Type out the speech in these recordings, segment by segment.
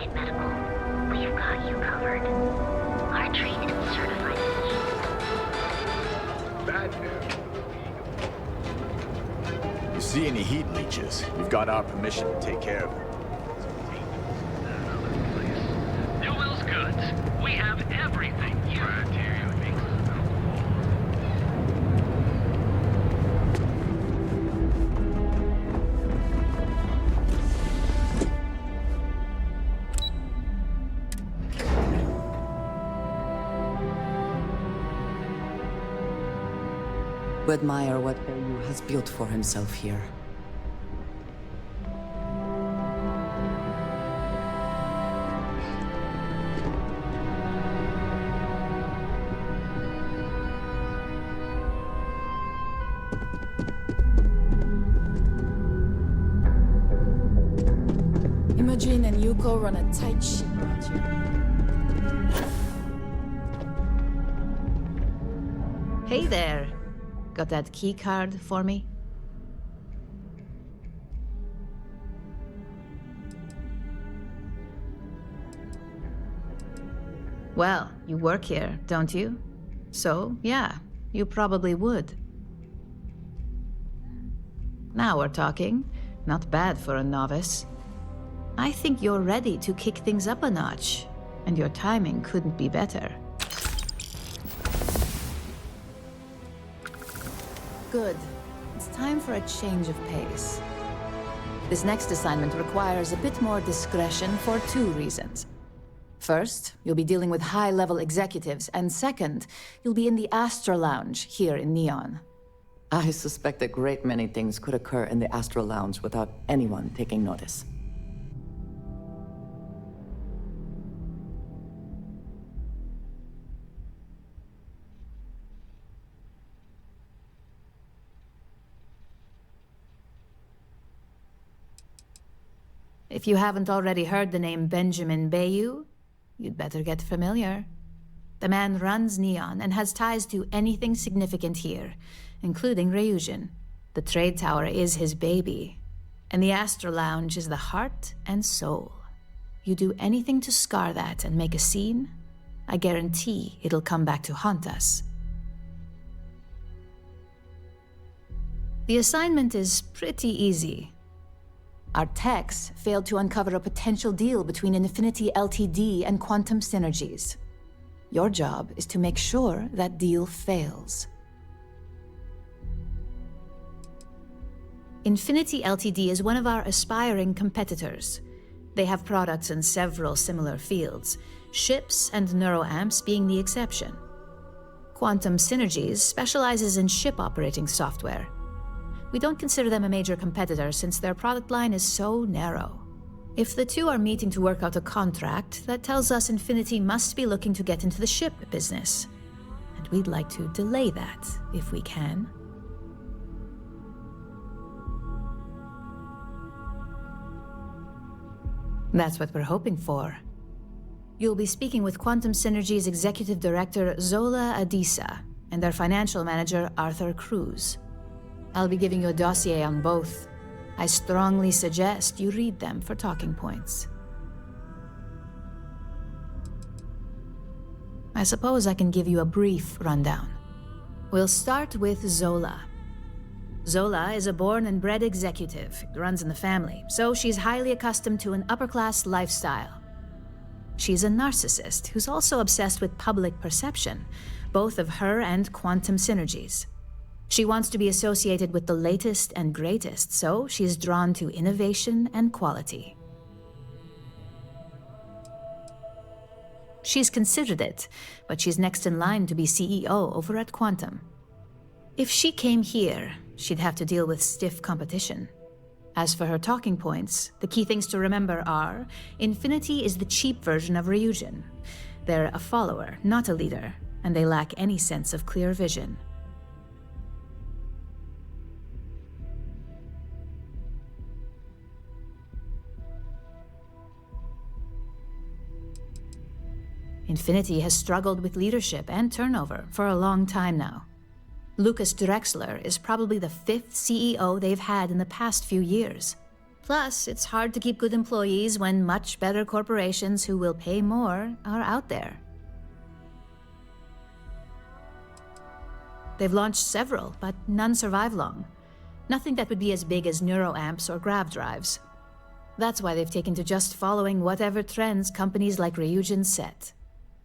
Certified Medical. We've got you covered. Our trained and certified physicians. Bad news. You see any heat leeches, you've got our permission to take care of them. New Will's goods. We have everything here. We admire what Bayu has built for himself here. Imogen and Yuko run a tight ship around here. Hey there. Got that key card for me? Well, you work here, don't you? So, yeah, you probably would. Now we're talking. Not bad for a novice. I think you're ready to kick things up a notch, and your timing couldn't be better. Good. It's time for a change of pace. This next assignment requires a bit more discretion for two reasons. First, you'll be dealing with high-level executives, and second, you'll be in the Astra Lounge here in Neon. I suspect a great many things could occur in the Astral Lounge without anyone taking notice. If you haven't already heard the name Benjamin Bayu, you'd better get familiar. The man runs Neon and has ties to anything significant here, including Ryujin. The trade tower is his baby, and the Astra Lounge is the heart and soul. You do anything to scar that and make a scene, I guarantee it'll come back to haunt us. The assignment is pretty easy. Our techs failed to uncover a potential deal between Infinity Ltd. And Quantum Synergies. Your job is to make sure that deal fails. Infinity Ltd. Is one of our aspiring competitors. They have products in several similar fields, ships and neuroamps being the exception. Quantum Synergies specializes in ship operating software. We don't consider them a major competitor since their product line is so narrow. If the two are meeting to work out a contract, that tells us Infinity must be looking to get into the ship business. And we'd like to delay that, if we can. That's what we're hoping for. You'll be speaking with Quantum Synergy's Executive Director, Zola Adisa, and their financial manager, Arthur Cruz. I'll be giving you a dossier on both. I strongly suggest you read them for talking points. I suppose I can give you a brief rundown. We'll start with Zola. Zola is a born and bred executive. It runs in the family, so she's highly accustomed to an upper-class lifestyle. She's a narcissist who's also obsessed with public perception, both of her and Quantum Synergies. She wants to be associated with the latest and greatest, so she's drawn to innovation and quality. She's considered it, but she's next in line to be CEO over at Quantum. If she came here, she'd have to deal with stiff competition. As for her talking points, the key things to remember are, Infinity is the cheap version of Ryujin. They're a follower, not a leader, and they lack any sense of clear vision. Infinity has struggled with leadership and turnover for a long time now. Lucas Drexler is probably the 5th CEO they've had in the past few years. Plus, it's hard to keep good employees when much better corporations who will pay more are out there. They've launched several, but none survive long. Nothing that would be as big as neuroamps or grav drives. That's why they've taken to just following whatever trends companies like Ryujin set.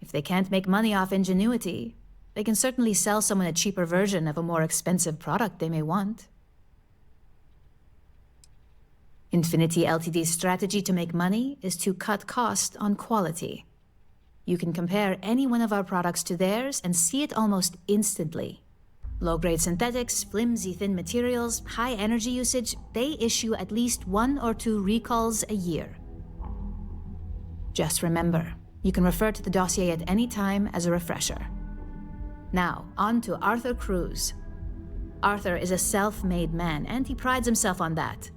If they can't make money off ingenuity, they can certainly sell someone a cheaper version of a more expensive product they may want. Infinity Ltd's strategy to make money is to cut cost on quality. You can compare any one of our products to theirs and see it almost instantly. Low-grade synthetics, flimsy thin materials, high energy usage, they issue at least 1 or 2 recalls a year. Just remember, you can refer to the dossier at any time as a refresher. Now, on to Arthur Cruz. Arthur is a self-made man, and he prides himself on that.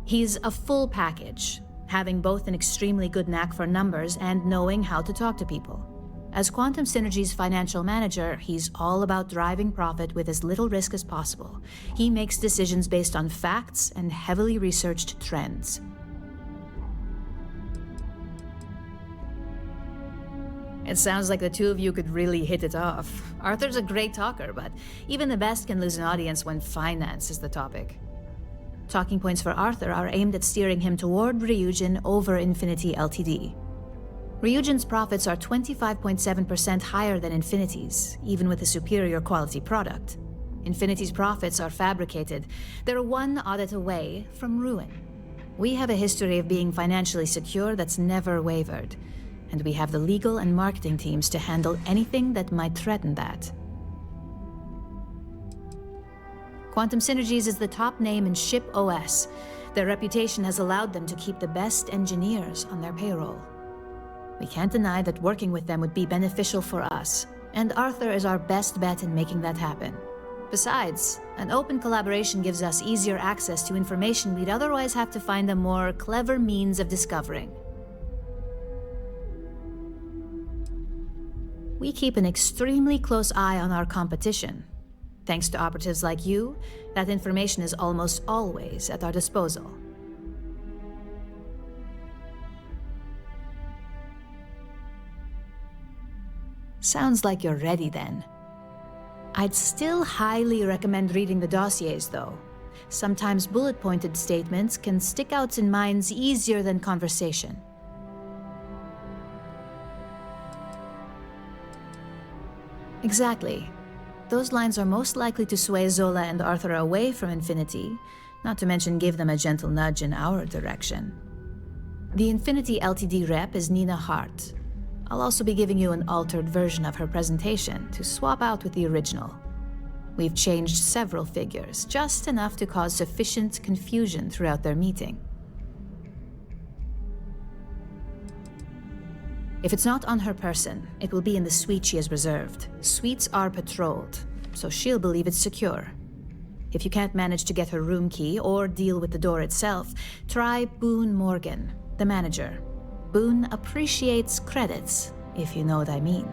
He's a full package, having both an extremely good knack for numbers and knowing how to talk to people. As Quantum Synergy's financial manager, he's all about driving profit with as little risk as possible. He makes decisions based on facts and heavily researched trends. It sounds like the two of you could really hit it off. Arthur's a great talker, but even the best can lose an audience when finance is the topic. Talking points for Arthur are aimed at steering him toward Ryujin over Infinity Ltd. Ryujin's profits are 25.7% higher than Infinity's, even with a superior quality product. Infinity's profits are fabricated. They're one audit away from ruin. We have a history of being financially secure that's never wavered, and we have the legal and marketing teams to handle anything that might threaten that. Quantum Synergies is the top name in ship OS. Their reputation has allowed them to keep the best engineers on their payroll. We can't deny that working with them would be beneficial for us, and Arthur is our best bet in making that happen. Besides, an open collaboration gives us easier access to information we'd otherwise have to find a more clever means of discovering. We keep an extremely close eye on our competition. Thanks to operatives like you, that information is almost always at our disposal. Sounds like you're ready then. I'd still highly recommend reading the dossiers, though. Sometimes bullet-pointed statements can stick out in minds easier than conversation. Exactly. Those lines are most likely to sway Zola and Arthur away from Infinity, not to mention give them a gentle nudge in our direction. The Infinity Ltd rep is Nina Hart. I'll also be giving you an altered version of her presentation to swap out with the original. We've changed several figures, just enough to cause sufficient confusion throughout their meeting. If it's not on her person, it will be in the suite she has reserved. Suites are patrolled, so she'll believe it's secure. If you can't manage to get her room key or deal with the door itself, try Boone Morgan, the manager. Boone appreciates credits, if you know what I mean.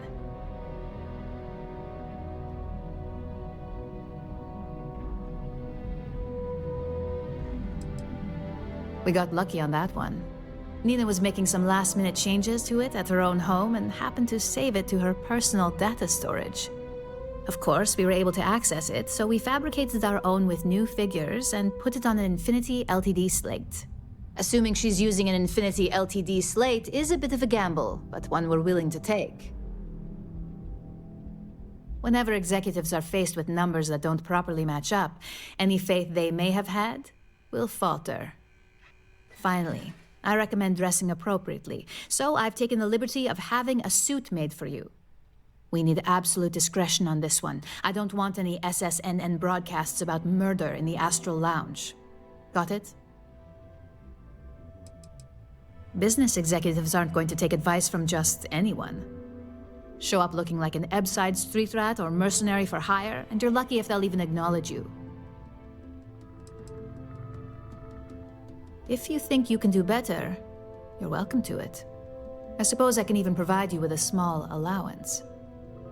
We got lucky on that one. Nina was making some last-minute changes to it at her own home and happened to save it to her personal data storage. Of course, we were able to access it, so we fabricated our own with new figures and put it on an Infinity Ltd slate. Assuming she's using an Infinity Ltd slate is a bit of a gamble, but one we're willing to take. Whenever executives are faced with numbers that don't properly match up, any faith they may have had will falter. Finally, I recommend dressing appropriately, so I've taken the liberty of having a suit made for you. We need absolute discretion on this one. I don't want any SSNN broadcasts about murder in the Astral Lounge. Got it? Business executives aren't going to take advice from just anyone. Show up looking like an Ebbside street rat or mercenary for hire, and you're lucky if they'll even acknowledge you. If you think you can do better, you're welcome to it. I suppose I can even provide you with a small allowance.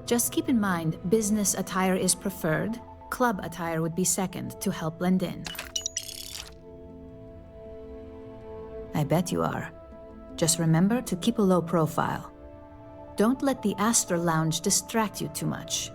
Just keep in mind, business attire is preferred, club attire would be second to help blend in. I bet you are. Just remember to keep a low profile. Don't let the Astra Lounge distract you too much.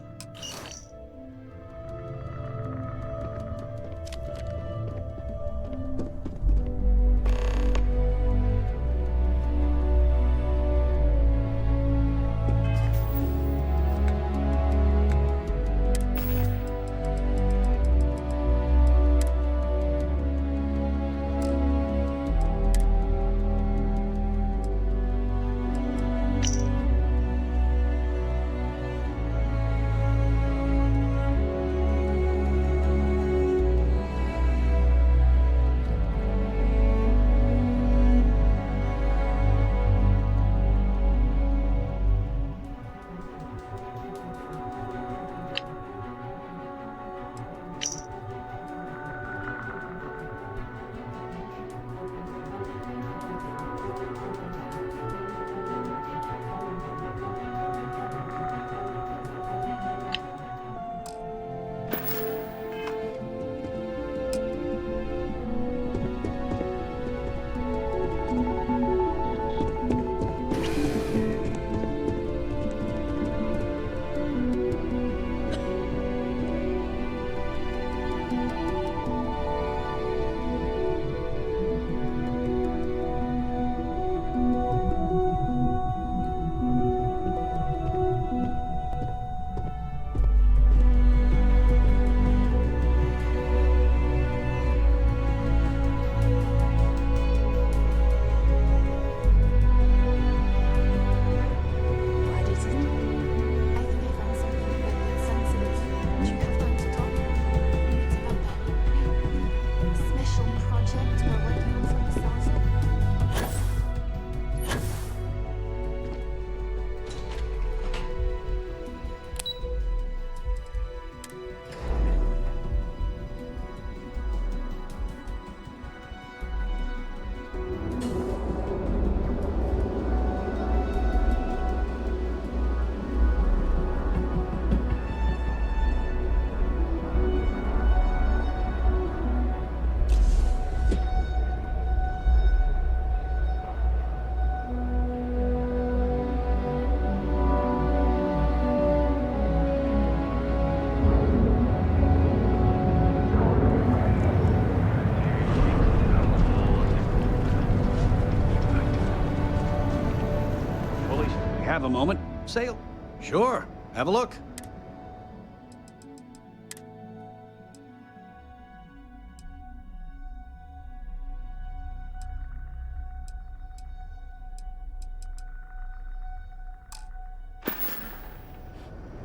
Have a moment. Sail? Sure. Have a look.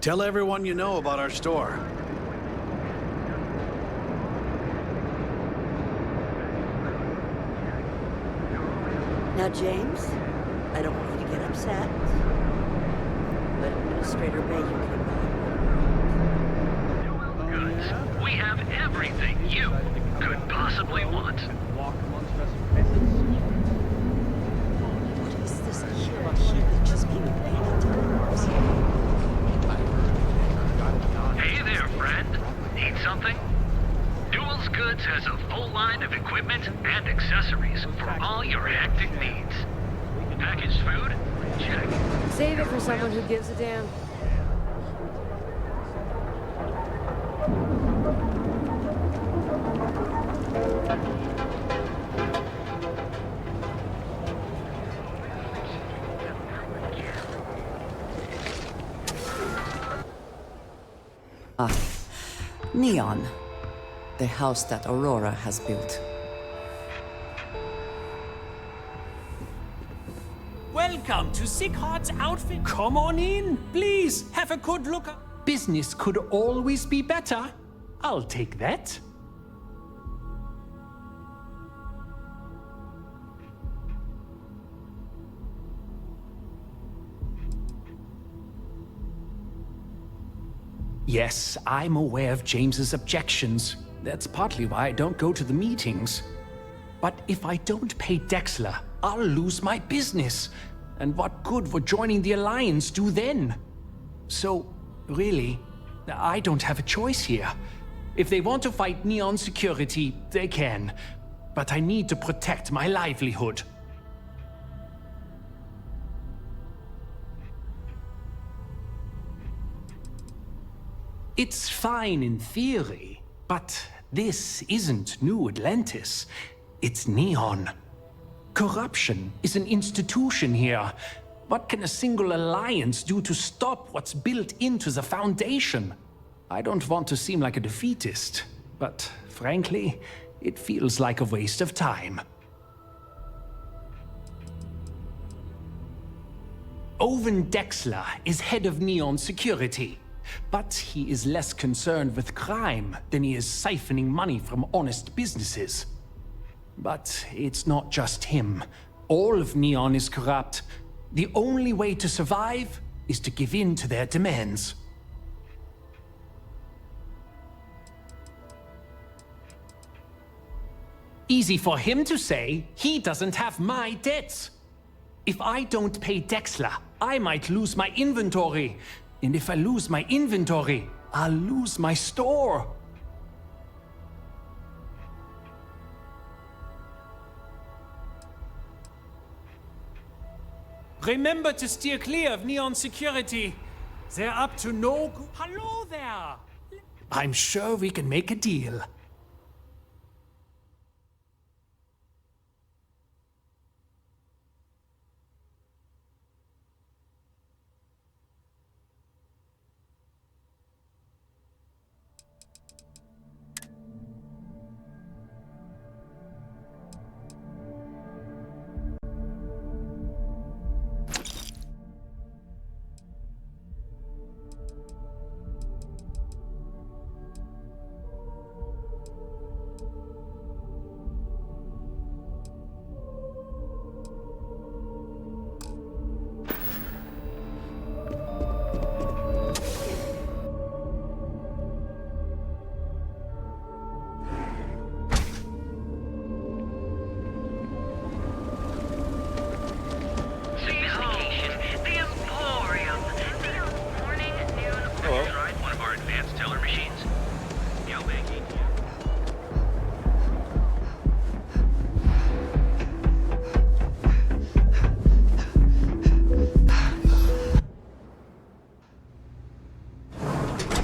Tell everyone you know about our store. Now, James, I don't want you to get upset, but Administrator Bay, you can buy. Goods. We have everything you could possibly want. What is this hierarchy that just being paid times? Hey there, friend. Need something? Duels Goods has a full line of equipment and accessories for all your hectic needs. Packaged food? Check. Save it for someone who gives a damn. Neon. The house that Aurora has built. Welcome to Sickheart's outfit. Come on in, please. Have a good look. Business could always be better. I'll take that. Yes, I'm aware of James's objections. That's partly why I don't go to the meetings. But if I don't pay Dexler, I'll lose my business. And what good would joining the Alliance do then? So, really, I don't have a choice here. If they want to fight Neon Security, they can. but I need to protect my livelihood. It's fine in theory, but this isn't New Atlantis. It's Neon. Corruption is an institution here. What can a single alliance do to stop what's built into the foundation? I don't want to seem like a defeatist, but frankly, it feels like a waste of time. Owen Dexler is head of Neon Security, but he is less concerned with crime than he is siphoning money from honest businesses. But it's not just him. All of Neon is corrupt. The only way to survive is to give in to their demands. Easy for him to say, he doesn't have my debts. If I don't pay Dexler, I might lose my inventory. And if I lose my inventory, I'll lose my store. Remember to steer clear of Neon Security. They're up to no good. Hello there! I'm sure we can make a deal.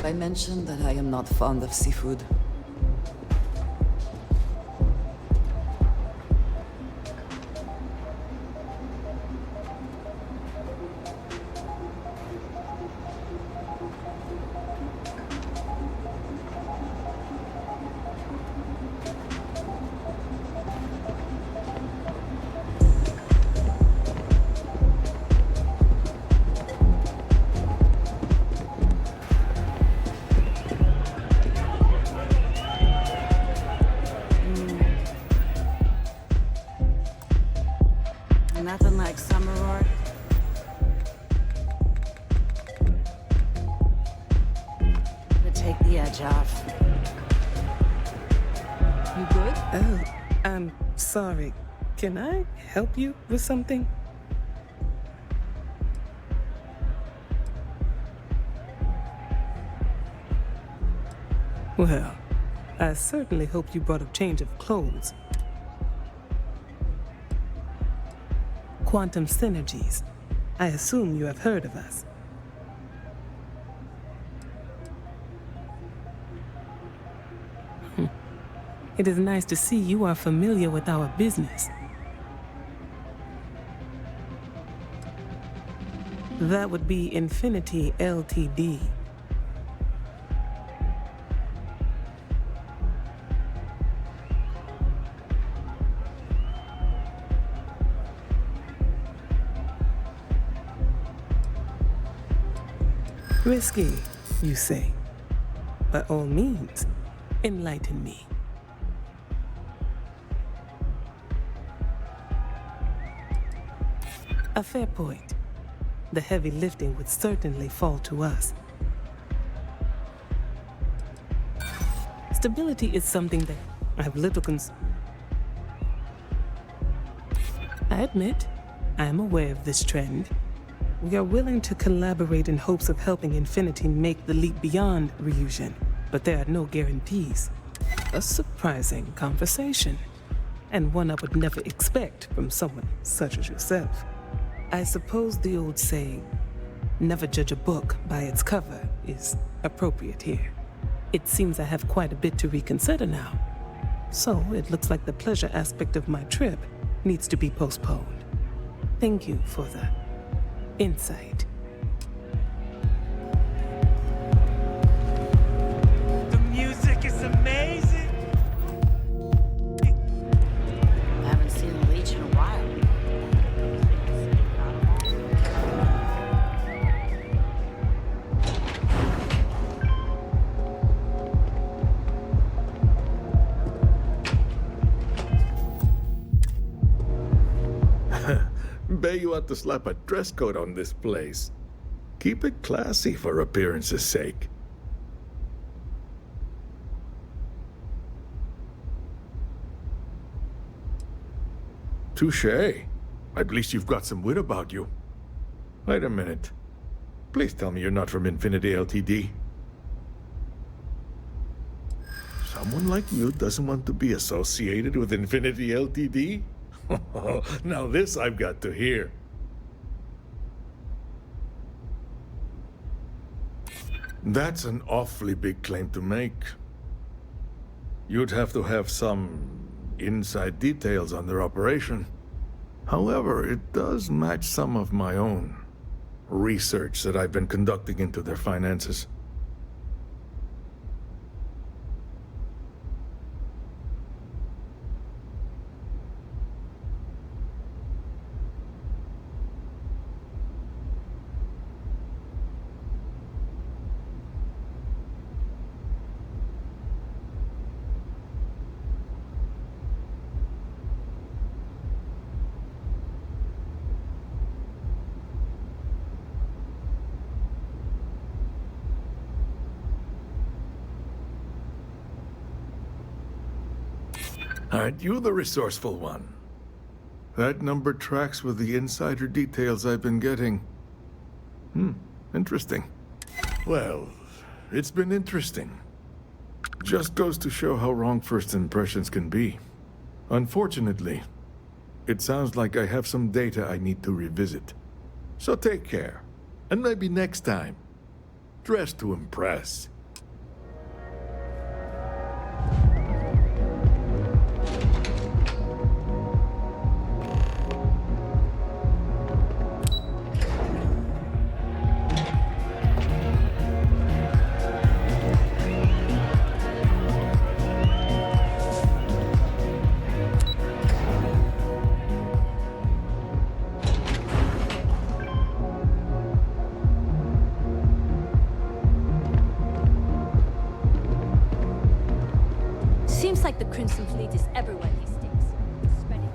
I mentioned that I am not fond of seafood. Nothing like summer art. To take the edge off. You good? Oh, I'm sorry. Can I help you with something? Well, I certainly hope you brought a change of clothes. Quantum Synergies. I assume you have heard of us. It is nice to see you are familiar with our business. That would be Infinity Ltd. Risky, you say? By all means, enlighten me. A fair point. The heavy lifting would certainly fall to us. Stability is something that I have little I admit, I am aware of this trend. We are willing to collaborate in hopes of helping Infinity make the leap beyond Ryujin, but there are no guarantees. A surprising conversation. and one I would never expect from someone such as yourself. I suppose the old saying, never judge a book by its cover, is appropriate here. It seems I have quite a bit to reconsider now. So it looks like the pleasure aspect of my trip needs to be postponed. Thank you for the insight. The music is amazing. I haven't seen Leech in a while. Bet you ought to slap a dress code on this place. Keep it classy for appearance's sake. Touché. At least you've got some wit about you. Wait a minute. Please tell me you're not from Infinity Ltd. Someone like you doesn't want to be associated with Infinity Ltd? Now this I've got to hear. That's an awfully big claim to make. You'd have to have some inside details on their operation. However, it does match some of my own research that I've been conducting into their finances. Aren't you the resourceful one? That number tracks with the insider details I've been getting. Interesting. Well, it's been interesting. Just goes to show how wrong first impressions can be. Unfortunately, it sounds like I have some data I need to revisit. So take care, and maybe next time, dress to impress. Seems like the Crimson Fleet is everywhere these days. Spreading.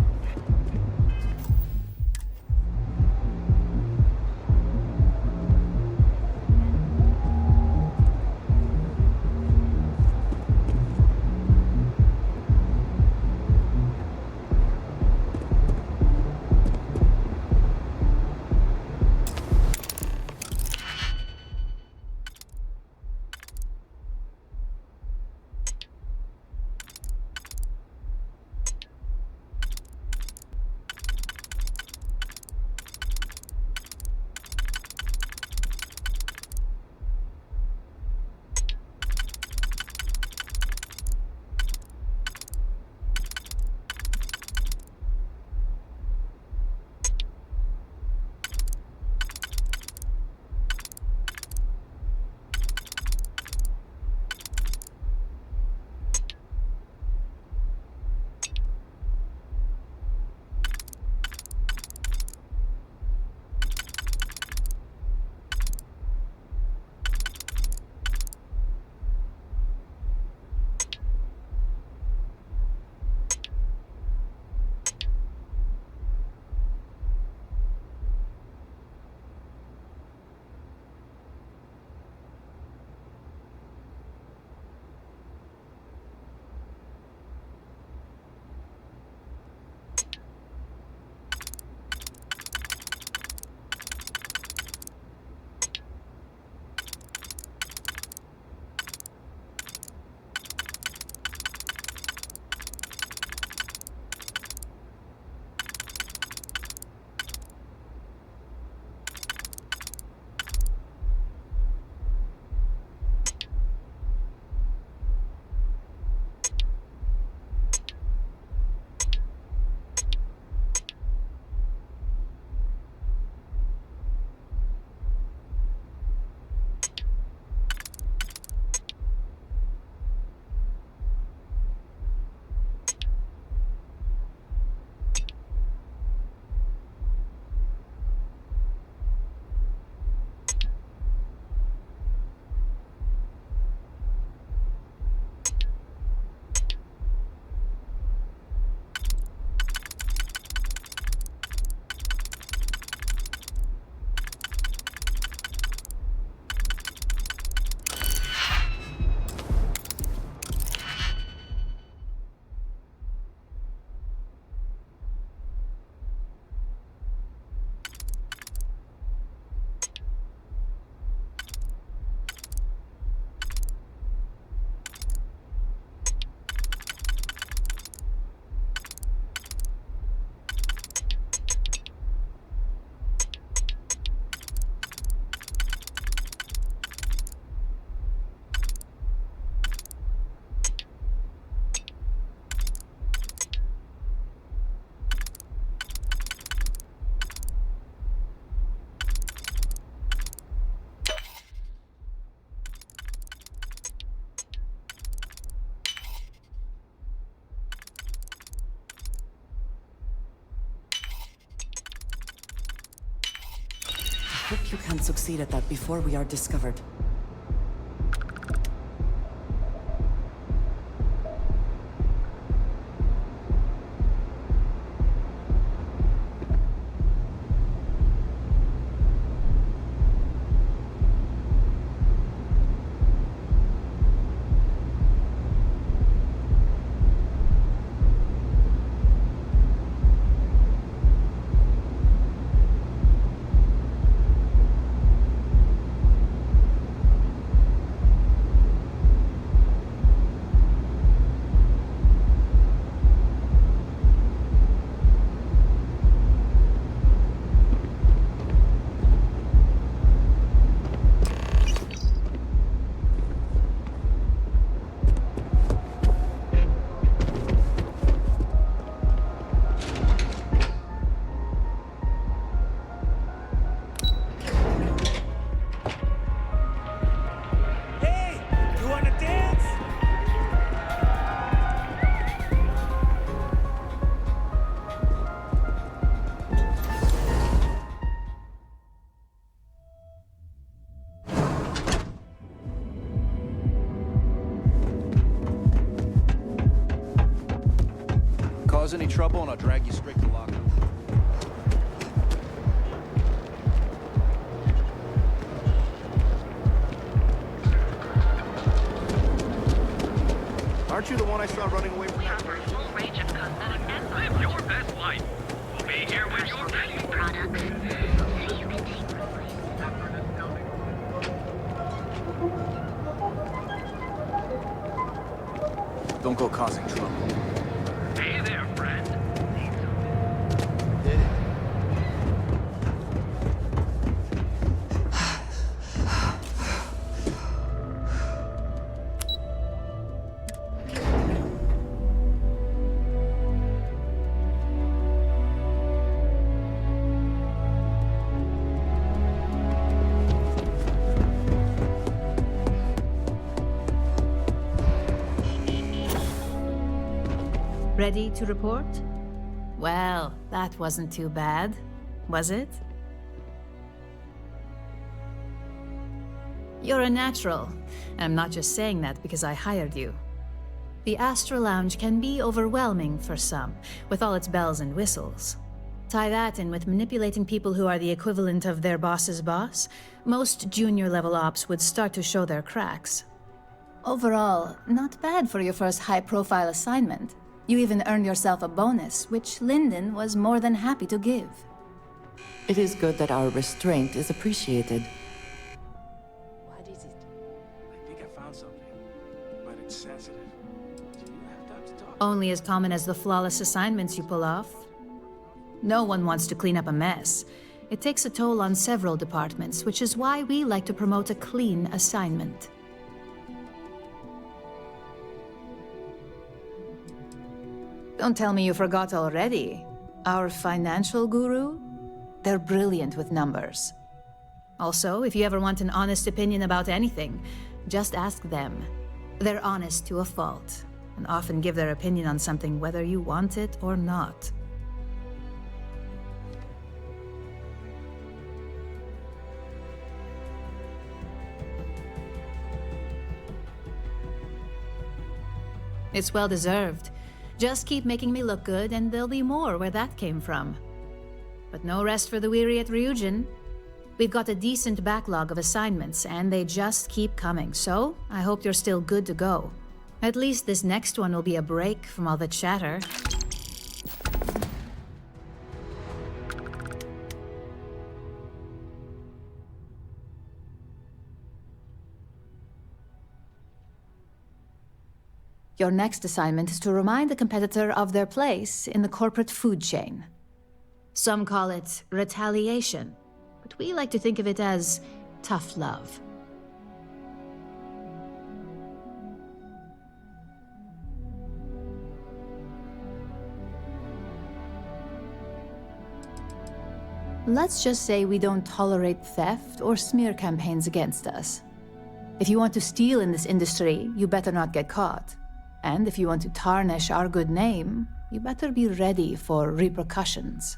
hope you can succeed at that before we are discovered. Cause any trouble and I'll drag you straight to locker. Aren't you the one I saw running away from We that offer person? a full range of cosmetic and live your best life. We'll be here when you're ready. Products, so you can take the place. Don't go causing trouble. Hey there, friend. Did it? Ready to report? Well, that wasn't too bad, was it? You're a natural, and I'm not just saying that because I hired you. The Astra Lounge can be overwhelming for some, with all its bells and whistles. Tie that in with manipulating people who are the equivalent of their boss's boss, most junior-level ops would start to show their cracks. Overall, not bad for your first high-profile assignment. You even earned yourself a bonus, which Lyndon was more than happy to give. It is good that our restraint is appreciated. What is it? I think I found something, but it's sensitive. Do you have time to talk? Only as common as the flawless assignments you pull off. No one wants to clean up a mess. It takes a toll on several departments, which is why we like to promote a clean assignment. Don't tell me you forgot already. Our financial guru? They're brilliant with numbers. Also, if you ever want an honest opinion about anything, just ask them. They're honest to a fault, and often give their opinion on something whether you want it or not. It's well deserved. Just keep making me look good, and there'll be more where that came from. But no rest for the weary at Ryujin. We've got a decent backlog of assignments, and they just keep coming, so I hope you're still good to go. At least this next one will be a break from all the chatter. Your next assignment is to remind the competitor of their place in the corporate food chain. Some call it retaliation, but we like to think of it as tough love. Let's just say we don't tolerate theft or smear campaigns against us. If you want to steal in this industry, you better not get caught. And if you want to tarnish our good name, you better be ready for repercussions.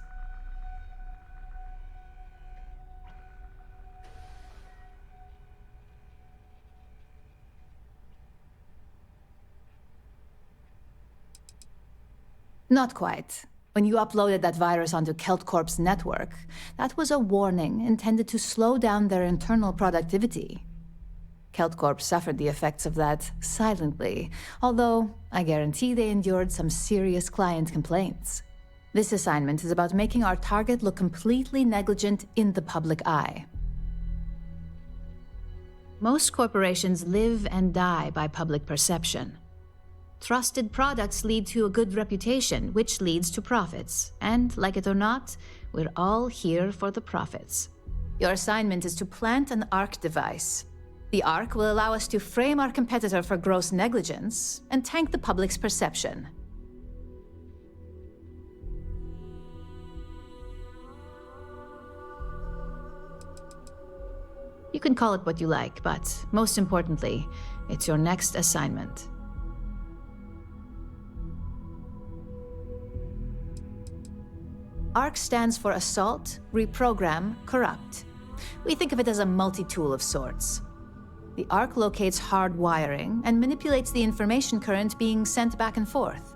Not quite. When you uploaded that virus onto KeltCorp's network, that was a warning intended to slow down their internal productivity. KeltCorp suffered the effects of that silently, although I guarantee they endured some serious client complaints. This assignment is about making our target look completely negligent in the public eye. Most corporations live and die by public perception. Trusted products lead to a good reputation, which leads to profits. And, like it or not, we're all here for the profits. Your assignment is to plant an ARC device. The ARC will allow us to frame our competitor for gross negligence and tank the public's perception. You can call it what you like, but most importantly, it's your next assignment. ARC stands for Assault, Reprogram, Corrupt. We think of it as a multi-tool of sorts. The ARC locates hard wiring and manipulates the information current being sent back and forth.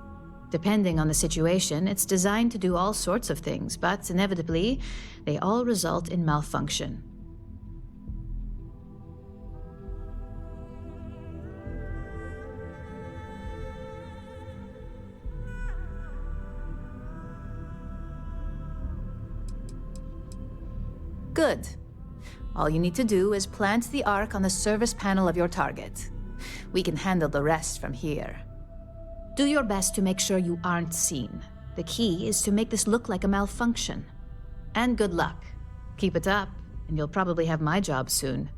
Depending on the situation, it's designed to do all sorts of things, but inevitably, they all result in malfunction. Good. All you need to do is plant the ARC on the service panel of your target. We can handle the rest from here. Do your best to make sure you aren't seen. The key is to make this look like a malfunction. And good luck. Keep it up, and you'll probably have my job soon.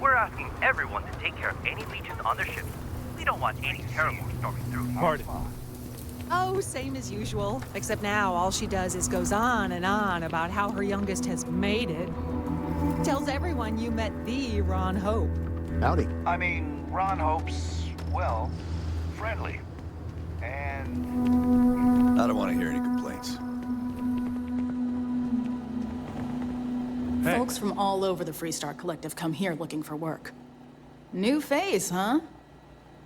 we're asking everyone to take care of any leeches on their ships. We don't want any terrible storming through. Pardon. Oh, same as usual. Except now all she does is goes on and on about how her youngest has made it. Tells everyone you met the Ron Hope. Howdy. I mean, Ron Hope's, well, friendly. And... I don't want to hear any complaints. Folks from all over the Freestar Collective come here looking for work. New face, huh?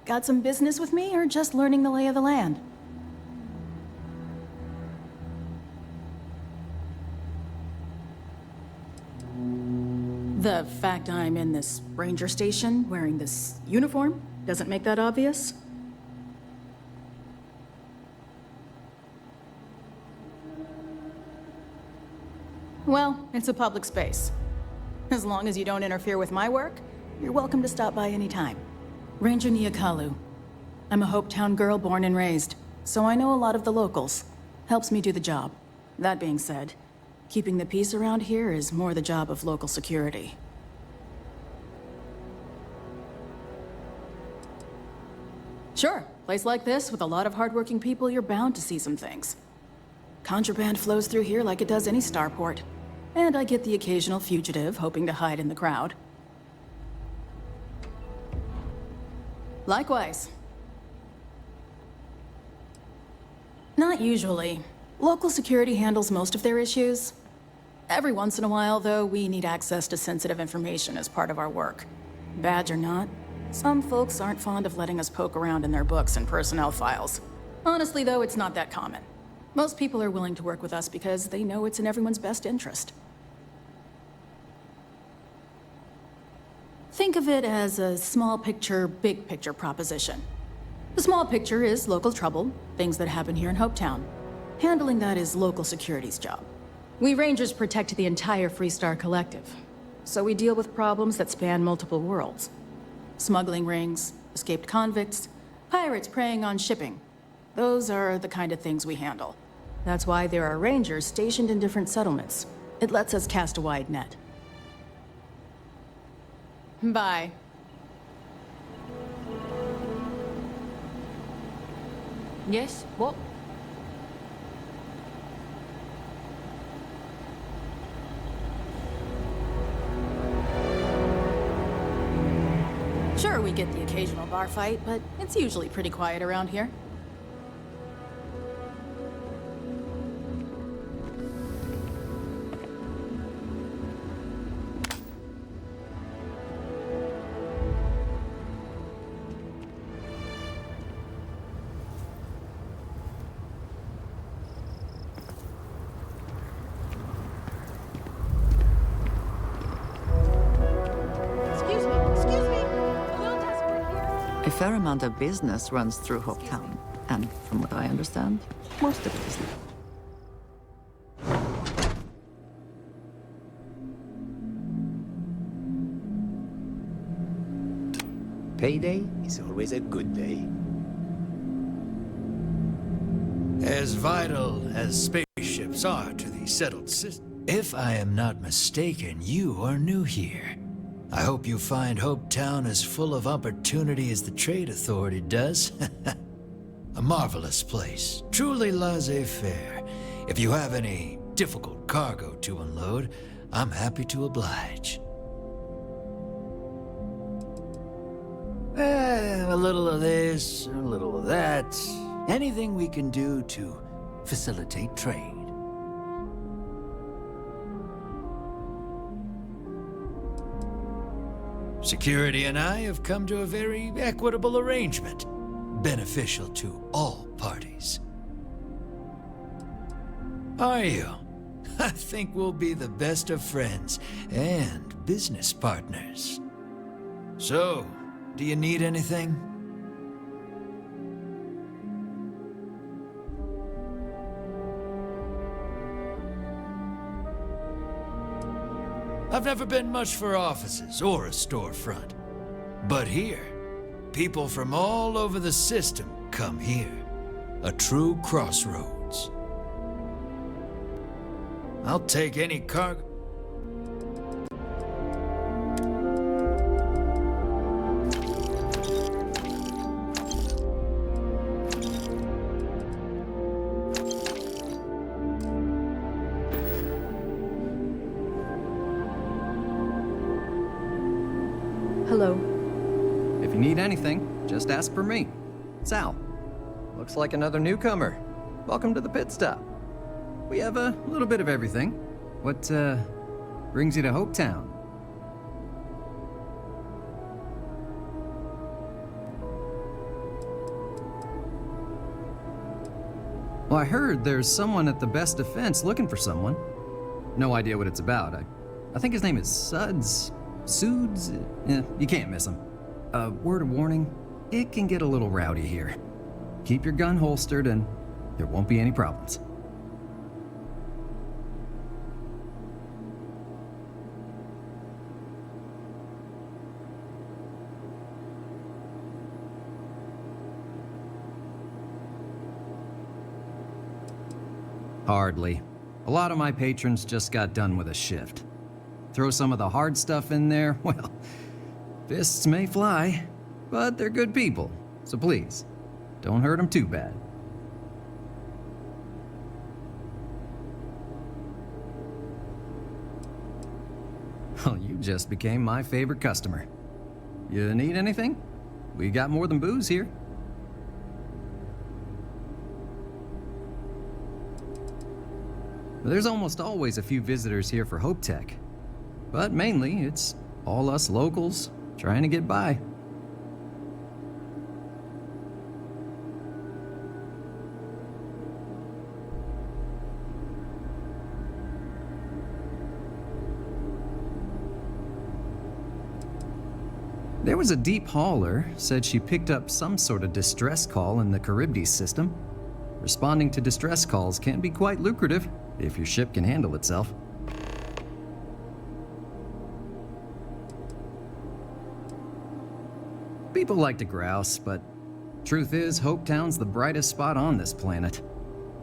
Got some business with me or just learning the lay of the land? The fact I'm in this ranger station wearing this uniform doesn't make that obvious? Well, it's a public space. As long as you don't interfere with my work, you're welcome to stop by any time. Ranger Niakalu. I'm a Hopetown girl born and raised, so I know a lot of the locals. Helps me do the job. That being said, keeping the peace around here is more the job of local security. Sure, place like this with a lot of hardworking people, you're bound to see some things. Contraband flows through here like it does any starport. And I get the occasional fugitive hoping to hide in the crowd. Likewise. Not usually. Local security handles most of their issues. Every once in a while, though, we need access to sensitive information as part of our work. Badge or not, some folks aren't fond of letting us poke around in their books and personnel files. Honestly, though, it's not that common. Most people are willing to work with us because they know it's in everyone's best interest. Think of it as a small picture, big picture proposition. The small picture is local trouble, things that happen here in Hopetown. Handling that is local security's job. We Rangers protect the entire Freestar Collective, so we deal with problems that span multiple worlds. Smuggling rings, escaped convicts, pirates preying on shipping. Those are the kind of things we handle. That's why there are Rangers stationed in different settlements. It lets us cast a wide net. Bye. Yes, what? Sure, we get the occasional bar fight, but it's usually pretty quiet around here. A fair amount of business runs through Hopetown, and from what I understand, most of it is legal. Payday is always a good day. As vital as spaceships are to the settled system, if I am not mistaken, you are new here. I hope you find Hopetown as full of opportunity as the Trade Authority does. A marvelous place, truly laissez-faire. If you have any difficult cargo to unload, I'm happy to oblige. A little of this, a little of that. Anything we can do to facilitate trade. Security and I have come to a very equitable arrangement, beneficial to all parties. Are you? I think we'll be the best of friends and business partners. So, do you need anything? I've never been much for offices or a storefront. But here, people from all over the system come here. A true crossroads. I'll take any cargo. Hello. If you need anything, just ask for me. Sal. Looks like another newcomer. Welcome to the pit stop. We have a little bit of everything. What, brings you to Hopetown? Well, I heard there's someone at the Best Defense looking for someone. No idea what it's about. I think his name is Suds. Suds? Yeah, you can't miss him. Word of warning, it can get a little rowdy here. Keep your gun holstered and there won't be any problems. Hardly. A lot of my patrons just got done with a shift. Throw some of the hard stuff in there, well, fists may fly, but they're good people, so please, don't hurt them too bad. Well, you just became my favorite customer. You need anything? We got more than booze here. There's almost always a few visitors here for Hope Tech, but mainly it's all us locals trying to get by. There was a deep hauler, said she picked up some sort of distress call in the Charybdis system. Responding to distress calls can be quite lucrative if your ship can handle itself. People like to grouse, but truth is, Hopetown's the brightest spot on this planet.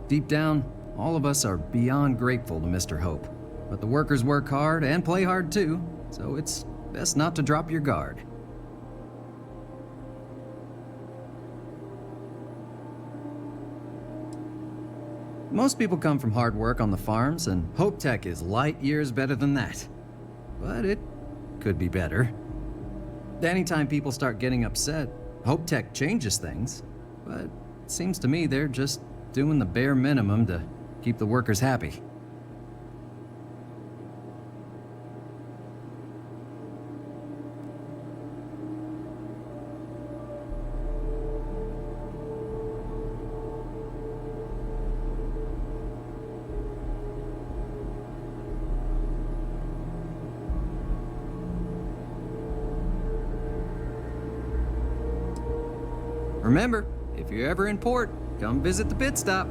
Deep down, all of us are beyond grateful to Mr. Hope. But the workers work hard and play hard too, so it's best not to drop your guard. Most people come from hard work on the farms, and Hope Tech is light years better than that. But it could be better. Anytime people start getting upset, Hope Tech changes things. But it seems to me they're just doing the bare minimum to keep the workers happy. Remember, if you're ever in port, come visit the pit stop.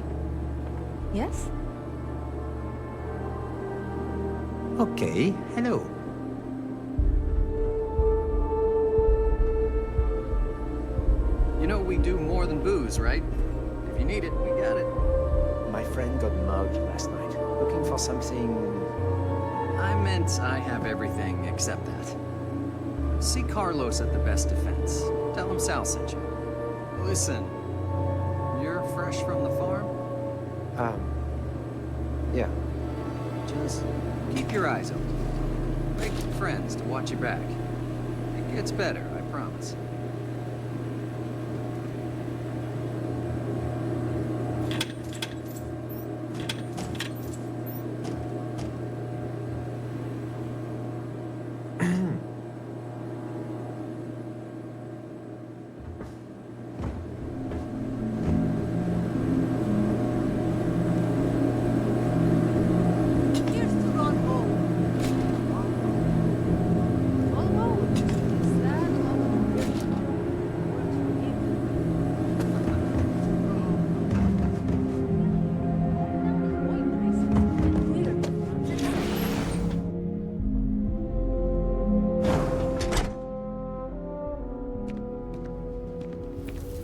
Yes? Okay, hello. You know we do more than booze, right? If you need it, we got it. My friend got mugged last night, looking for something... I meant I have everything except that. See Carlos at the Best Defense. Tell him Sal sent you. Listen, you're fresh from the farm? Yeah. Just keep your eyes open. Make friends to watch your back. It gets better, I promise.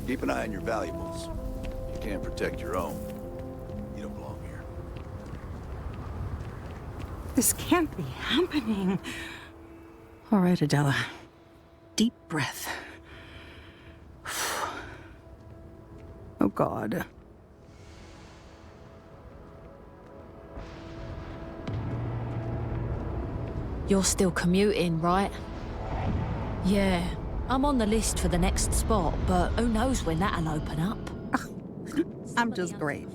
Keep an eye on your valuables. You can't protect your own. You don't belong here. This can't be happening. All right, Adela. Deep breath. Oh, God. You're still commuting, right? Yeah, I'm on the list for the next spot, but who knows when that'll open up. I'm just great.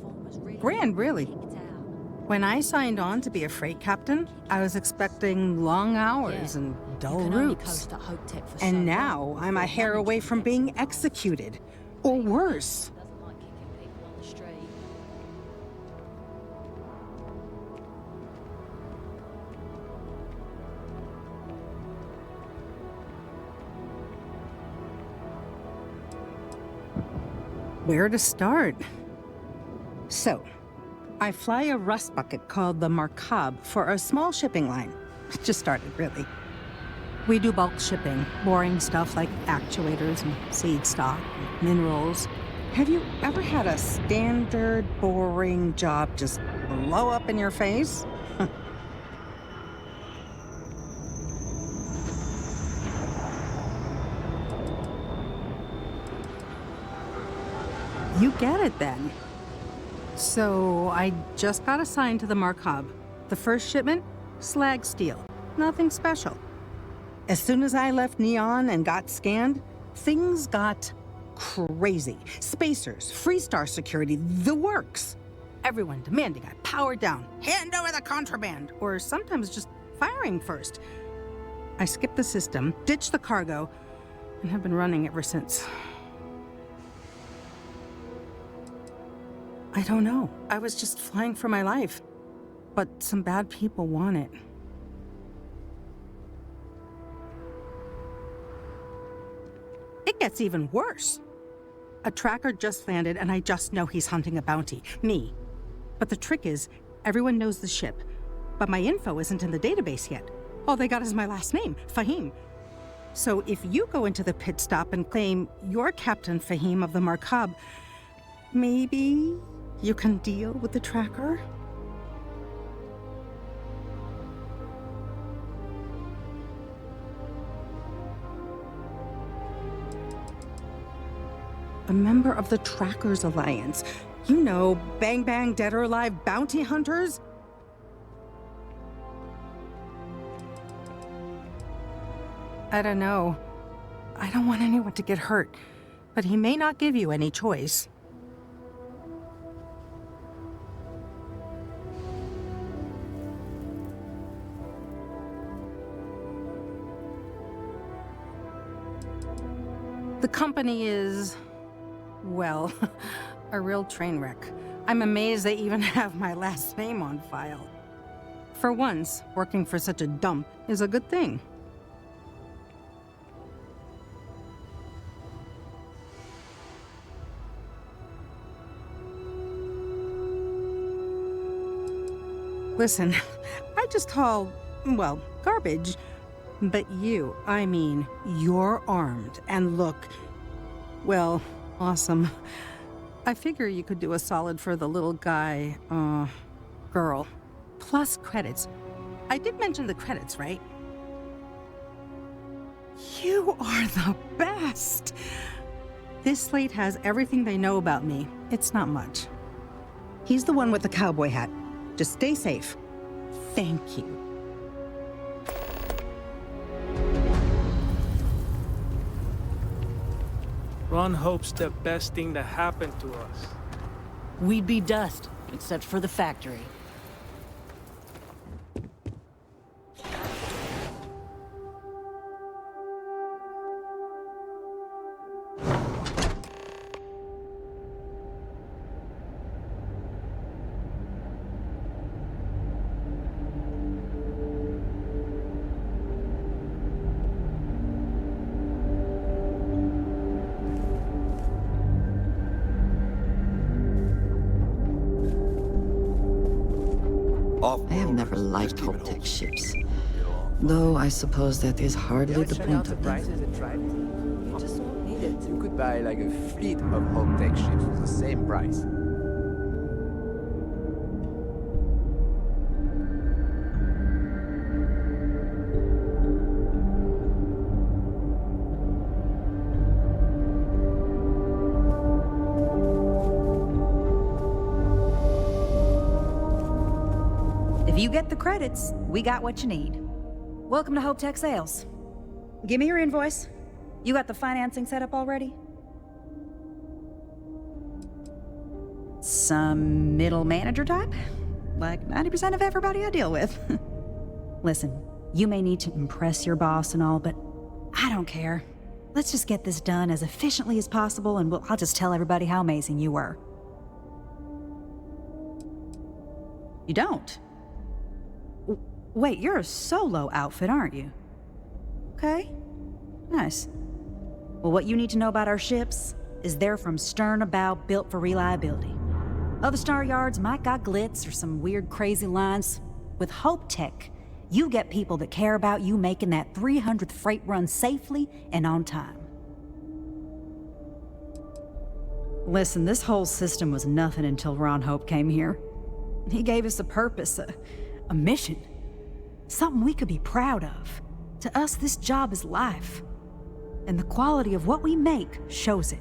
Grand, really. When I signed on to be a freight captain, I was expecting long hours and dull routes. And now I'm a hair away from being executed. Or worse. Where to start? So, I fly a rust bucket called the Markab for a small shipping line. It just started, really. We do bulk shipping, boring stuff like actuators and seed stock, and minerals. Have you ever had a standard, boring job just blow up in your face? You get it then. So I just got assigned to the Markab. The first shipment, slag steel. Nothing special. As soon as I left Neon and got scanned, things got crazy. Spacers, Freestar security, the works. Everyone demanding I power down, hand over the contraband, or sometimes just firing first. I skipped the system, ditched the cargo, and have been running ever since. I don't know. I was just flying for my life. But some bad people want it. It gets even worse. A tracker just landed and I just know he's hunting a bounty. Me. But the trick is, everyone knows the ship. But my info isn't in the database yet. All they got is my last name, Fahim. So if you go into the pit stop and claim you're Captain Fahim of the Markab, maybe you can deal with the tracker? A member of the Trackers Alliance. You know, bang bang dead or alive bounty hunters? I don't know. I don't want anyone to get hurt, but he may not give you any choice. The company is, well, a real train wreck. I'm amazed they even have my last name on file. For once, working for such a dump is a good thing. Listen, I just haul, well, garbage. But you, I mean, you're armed and look, well, awesome. I figure you could do a solid for the little guy, girl. Plus credits. I did mention the credits, right? You are the best! This slate has everything they know about me. It's not much. He's the one with the cowboy hat. Just stay safe. Thank you. Ron hopes the best thing that happened to us. We'd be dust, except for the factory. I have never liked Hope-Tech ships. Though I suppose that is hardly the point of them. You just don't need it. You could buy like a fleet of Hope-Tech ships for the same price. If you get the credits, we got what you need. Welcome to Hope Tech Sales. Give me your invoice. You got the financing set up already? Some middle manager type? Like 90% of everybody I deal with. Listen, you may need to impress your boss and all, but I don't care. Let's just get this done as efficiently as possible, and I'll just tell everybody how amazing you were. You don't? Wait, you're a solo outfit, aren't you? Okay. Nice. Well, what you need to know about our ships is they're from stern to bow, built for reliability. Other star yards might got glitz or some weird crazy lines. With Hope Tech, you get people that care about you making that 300th freight run safely and on time. Listen, this whole system was nothing until Ron Hope came here. He gave us a purpose, a mission. Something we could be proud of. To us, this job is life. And the quality of what we make shows it.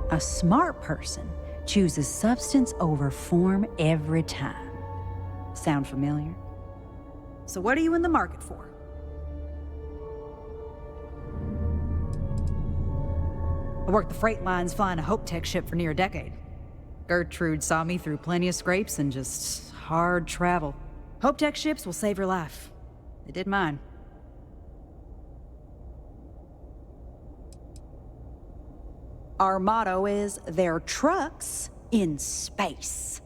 A smart person chooses substance over form every time. Sound familiar? So what are you in the market for? I worked the freight lines flying a Hope Tech ship for near a decade. Gertrude saw me through plenty of scrapes and just hard travel. Hope Tech ships will save your life. They did mine. Our motto is, they're trucks in space.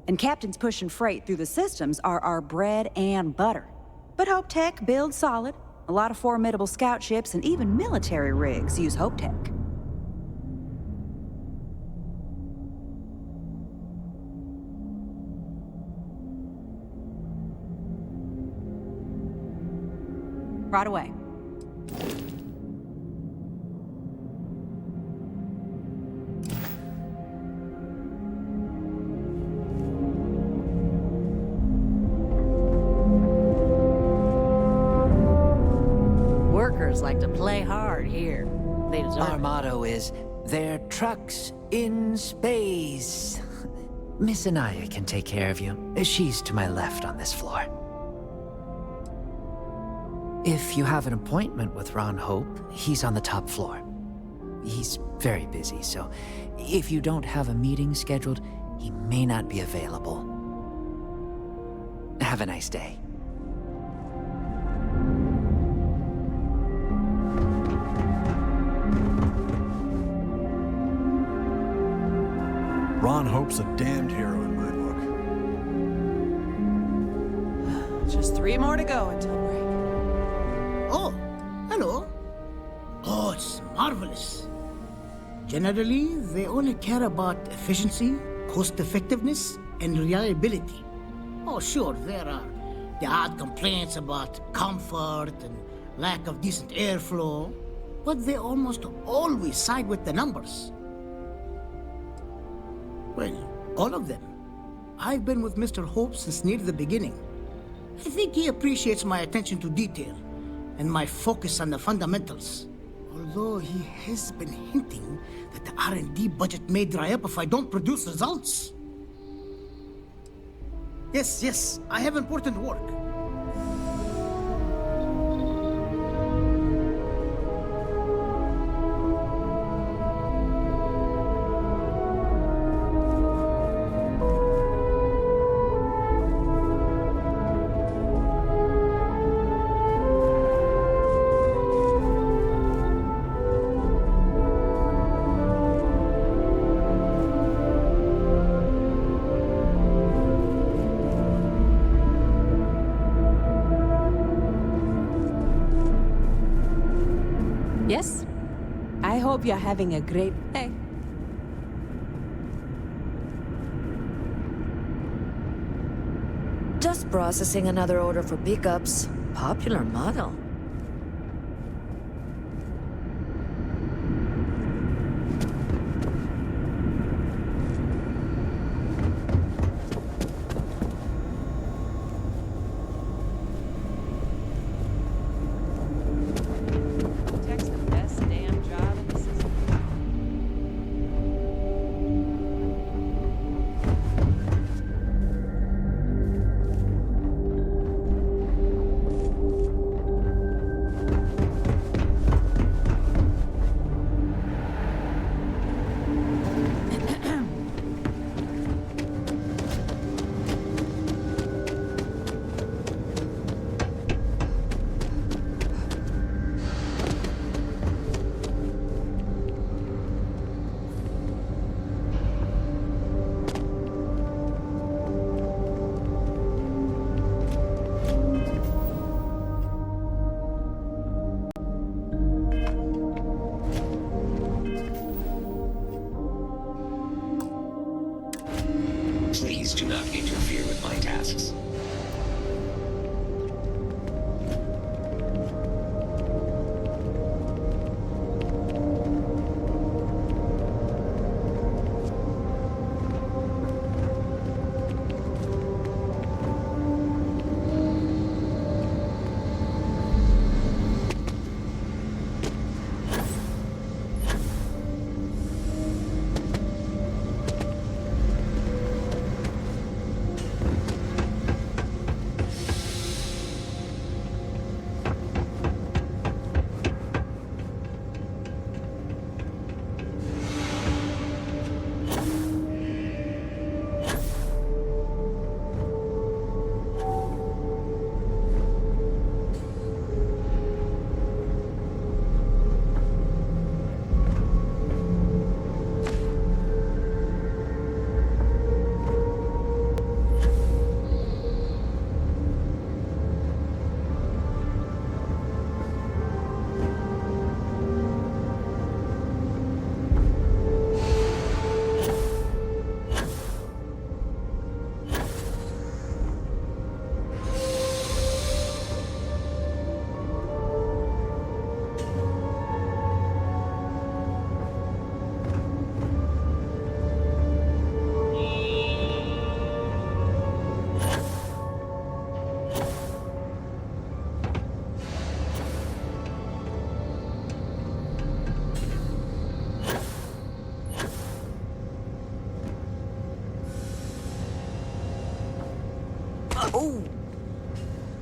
And captains pushing freight through the systems are our bread and butter. But Hope Tech builds solid. A lot of formidable scout ships and even military rigs use Hope Tech. Right away. Workers like to play hard here. They deserve Our it. motto is, they're trucks in space. Miss Anaya can take care of you. She's to my left on this floor. If you have an appointment with Ron Hope, he's on the top floor. He's very busy, so if you don't have a meeting scheduled, he may not be available. Have a nice day. Ron Hope's a damned hero in my book. Just 3 more to go until break. Oh, hello. Oh, it's marvelous. Generally, they only care about efficiency, cost-effectiveness, and reliability. Oh, sure, there are the odd complaints about comfort and lack of decent airflow, but they almost always side with the numbers. Well, all of them. I've been with Mr. Hope since near the beginning. I think he appreciates my attention to detail and my focus on the fundamentals. Although he has been hinting that the R&D budget may dry up if I don't produce results. Yes, I have important work. Yes? I hope you're having a great day. Just processing another order for pickups. Popular model.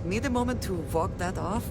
need a moment to walk that off?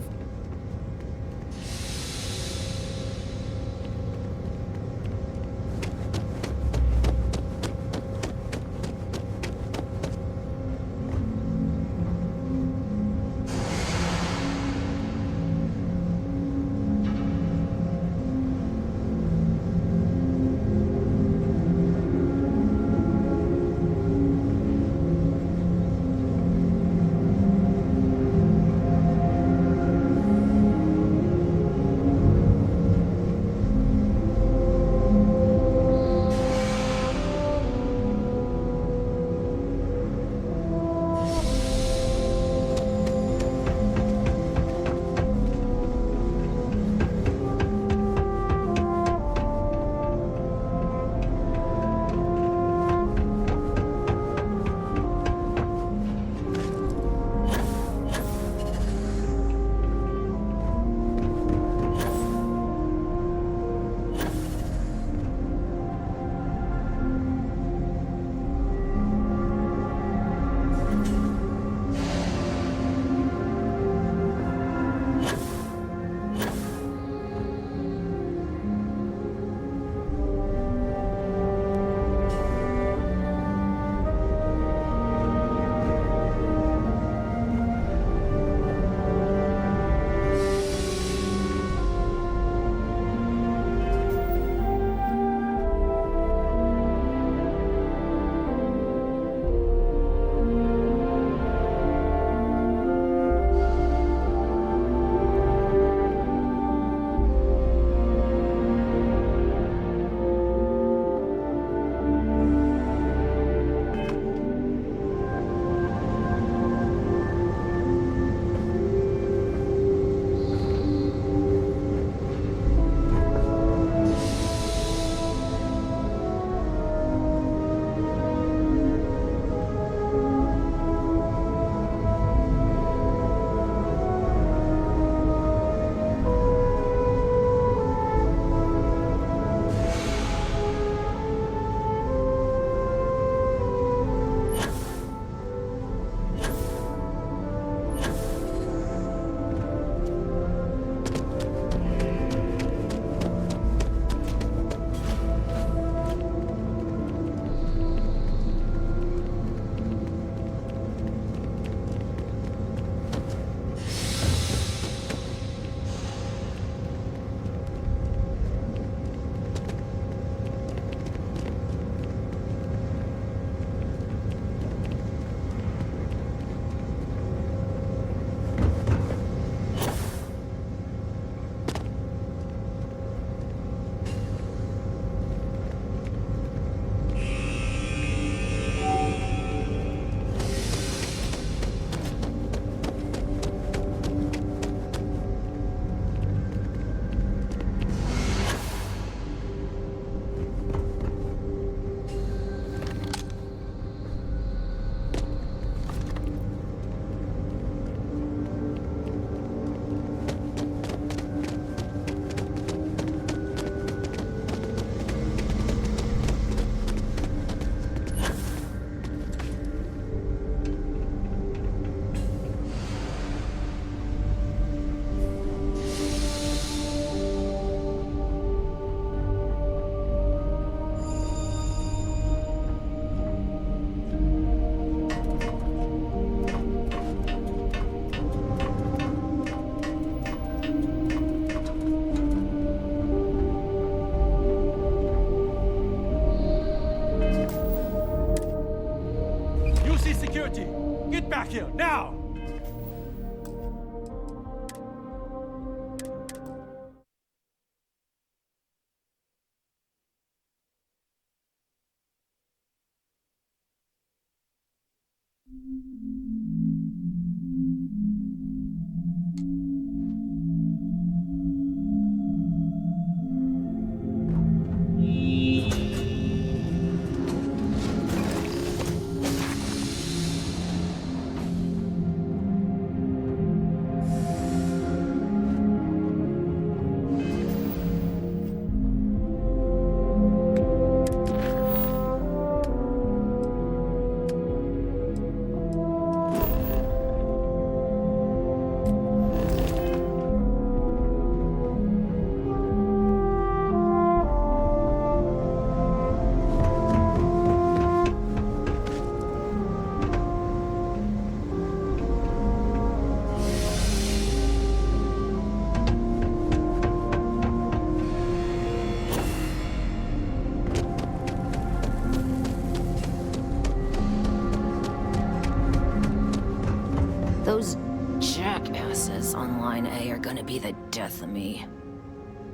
jackasses on Line A are gonna be the death of me.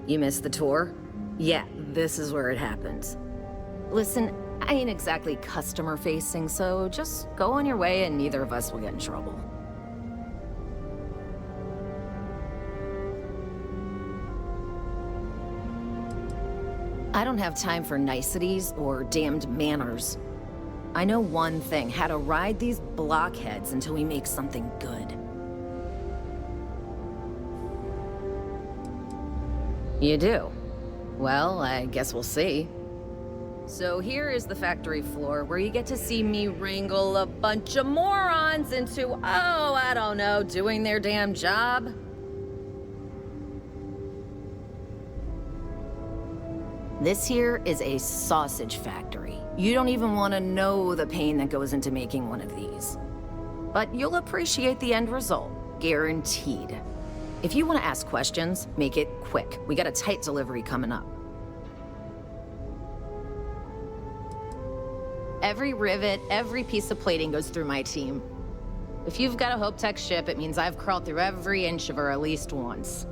You missed the tour? Yeah, this is where it happens. Listen, I ain't exactly customer-facing, so just go on your way and neither of us will get in trouble. I don't have time for niceties or damned manners. I know one thing, how to ride these blockheads until we make something good. You do? Well, I guess we'll see. So here is the factory floor, where you get to see me wrangle a bunch of morons into, oh, I don't know, doing their damn job. This here is a sausage factory. You don't even want to know the pain that goes into making one of these. But you'll appreciate the end result, guaranteed. If you want to ask questions, make it quick. We got a tight delivery coming up. Every rivet, every piece of plating goes through my team. If you've got a Hope Tech ship, it means I've crawled through every inch of her at least once.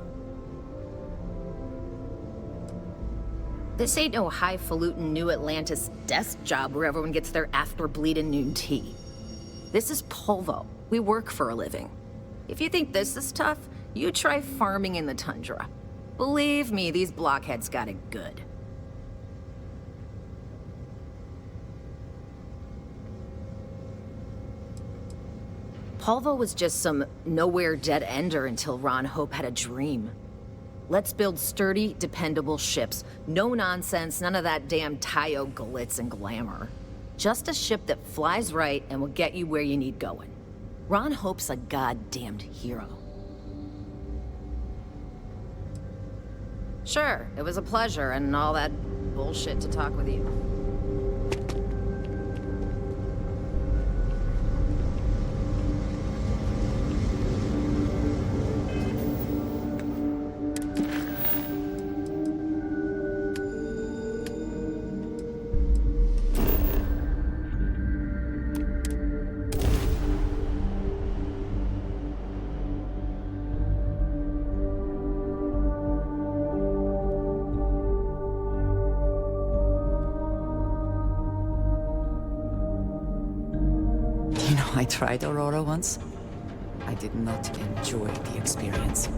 This ain't no highfalutin New Atlantis desk job where everyone gets their after-bleeding noon tea. This is Polvo. We work for a living. If you think this is tough, you try farming in the tundra. Believe me, these blockheads got it good. Polvo was just some nowhere dead-ender until Ron Hope had a dream. Let's build sturdy, dependable ships. No nonsense, none of that damn Tayo glitz and glamour. Just a ship that flies right and will get you where you need going. Ron Hope's a goddamned hero. Sure, it was a pleasure and all that bullshit to talk with you. I tried Aurora once. I did not enjoy the experience.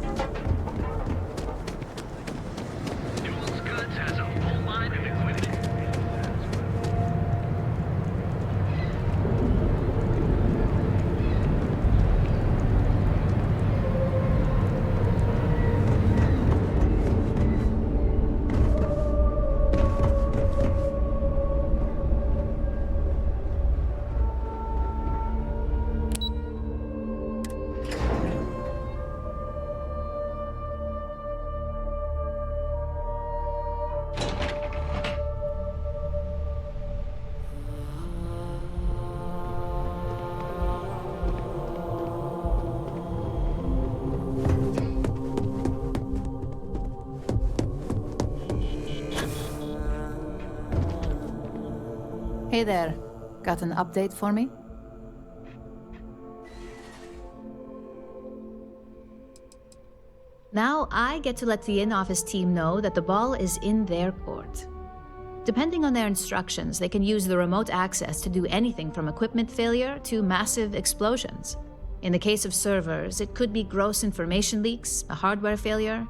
Hey there. Got an update for me? Now I get to let the in-office team know that the ball is in their court. Depending on their instructions, they can use the remote access to do anything from equipment failure to massive explosions. In the case of servers, it could be gross information leaks, a hardware failure.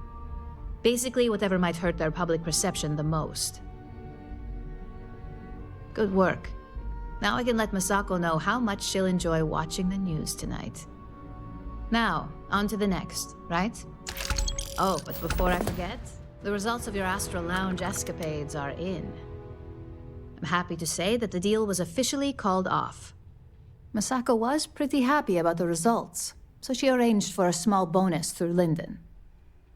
Basically, whatever might hurt their public perception the most. Good work. Now I can let Masako know how much she'll enjoy watching the news tonight. Now, on to the next, right? Oh, but before I forget, the results of your Astral Lounge escapades are in. I'm happy to say that the deal was officially called off. Masako was pretty happy about the results, so she arranged for a small bonus through Linden.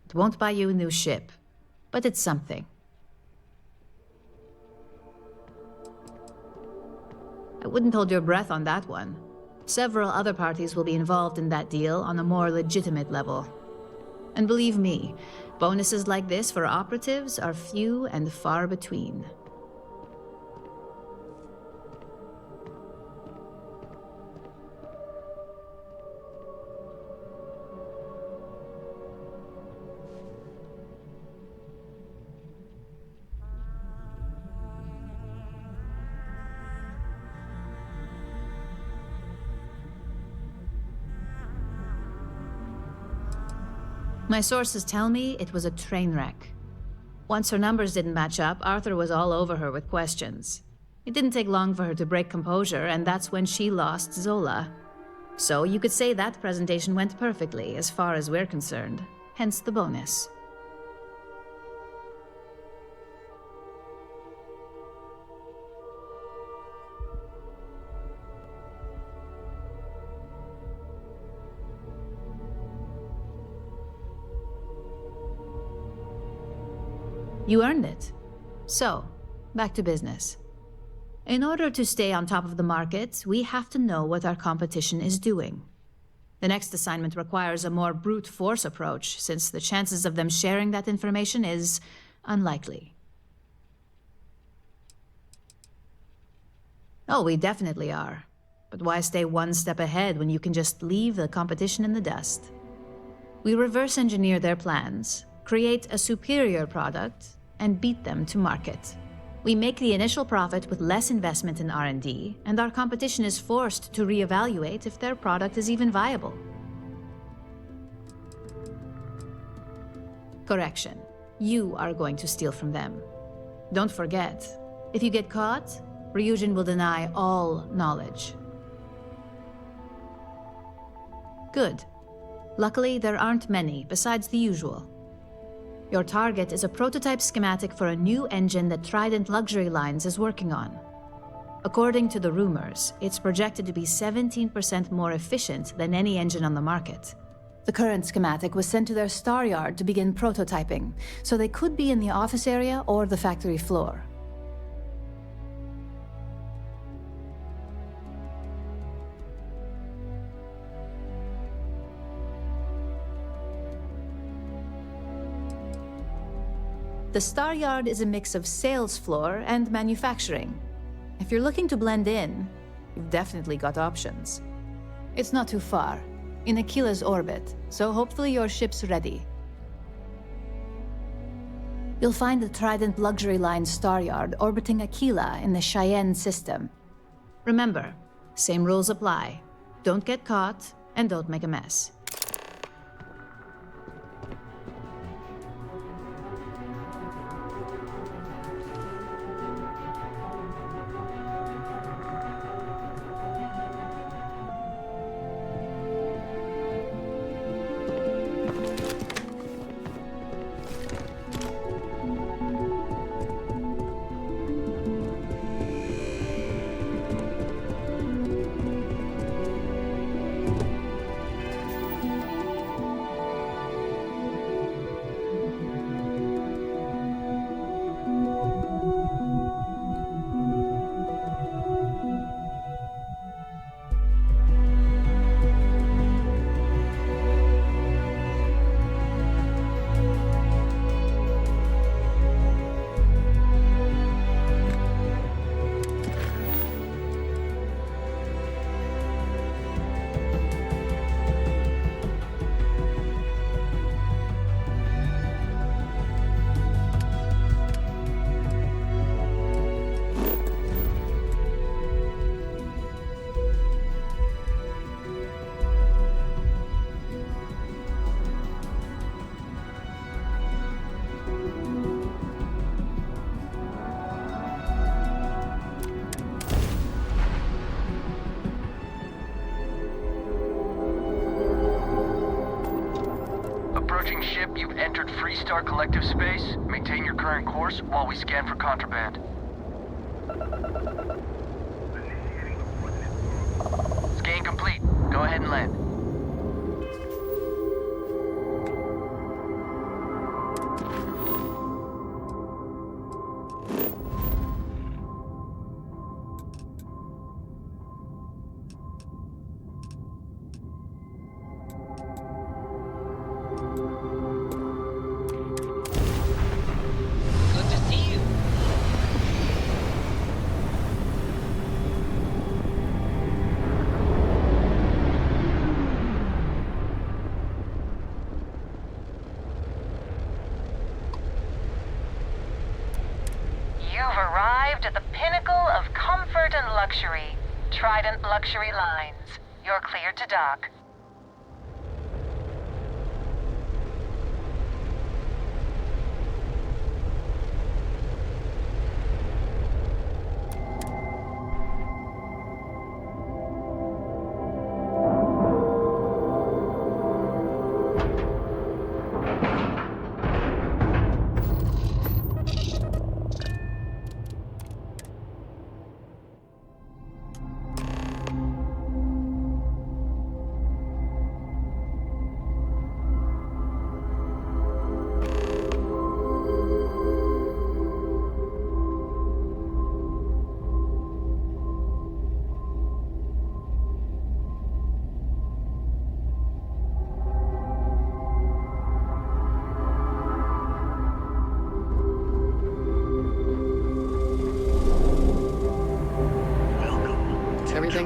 It won't buy you a new ship, but it's something. I wouldn't hold your breath on that one. Several other parties will be involved in that deal on a more legitimate level. And believe me, bonuses like this for operatives are few and far between. My sources tell me it was a train wreck. Once her numbers didn't match up, Arthur was all over her with questions. It didn't take long for her to break composure, and that's when she lost Zola. So you could say that presentation went perfectly, as far as we're concerned. Hence the bonus. You earned it. So, back to business. In order to stay on top of the market, we have to know what our competition is doing. The next assignment requires a more brute force approach, since the chances of them sharing that information is unlikely. Oh, we definitely are. But why stay one step ahead when you can just leave the competition in the dust? We reverse engineer their plans, create a superior product, and beat them to market. We make the initial profit with less investment in R&D, and our competition is forced to reevaluate if their product is even viable. Correction. You are going to steal from them. Don't forget, if you get caught, Ryujin will deny all knowledge. Good. Luckily, there aren't many, besides the usual. Your target is a prototype schematic for a new engine that Trident Luxury Lines is working on. According to the rumors, it's projected to be 17% more efficient than any engine on the market. The current schematic was sent to their Star Yard to begin prototyping, so they could be in the office area or the factory floor. The Star Yard is a mix of sales floor and manufacturing. If you're looking to blend in, you've definitely got options. It's not too far, in Aquila's orbit, so hopefully your ship's ready. You'll find the Trident Luxury Line Star Yard orbiting Aquila in the Cheyenne system. Remember, same rules apply. Don't get caught, and don't make a mess. Approaching ship, you've entered Freestar Collective space. Maintain your current course while we scan for contraband. Scan complete. Go ahead and land. At the pinnacle of comfort and luxury, Trident Luxury Lines. You're cleared to dock.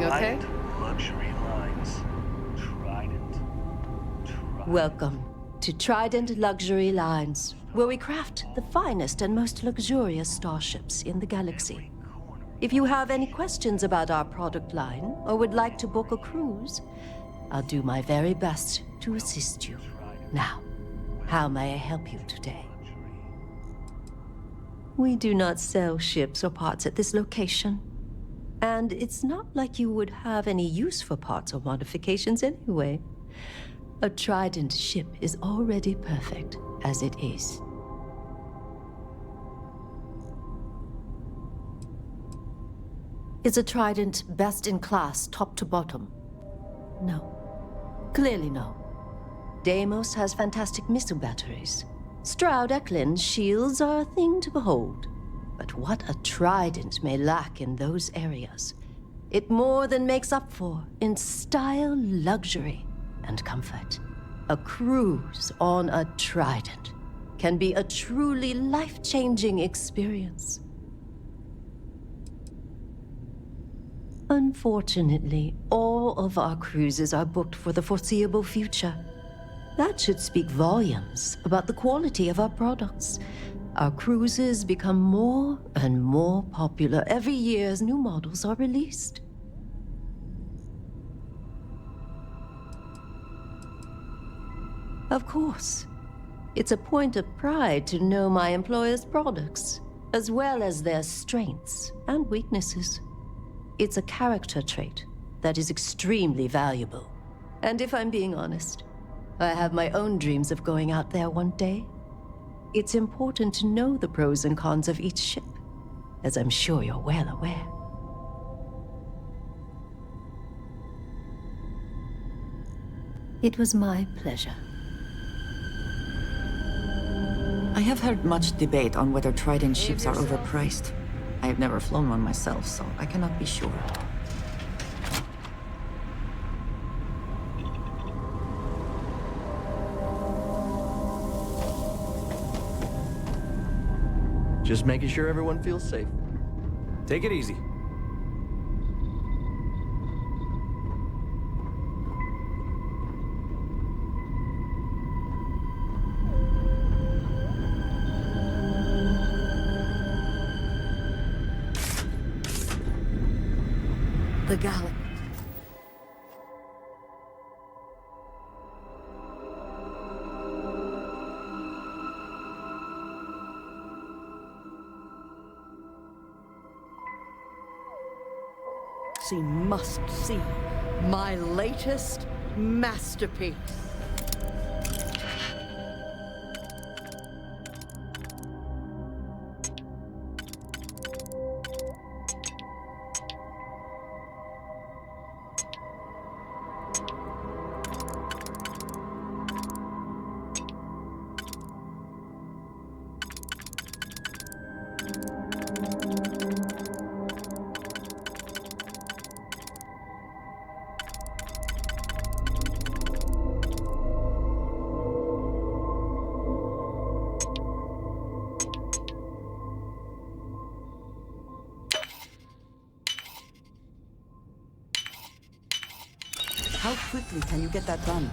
okay? Luxury lines. Trident. Welcome to Trident Luxury Lines, where we craft the finest and most luxurious starships in the galaxy. If you have any questions about our product line or would like to book a cruise, I'll do my very best to assist you. Now, how may I help you today? We do not sell ships or parts at this location. And it's not like you would have any use for parts or modifications anyway. A Trident ship is already perfect as it is. Is a Trident best in class, top to bottom? No. Clearly no. Deimos has fantastic missile batteries. Stroud Eklund's shields are a thing to behold. But what a Trident may lack in those areas, it more than makes up for in style, luxury, and comfort. A cruise on a Trident can be a truly life-changing experience. Unfortunately, all of our cruises are booked for the foreseeable future. That should speak volumes about the quality of our products. Our cruises become more and more popular every year as new models are released. Of course, it's a point of pride to know my employer's products, as well as their strengths and weaknesses. It's a character trait that is extremely valuable. And if I'm being honest, I have my own dreams of going out there one day. It's important to know the pros and cons of each ship, as I'm sure you're well aware. It was my pleasure. I have heard much debate on whether Trident ships are overpriced. I have never flown one myself, so I cannot be sure. Just making sure everyone feels safe. Take it easy. The galley. She must see my latest masterpiece. How quickly can you get that done?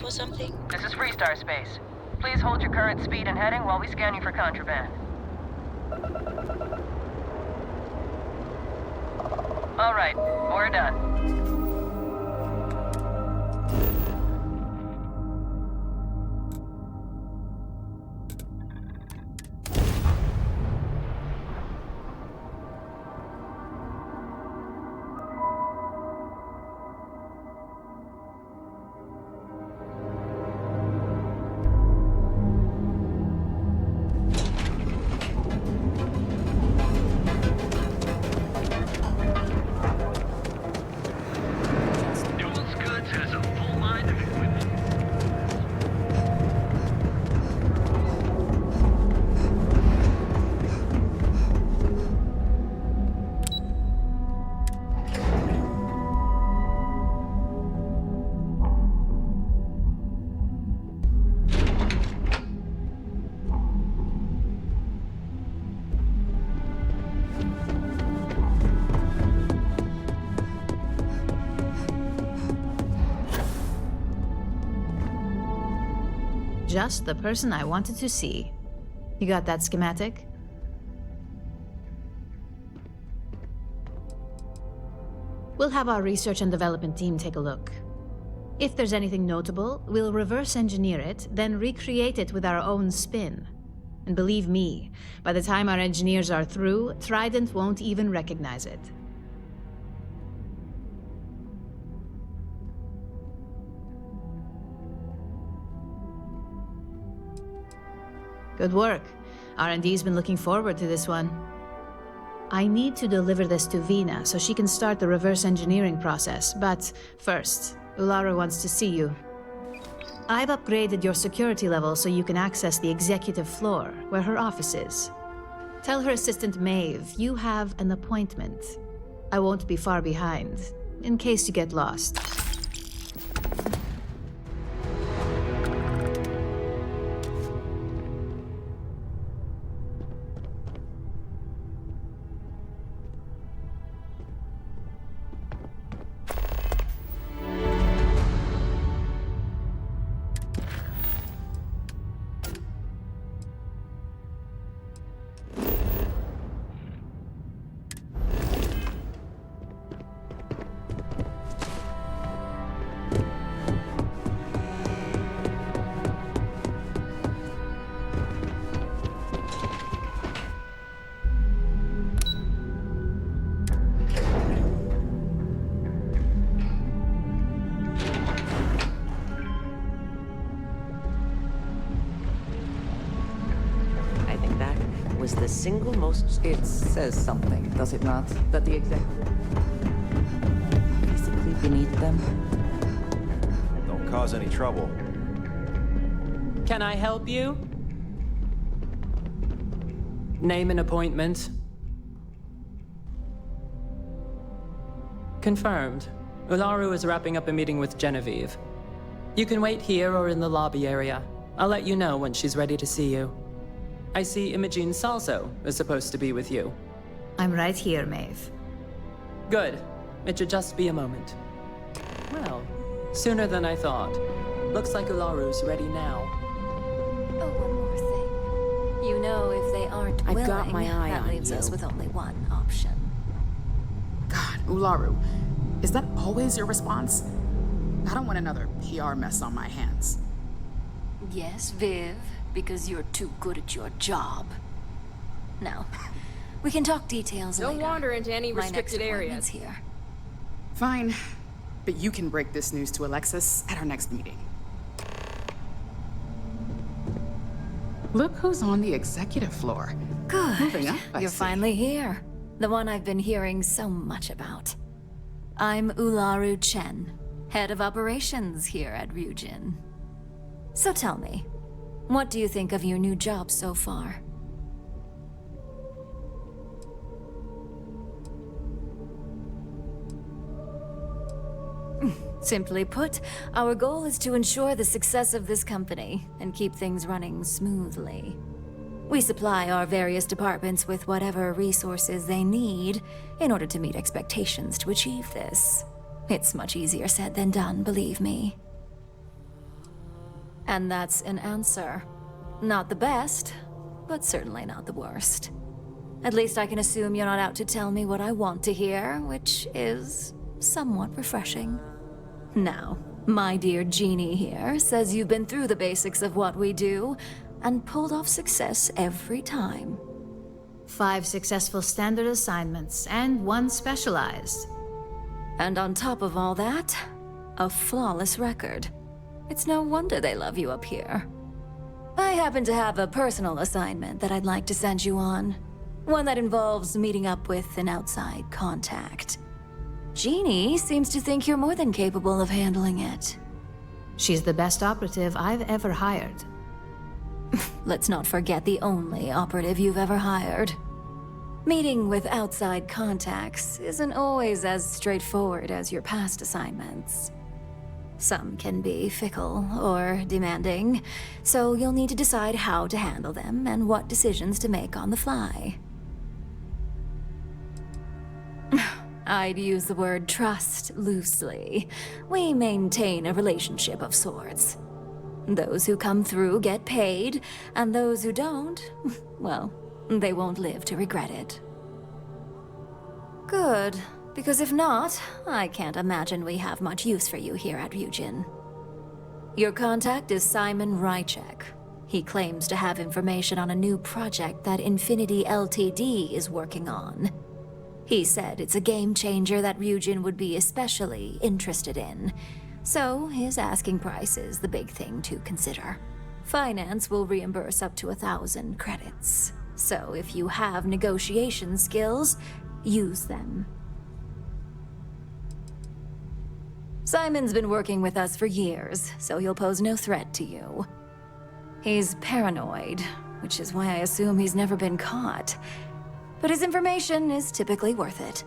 for something? This is Freestar Space. Please hold your current speed and heading while we scan you for contraband. All right, we're done. Just the person I wanted to see. You got that schematic? We'll have our research and development team take a look. If there's anything notable, we'll reverse engineer it, then recreate it with our own spin. And believe me, by the time our engineers are through, Trident won't even recognize it. Good work. R&D's been looking forward to this one. I need to deliver this to Vina so she can start the reverse engineering process, but first, Ularu wants to see you. I've upgraded your security level so you can access the executive floor, where her office is. Tell her assistant Maeve you have an appointment. I won't be far behind, in case you get lost. Was the single most... It says something, does it not? That the executive... basically beneath them. Don't cause any trouble. Can I help you? Name an appointment. Confirmed. Ularu is wrapping up a meeting with Genevieve. You can wait here or in the lobby area. I'll let you know when she's ready to see you. I see Imogene Salso is supposed to be with you. I'm right here, Maeve. Good. It should just be a moment. Well, sooner than I thought. Looks like Ularu's ready now. Oh, one more thing. You know, if they aren't willing, I've got my eye that on leaves you. us with only one option. God, Ularu, is that always your response? I don't want another PR mess on my hands. Yes, Viv, because you're too good at your job. Now, we can talk details Don't later. wander into any My restricted next areas. appointment's here. Fine, but you can break this news to Alexis at our next meeting. Look who's on the executive floor. Good. Moving up, I You're see. finally here. The one I've been hearing so much about. I'm Ularu Chen, head of operations here at Ryujin. So tell me, what do you think of your new job so far? Simply put, our goal is to ensure the success of this company and keep things running smoothly. We supply our various departments with whatever resources they need in order to meet expectations to achieve this. It's much easier said than done, believe me. And that's an answer. Not the best, but certainly not the worst. At least I can assume you're not out to tell me what I want to hear, which is somewhat refreshing. Now, my dear Jeannie here says you've been through the basics of what we do and pulled off success every time. 5 successful standard assignments and 1 specialized. And on top of all that, a flawless record. It's no wonder they love you up here. I happen to have a personal assignment that I'd like to send you on. One that involves meeting up with an outside contact. Jeannie seems to think you're more than capable of handling it. She's the best operative I've ever hired. Let's not forget the only operative you've ever hired. Meeting with outside contacts isn't always as straightforward as your past assignments. Some can be fickle or demanding, so you'll need to decide how to handle them and what decisions to make on the fly. I'd use the word trust loosely. We maintain a relationship of sorts. Those who come through get paid, and those who don't, well, they won't live to regret it. Good, because if not, I can't imagine we have much use for you here at Ryujin. Your contact is Simon Rychek. He claims to have information on a new project that Infinity Ltd is working on. He said it's a game changer that Ryujin would be especially interested in. So his asking price is the big thing to consider. Finance will reimburse up to 1,000 credits. So if you have negotiation skills, use them. Simon's been working with us for years, so he'll pose no threat to you. He's paranoid, which is why I assume he's never been caught. But his information is typically worth it.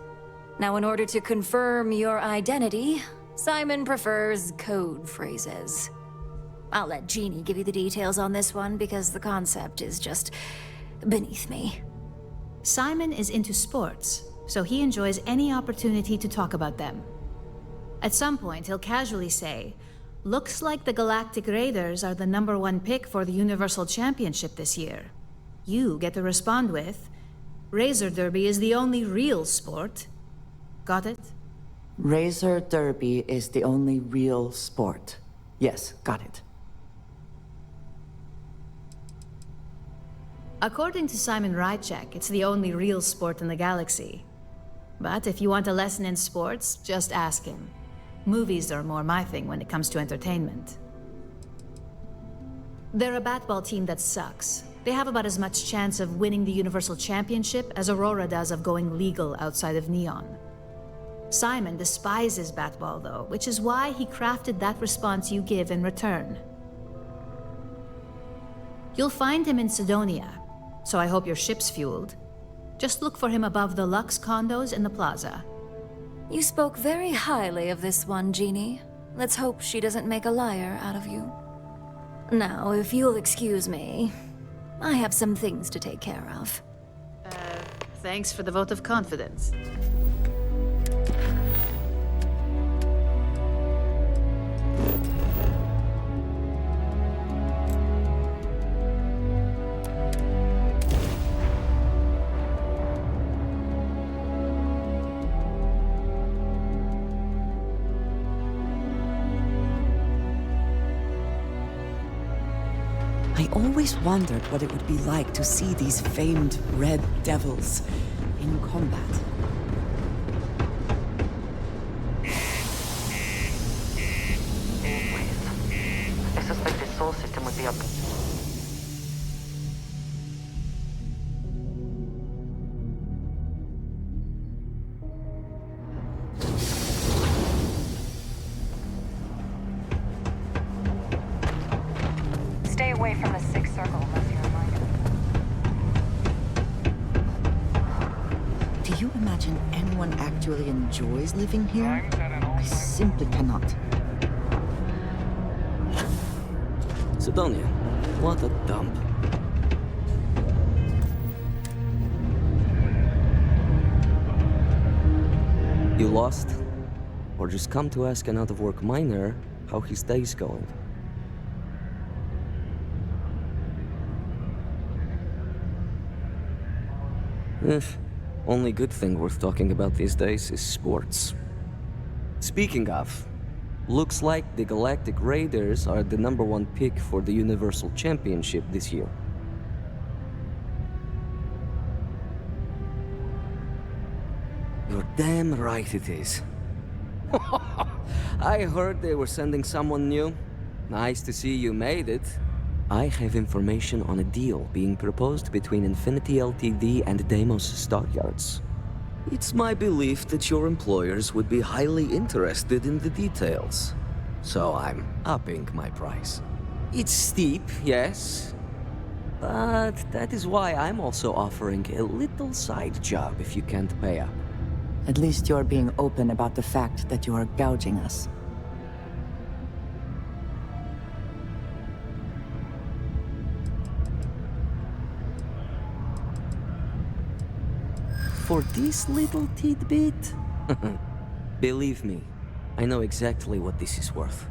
Now, in order to confirm your identity, Simon prefers code phrases. I'll let Jeannie give you the details on this one because the concept is just beneath me. Simon is into sports, so he enjoys any opportunity to talk about them. At some point, he'll casually say, "Looks like the Galactic Raiders are the #1 pick for the Universal Championship this year." You get to respond with, "Razor Derby is the only real sport." Got it? Razor Derby is the only real sport. Yes, got it. According to Simon Rychek, it's the only real sport in the galaxy. But if you want a lesson in sports, just ask him. Movies are more my thing when it comes to entertainment. They're a batball team that sucks. They have about as much chance of winning the Universal Championship as Aurora does of going legal outside of Neon. Simon despises batball, though, which is why he crafted that response you give in return. You'll find him in Sidonia, so I hope your ship's fueled. Just look for him above the Lux condos in the plaza. You spoke very highly of this one, Jeannie. Let's hope she doesn't make a liar out of you. Now, if you'll excuse me, I have some things to take care of. Thanks for the vote of confidence. I always wondered what it would be like to see these famed Red Devils in combat. I suspect the soul system would be up. Stay away from the sixth circle unless you're reminded. Do you imagine anyone actually enjoys living here? I simply cannot. Sidonia, what a dump. You lost? Or just come to ask an out-of-work miner how his day's going? Only good thing worth talking about these days is sports. Speaking of, looks like the Galactic Raiders are the #1 pick for the Universal Championship this year. You're damn right it is. I heard they were sending someone new. Nice to see you made it. I have information on a deal being proposed between Infinity Ltd and Deimos Stockyards. It's my belief that your employers would be highly interested in the details. So I'm upping my price. It's steep, yes. But that is why I'm also offering a little side job if you can't pay up. At least you're being open about the fact that you are gouging us. For this little tidbit? Believe me, I know exactly what this is worth.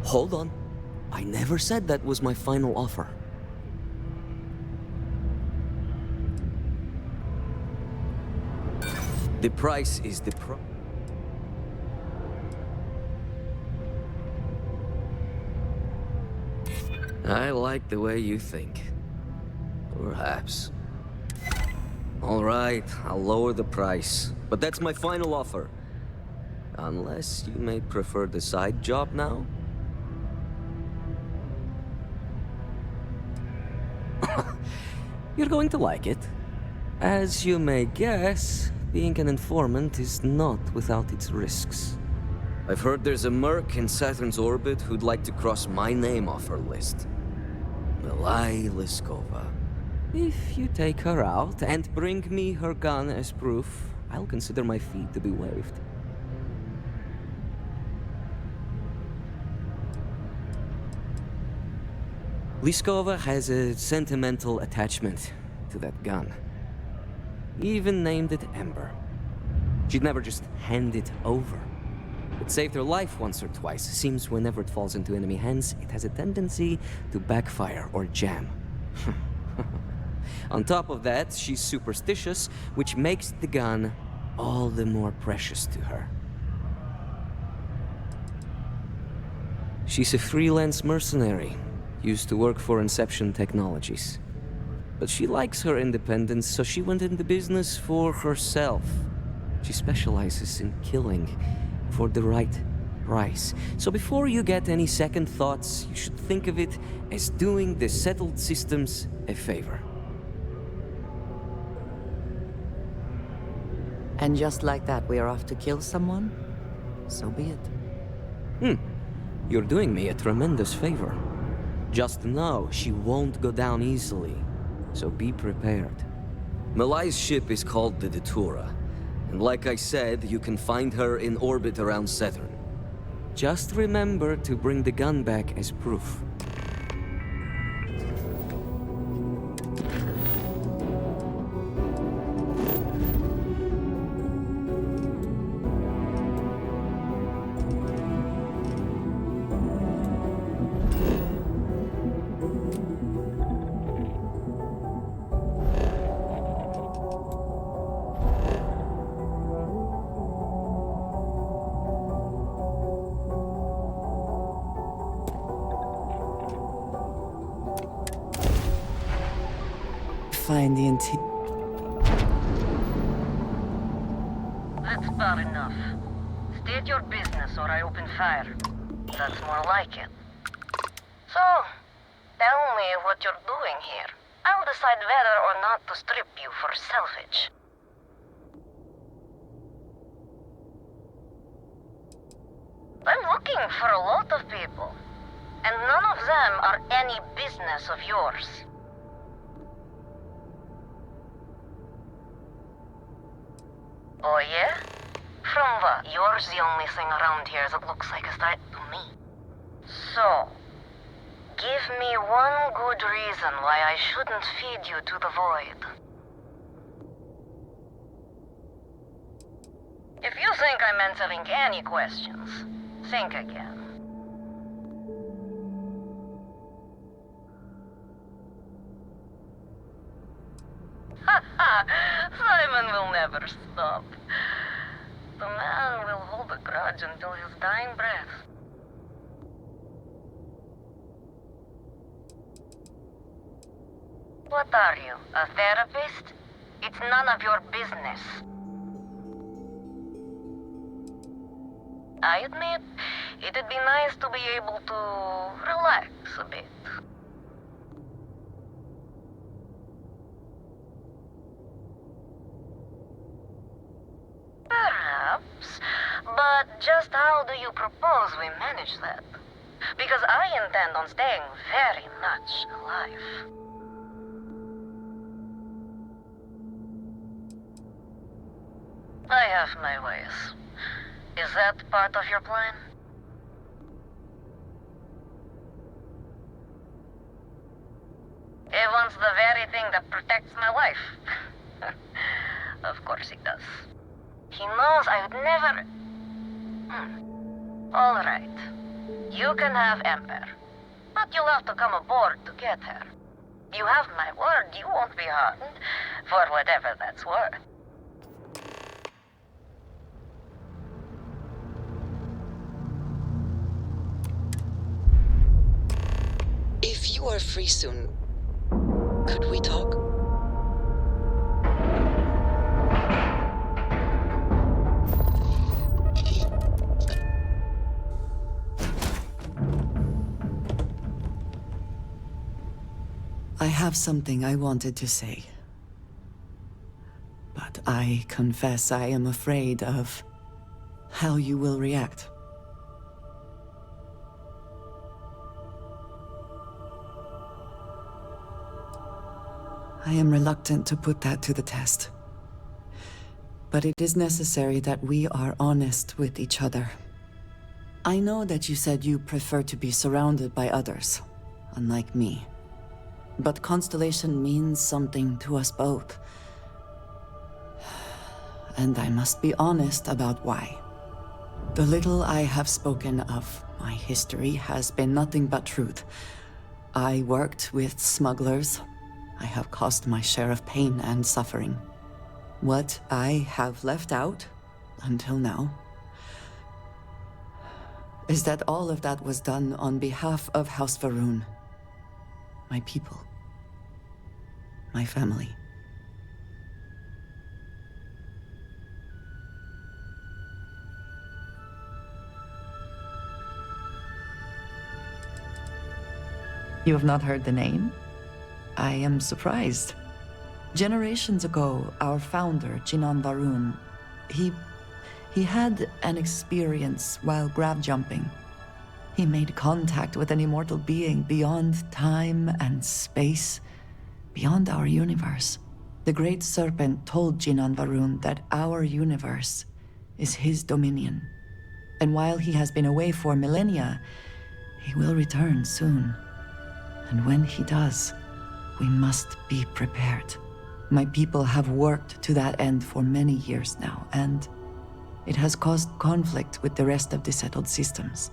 Hold on. I never said that was my final offer. The price is the price. I like the way you think. Perhaps. All right, I'll lower the price. But that's my final offer. Unless you may prefer the side job now? You're going to like it. As you may guess, being an informant is not without its risks. I've heard there's a merc in Saturn's orbit who'd like to cross my name off her list. Milai Liskova. If you take her out and bring me her gun as proof, I'll consider my fee to be waived. Liskova has a sentimental attachment to that gun. Even named it Ember. She'd never just hand it over. It saved her life once or twice. Seems whenever it falls into enemy hands, it has a tendency to backfire or jam. On top of that, she's superstitious, which makes the gun all the more precious to her. She's a freelance mercenary, used to work for Inception Technologies. But she likes her independence, so she went into business for herself. She specializes in killing for the right price. So before you get any second thoughts, you should think of it as doing the settled systems a favor. And just like that, we are off to kill someone? So be it. You're doing me a tremendous favor. Just know she won't go down easily, so be prepared. Malai's ship is called the Datura, and like I said, you can find her in orbit around Saturn. Just remember to bring the gun back as proof. Find the That's bad enough. State your business or I open fire. That's more like it. So, tell me what you're doing here. I'll decide whether or not to strip you for salvage. I'm looking for a lot of people, and none of them are any business of yours. Oh yeah? From what? You're the only thing around here that looks like a threat to me. So, give me one good reason why I shouldn't feed you to the void. If you think I'm answering any questions, think again. Simon will never stop. The man will hold a grudge until his dying breath. What are you, a therapist? It's none of your business. I admit, it'd be nice to be able to relax a bit. Perhaps, but just how do you propose we manage that? Because I intend on staying very much alive. I have my ways. Is that part of your plan? He wants the very thing that protects my life. Of course he does. He knows I would never... All right. You can have Ember. But you'll have to come aboard to get her. You have my word you won't be harmed, for whatever that's worth. If you are free soon, could we talk? I have something I wanted to say. But I confess I am afraid of how you will react. I am reluctant to put that to the test. But it is necessary that we are honest with each other. I know that you said you prefer to be surrounded by others, unlike me. But Constellation means something to us both. And I must be honest about why. The little I have spoken of my history has been nothing but truth. I worked with smugglers. I have caused my share of pain and suffering. What I have left out, until now, is that all of that was done on behalf of House Va'ruun. My people. My family. You have not heard the name? I am surprised. Generations ago, our founder, Jinan Va'ruun, he had an experience while grav jumping. He made contact with an immortal being beyond time and space, beyond our universe. The Great Serpent told Jinan Va'ruun that our universe is his dominion. And while he has been away for millennia, he will return soon. And when he does, we must be prepared. My people have worked to that end for many years now, and it has caused conflict with the rest of the settled systems.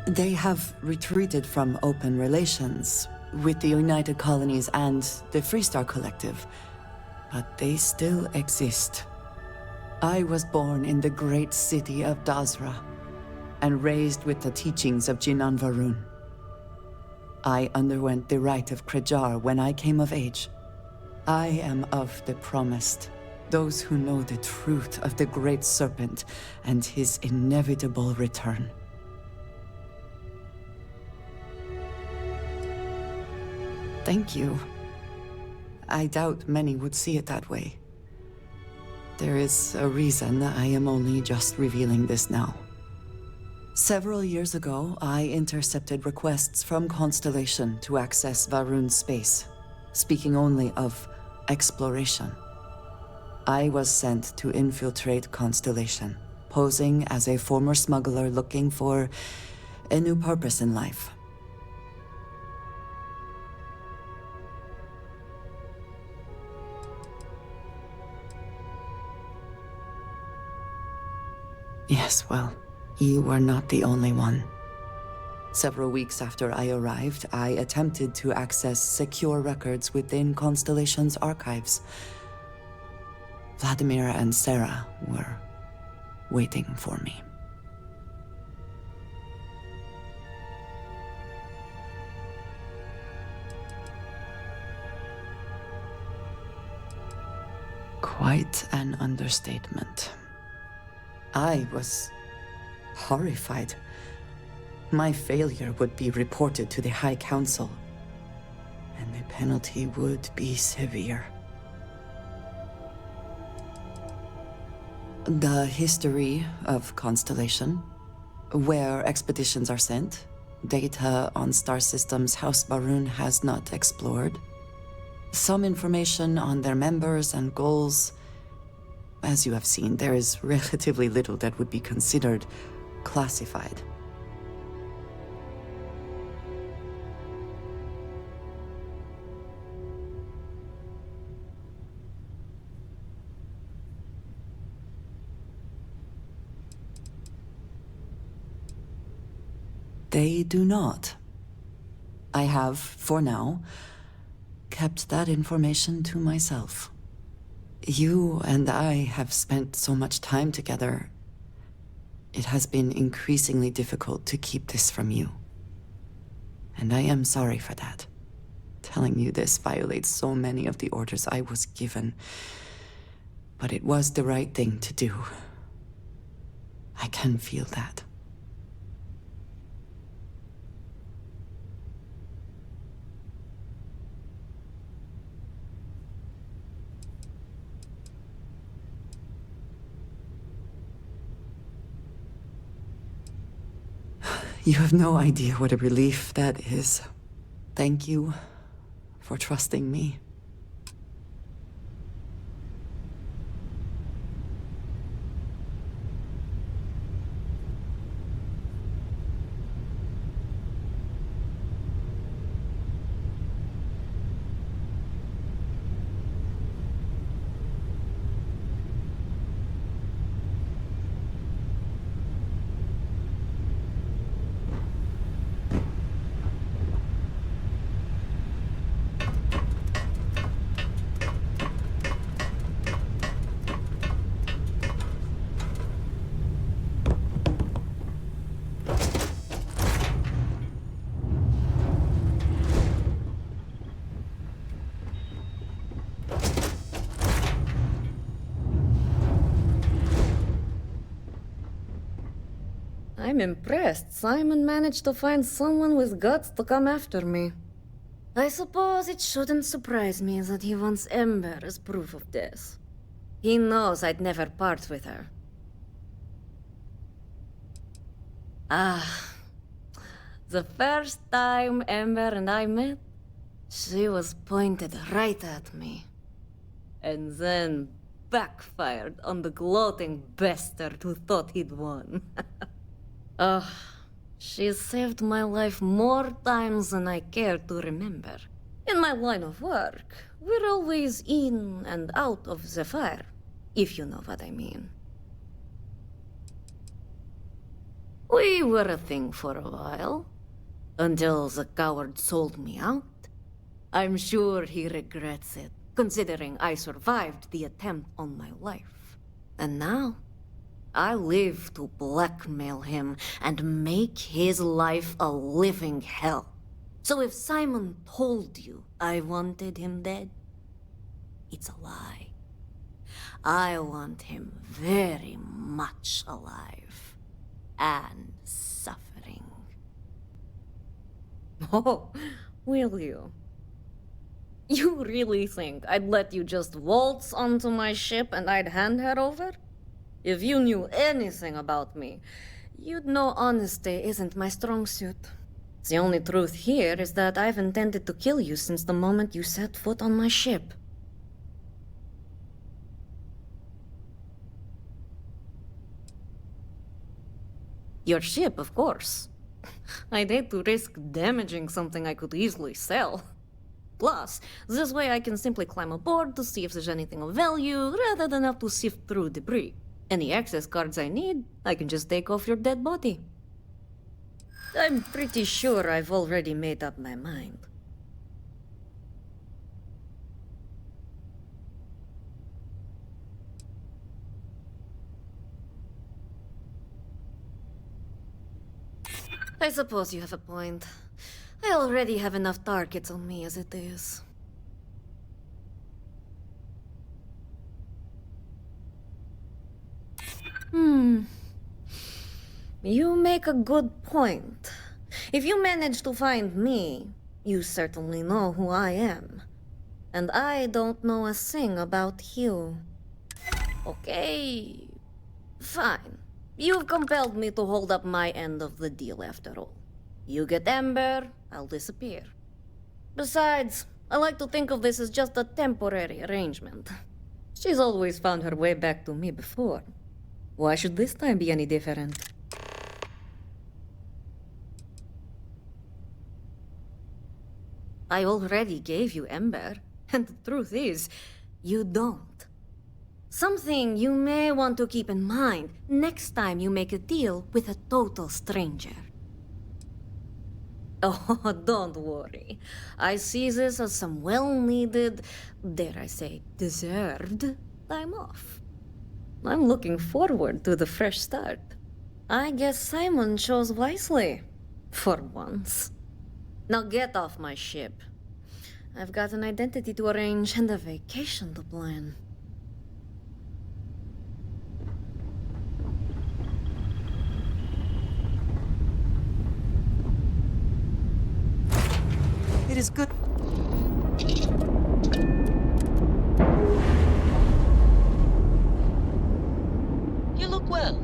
They have retreated from open relations with the United Colonies and the Freestar Collective, but they still exist. I was born in the great city of Dazra, and raised with the teachings of Jinan Va'ruun. I underwent the rite of Krejar when I came of age. I am of the promised, those who know the truth of the Great Serpent and his inevitable return. Thank you. I doubt many would see it that way. There is a reason I am only just revealing this now. Several years ago, I intercepted requests from Constellation to access Va'ruun's space, speaking only of exploration. I was sent to infiltrate Constellation, posing as a former smuggler looking for a new purpose in life. Yes, well, you were not the only one. Several weeks after I arrived, I attempted to access secure records within Constellation's archives. Vladimir and Sarah were waiting for me. Quite an understatement. I was horrified. My failure would be reported to the High Council, and the penalty would be severe. The history of Constellation, where expeditions are sent, data on star systems House Baroon has not explored, some information on their members and goals. As you have seen, there is relatively little that would be considered classified. They do not. I have, for now, kept that information to myself. You and I have spent so much time together. It has been increasingly difficult to keep this from you. And I am sorry for that. Telling you this violates so many of the orders I was given. But it was the right thing to do. I can feel that. You have no idea what a relief that is. Thank you for trusting me. I'm impressed Simon managed to find someone with guts to come after me. I suppose it shouldn't surprise me that he wants Ember as proof of this. He knows I'd never part with her. The first time Ember and I met, she was pointed right at me. And then backfired on the gloating bastard who thought he'd won. She's saved my life more times than I care to remember. In my line of work, we're always in and out of the fire, if you know what I mean. We were a thing for a while, until the coward sold me out. I'm sure he regrets it, considering I survived the attempt on my life. And now, I live to blackmail him and make his life a living hell. So if Simon told you I wanted him dead, it's a lie. I want him very much alive and suffering. Oh, will you? You really think I'd let you just waltz onto my ship and I'd hand her over? If you knew anything about me, you'd know honesty isn't my strong suit. The only truth here is that I've intended to kill you since the moment you set foot on my ship. Your ship, of course. I'd hate to risk damaging something I could easily sell. Plus, this way I can simply climb aboard to see if there's anything of value, rather than have to sift through debris. Any access cards I need, I can just take off your dead body. I'm pretty sure I've already made up my mind. I suppose you have a point. I already have enough targets on me as it is. You make a good point. If you manage to find me, you certainly know who I am. And I don't know a thing about you. Okay, fine. You've compelled me to hold up my end of the deal after all. You get Ember, I'll disappear. Besides, I like to think of this as just a temporary arrangement. She's always found her way back to me before. Why should this time be any different? I already gave you Ember, and the truth is, you don't. Something you may want to keep in mind next time you make a deal with a total stranger. Oh, don't worry. I see this as some well-needed, dare I say, deserved time off. I'm looking forward to the fresh start. I guess Simon chose wisely. For once. Now get off my ship. I've got an identity to arrange and a vacation to plan. It is good. You look well.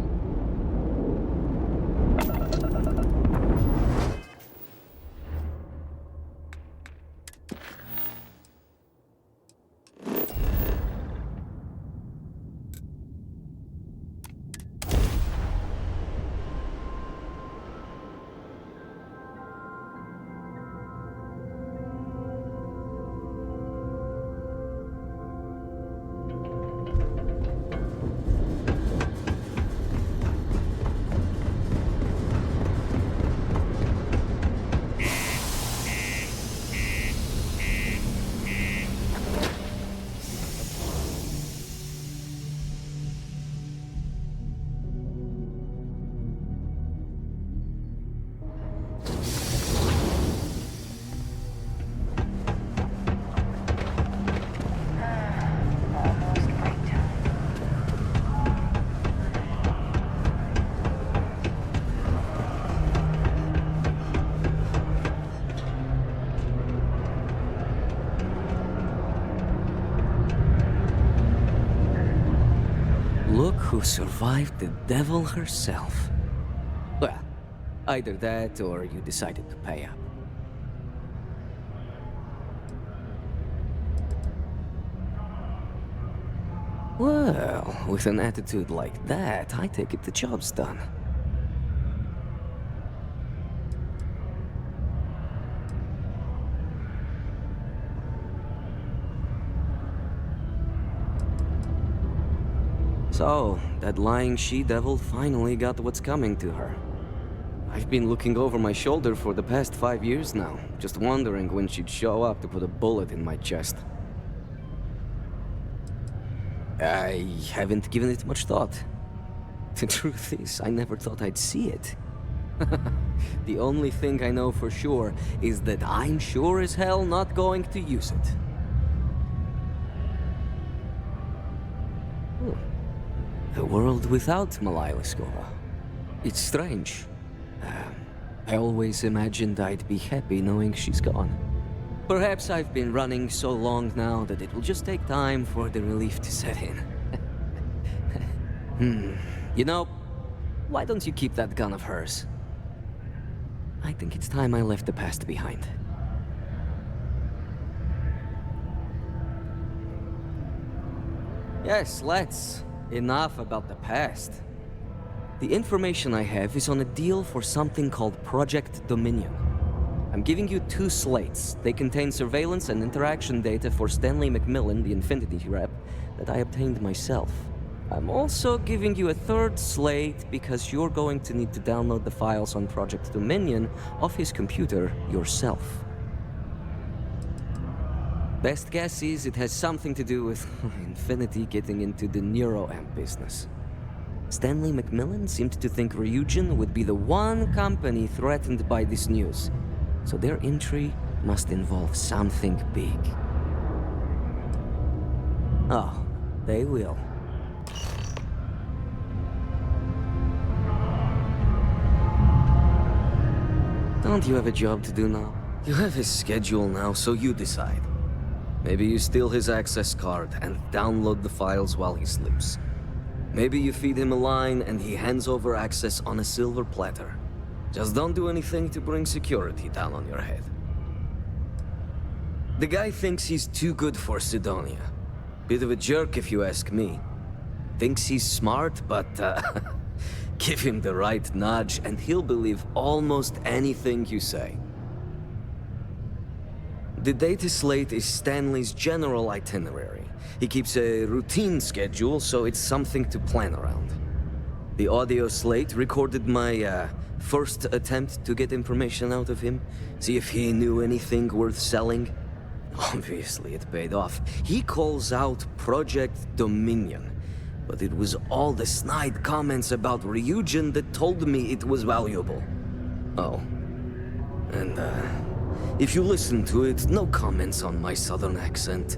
Look who survived the devil herself. Well, either that or you decided to pay up. Well, with an attitude like that, I take it the job's done. So, that lying she-devil finally got what's coming to her. I've been looking over my shoulder for the past 5 years now, just wondering when she'd show up to put a bullet in my chest. I haven't given it much thought. The truth is, I never thought I'd see it. The only thing I know for sure is that I'm sure as hell not going to use it. The world without Malai Liskova. It's strange. I always imagined I'd be happy knowing she's gone. Perhaps I've been running so long now that it will just take time for the relief to set in. You know, why don't you keep that gun of hers? I think it's time I left the past behind. Yes, let's. Enough about the past. The information I have is on a deal for something called Project Dominion. I'm giving you 2 slates. They contain surveillance and interaction data for Stanley McMillan, the Infinity rep, that I obtained myself. I'm also giving you a third slate because you're going to need to download the files on Project Dominion off his computer yourself. Best guess is it has something to do with Infinity getting into the neuroamp business. Stanley Macmillan seemed to think Ryujin would be the one company threatened by this news, so their entry must involve something big. Oh, they will. Don't you have a job to do now? You have his schedule now, so you decide. Maybe you steal his access card and download the files while he sleeps. Maybe you feed him a line and he hands over access on a silver platter. Just don't do anything to bring security down on your head. The guy thinks he's too good for Sidonia. Bit of a jerk if you ask me. Thinks he's smart, but give him the right nudge and he'll believe almost anything you say. The data slate is Stanley's general itinerary. He keeps a routine schedule, so it's something to plan around. The audio slate recorded my first attempt to get information out of him, see if he knew anything worth selling. Obviously, it paid off. He calls out Project Dominion, but it was all the snide comments about Ryujin that told me it was valuable. Oh. And, if you listen to it, no comments on my southern accent.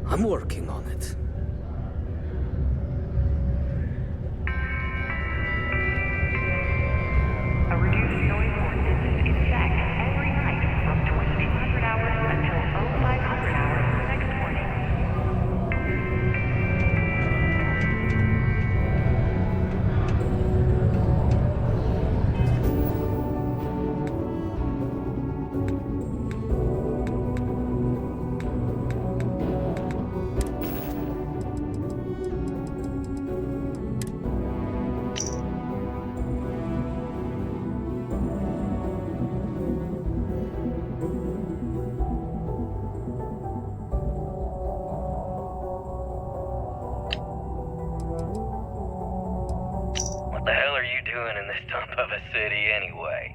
I'm working on it. A reduced noise ordinance is in effect every night from 2200 hours until 0500 hours the next morning. What the hell are you doing in this dump of a city anyway?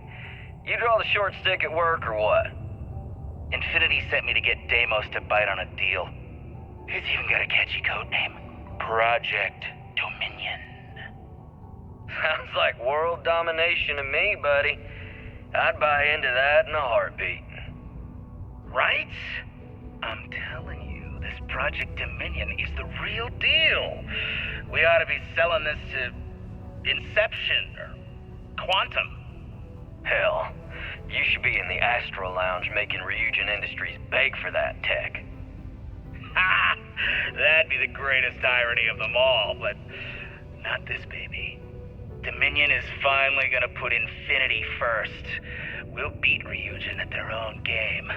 You draw the short stick at work or what? Infinity sent me to get Deimos to bite on a deal. It's even got a catchy code name. Project Dominion. Sounds like world domination to me, buddy. I'd buy into that in a heartbeat. Right? I'm telling you, this Project Dominion is the real deal. We ought to be selling this to Inception or Quantum. Hell, you should be in the Astro Lounge making Ryujin Industries beg for that tech. Ha! That'd be the greatest irony of them all, but not this baby. Dominion is finally gonna put Infinity first. We'll beat Ryujin at their own game.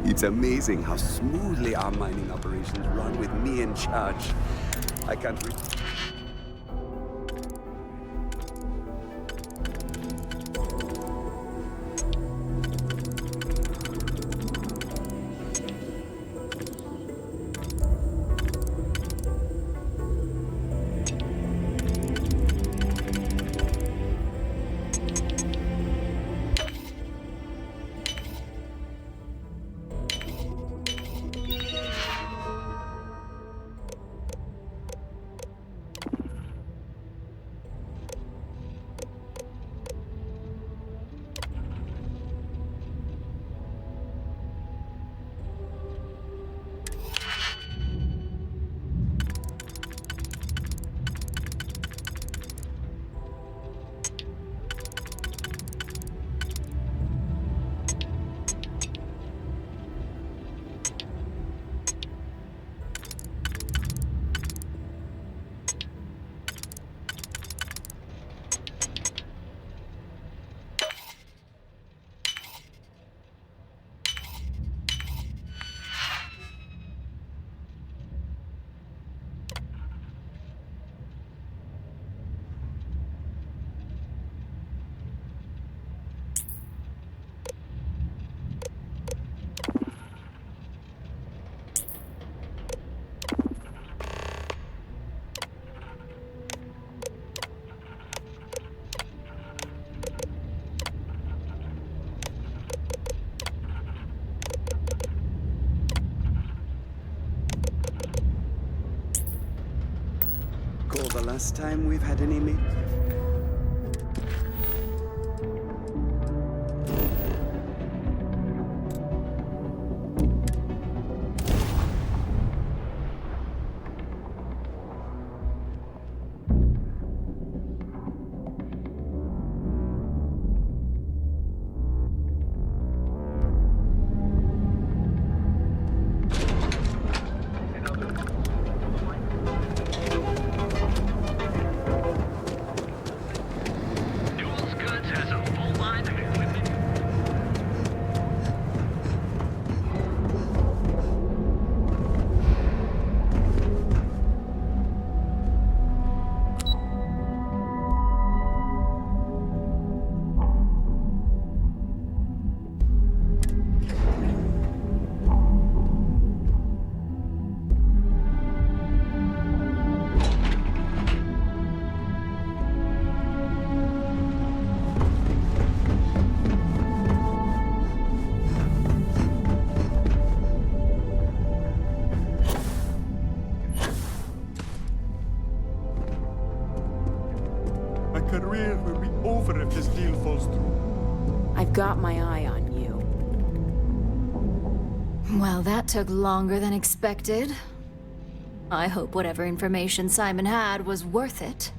It's amazing how smoothly our mining operations run with me in charge. I can't the last time we've had any meet? My career will be over if this deal falls through. I've got my eye on you. Well, that took longer than expected. I hope whatever information Simon had was worth it.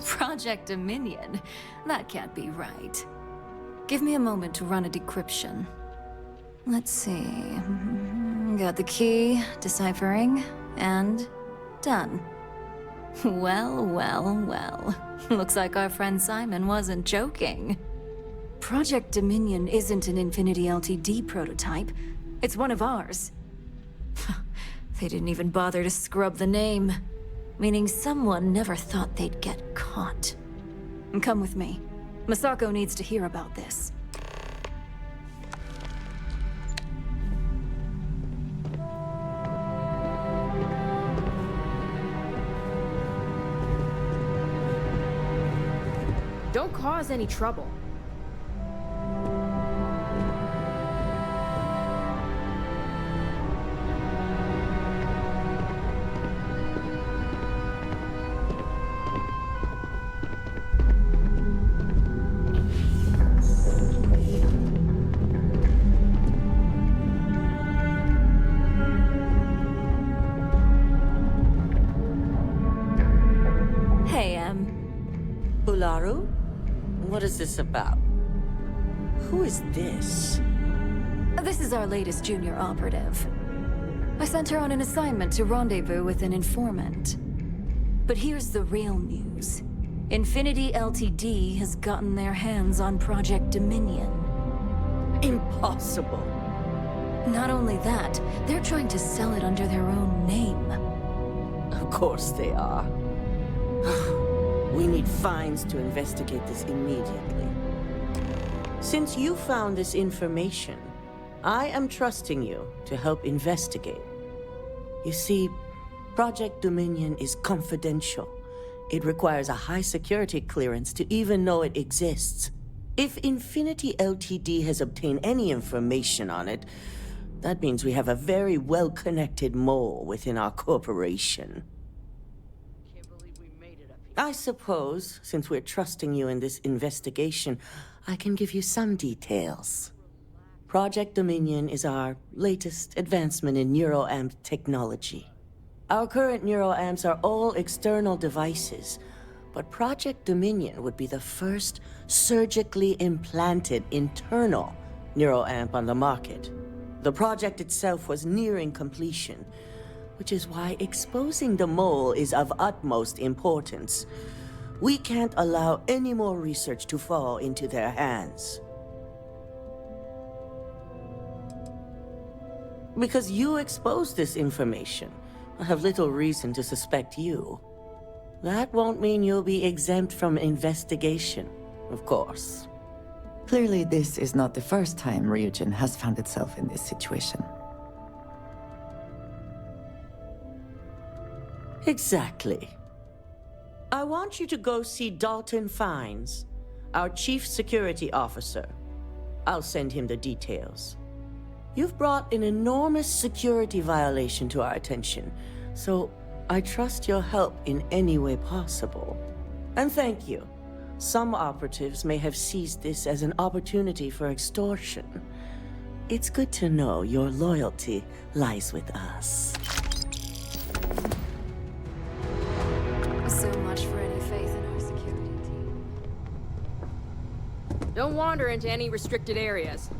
Project Dominion? That can't be right. Give me a moment to run a decryption. Let's see. Got the key, deciphering, and done. Well, well, well. Looks like our friend Simon wasn't joking. Project Dominion isn't an Infinity LTD prototype. It's one of ours. They didn't even bother to scrub the name. Meaning someone never thought they'd get caught. Come with me. Masako needs to hear about this. Don't cause any trouble. Hey, Ularu? What is this about? Who is this? This is our latest junior operative. I sent her on an assignment to rendezvous with an informant. But here's the real news. Infinity LTD has gotten their hands on Project Dominion. Impossible. Not only that, they're trying to sell it under their own name. Of course they are. We need Fines to investigate this immediately. Since you found this information, I am trusting you to help investigate. You see, Project Dominion is confidential. It requires a high security clearance to even know it exists. If Infinity LTD has obtained any information on it, that means we have a very well-connected mole within our corporation. I suppose, since we're trusting you in this investigation, I can give you some details. Project Dominion is our latest advancement in neuroamp technology. Our current neuroamps are all external devices, but Project Dominion would be the first surgically implanted internal neuroamp on the market. The project itself was nearing completion, which is why exposing the mole is of utmost importance. We can't allow any more research to fall into their hands. Because you exposed this information, I have little reason to suspect you. That won't mean you'll be exempt from investigation, of course. Clearly, this is not the first time Ryujin has found itself in this situation. Exactly. I want you to go see Dalton Fines, our chief security officer. I'll send him the details. You've brought an enormous security violation to our attention, so I trust your help in any way possible. And thank you. Some operatives may have seized this as an opportunity for extortion. It's good to know your loyalty lies with us. So much for any faith in our security team. Don't wander into any restricted areas.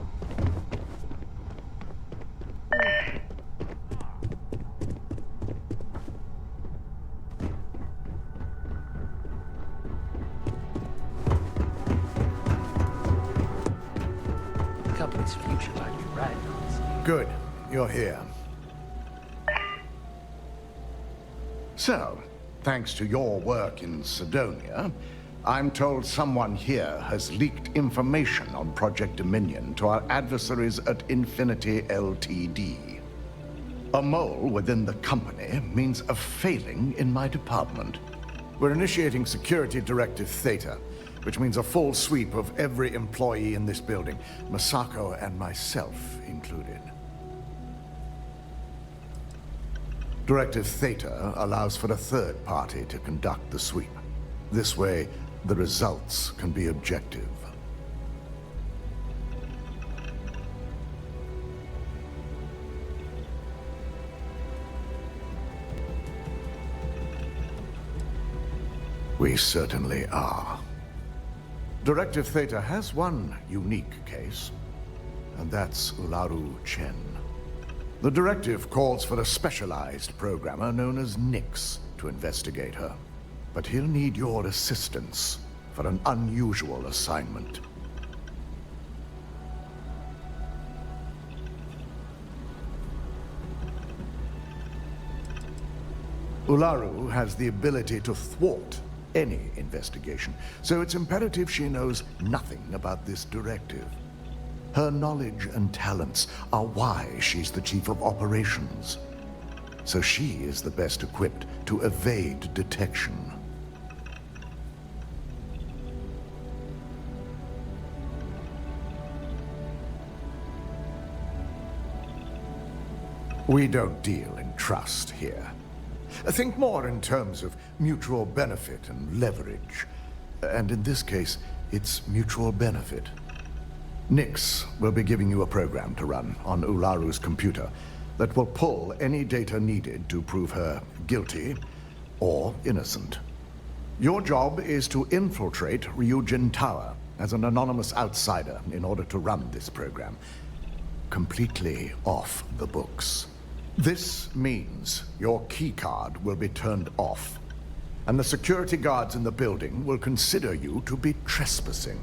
The company's future might be riding on this. Good. You're here. So, thanks to your work in Sidonia, I'm told someone here has leaked information on Project Dominion to our adversaries at Infinity Ltd. A mole within the company means a failing in my department. We're initiating Security Directive Theta, which means a full sweep of every employee in this building, Masako and myself included. Directive Theta allows for a third party to conduct the sweep. This way, the results can be objective. We certainly are. Directive Theta has one unique case, and that's Ularu Chen. The directive calls for a specialized programmer known as Nix to investigate her. But he'll need your assistance for an unusual assignment. Ularu has the ability to thwart any investigation, so it's imperative she knows nothing about this directive. Her knowledge and talents are why she's the Chief of Operations. So she is the best equipped to evade detection. We don't deal in trust here. Think more in terms of mutual benefit and leverage. And in this case, it's mutual benefit. Nix will be giving you a program to run on Ularu's computer that will pull any data needed to prove her guilty or innocent. Your job is to infiltrate Ryujin Tower as an anonymous outsider in order to run this program. Completely off the books. This means your keycard will be turned off, and the security guards in the building will consider you to be trespassing.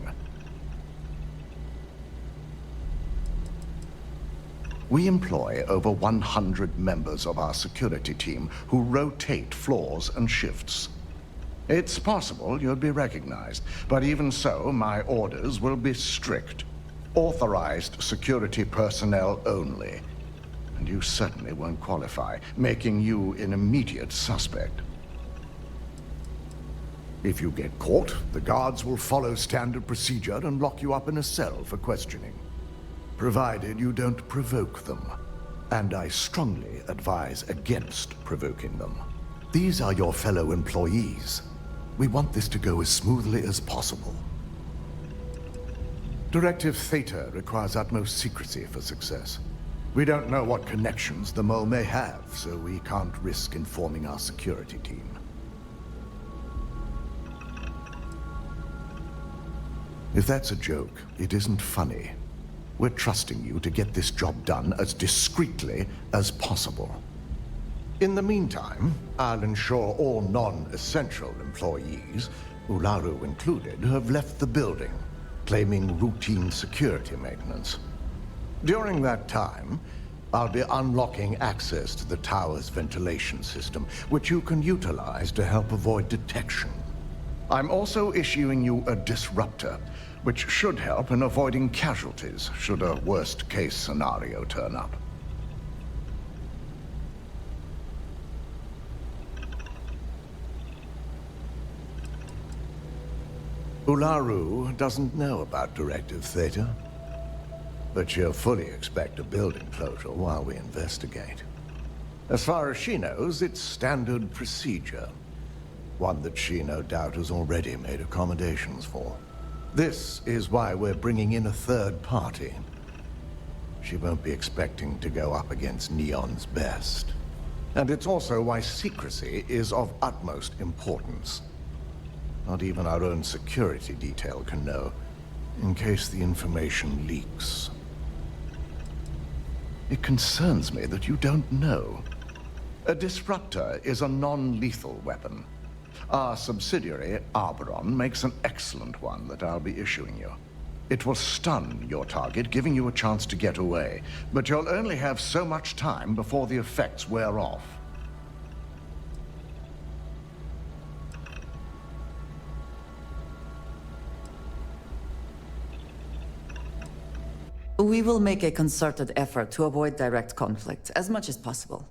We employ over 100 members of our security team who rotate floors and shifts. It's possible you'll be recognized, but even so, my orders will be strict. Authorized security personnel only. And you certainly won't qualify, making you an immediate suspect. If you get caught, the guards will follow standard procedure and lock you up in a cell for questioning. Provided you don't provoke them. And I strongly advise against provoking them. These are your fellow employees. We want this to go as smoothly as possible. Directive Theta requires utmost secrecy for success. We don't know what connections the mole may have, so we can't risk informing our security team. If that's a joke, it isn't funny. We're trusting you to get this job done as discreetly as possible. In the meantime, I'll ensure all non-essential employees, Ularu included, have left the building, claiming routine security maintenance. During that time, I'll be unlocking access to the tower's ventilation system, which you can utilize to help avoid detection. I'm also issuing you a disruptor, which should help in avoiding casualties should a worst-case scenario turn up. Ularu doesn't know about Directive Theta. but she'll fully expect a building closure while we investigate. As far as she knows, it's standard procedure. One that she no doubt has already made accommodations for. This is why we're bringing in a third party. She won't be expecting to go up against Neon's best. And it's also why secrecy is of utmost importance. Not even our own security detail can know, in case the information leaks. It concerns me that you don't know. A disruptor is a non-lethal weapon. Our subsidiary, Arboron, makes an excellent one that I'll be issuing you. It will stun your target, giving you a chance to get away. But you'll only have so much time before the effects wear off. We will make a concerted effort to avoid direct conflict as much as possible.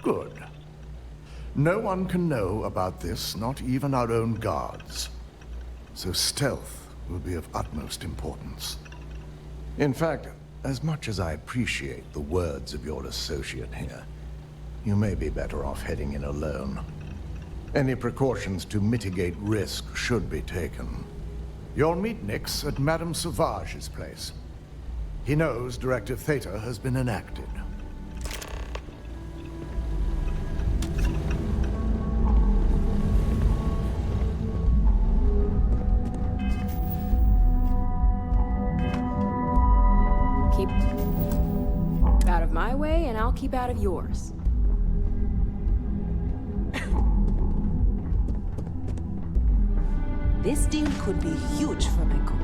Good. No one can know about this, not even our own guards. So stealth will be of utmost importance. In fact, as much as I appreciate the words of your associate here, you may be better off heading in alone. Any precautions to mitigate risk should be taken. You'll meet Nix at Madame Sauvage's place. He knows Directive Theta has been enacted. Keep out of my way, and I'll keep out of yours. This deal could be huge for my company.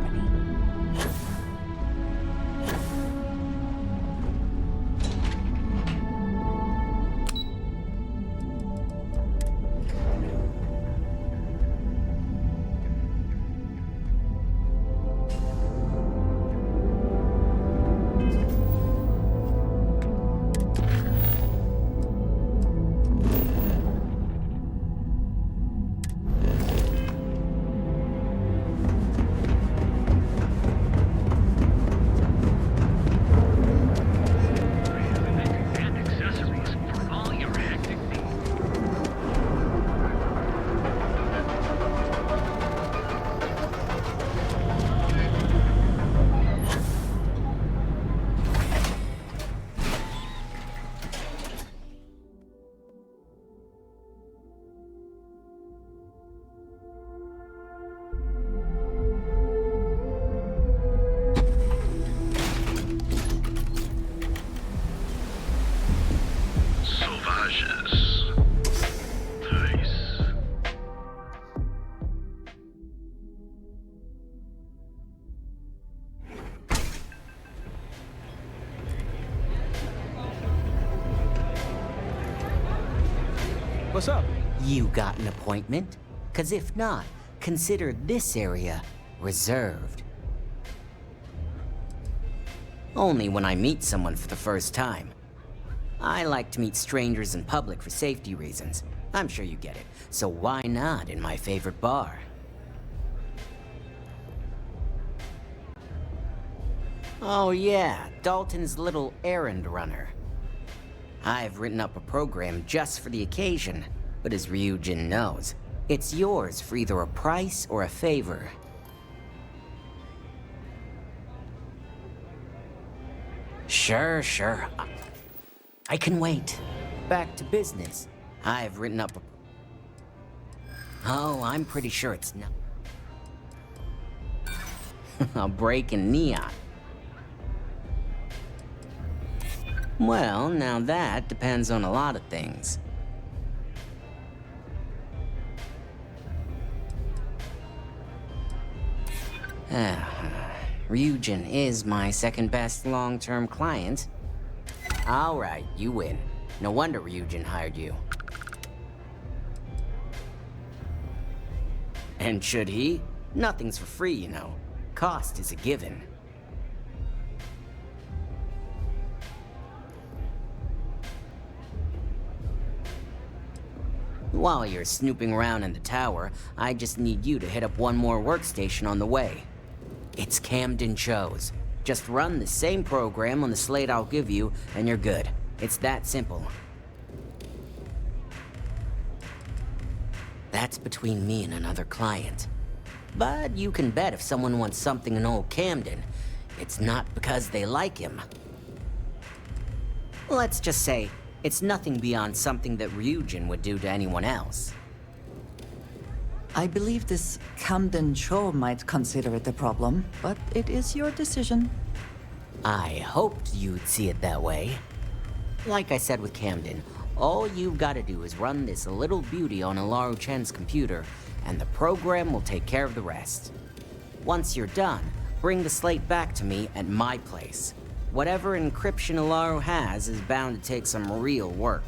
What's up? You got an appointment? 'Cause if not, consider this area reserved. Only when I meet someone for the first time. I like to meet strangers in public for safety reasons. I'm sure you get it. So why not in my favorite bar? Oh yeah, Dalton's little errand runner. I've written up a program just for the occasion, but as Ryujin knows, it's yours for either a price or a favor. Sure. I can wait. Back to business. I've written up a... Oh, I'm pretty sure it's not... a break in Neon. Well, now that depends on a lot of things. Ryujin is my second best long-term client. All right, you win. No wonder Ryujin hired you. And should he? Nothing's for free, you know. Cost is a given. While you're snooping around in the tower, I just need you to hit up one more workstation on the way. It's Camden Cho's. Just run the same program on the slate I'll give you, and you're good. It's that simple. That's between me and another client. But you can bet if someone wants something in old Camden, it's not because they like him. Let's just say, it's nothing beyond something that Ryujin would do to anyone else. I believe this Camden Cho might consider it a problem, but it is your decision. I hoped you'd see it that way. Like I said with Camden, all you've got to do is run this little beauty on Ularu Chen's computer, and the program will take care of the rest. Once you're done, bring the slate back to me at my place. Whatever encryption Ularu has is bound to take some real work,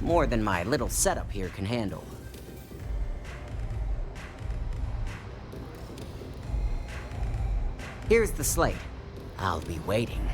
more than my little setup here can handle. Here's the slate. I'll be waiting.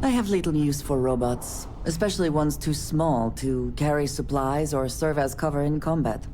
I have little use for robots, especially ones too small to carry supplies or serve as cover in combat.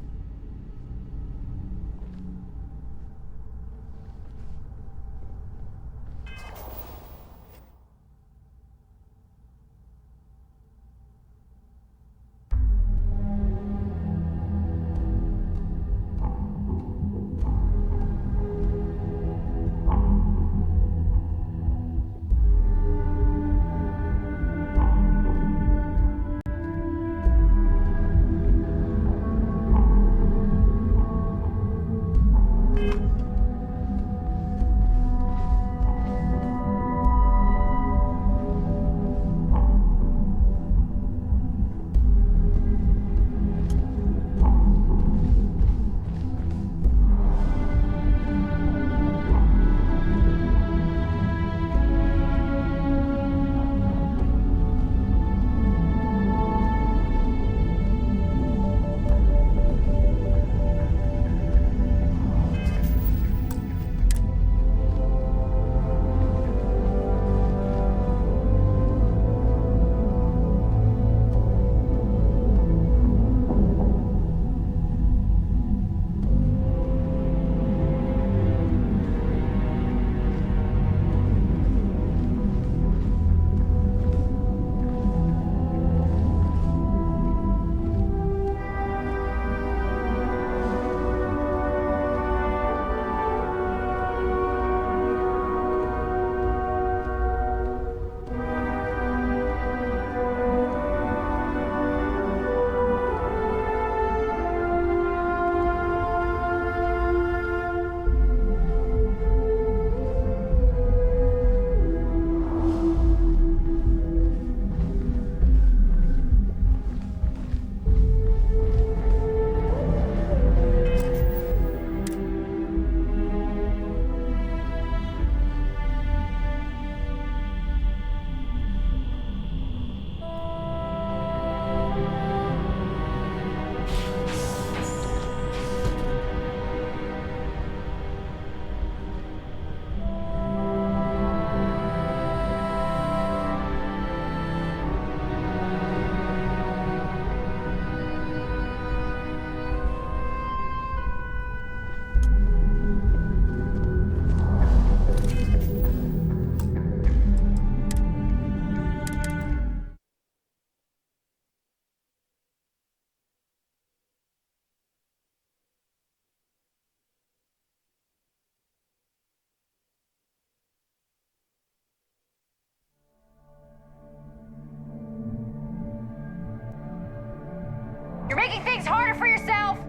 You're making things harder for yourself!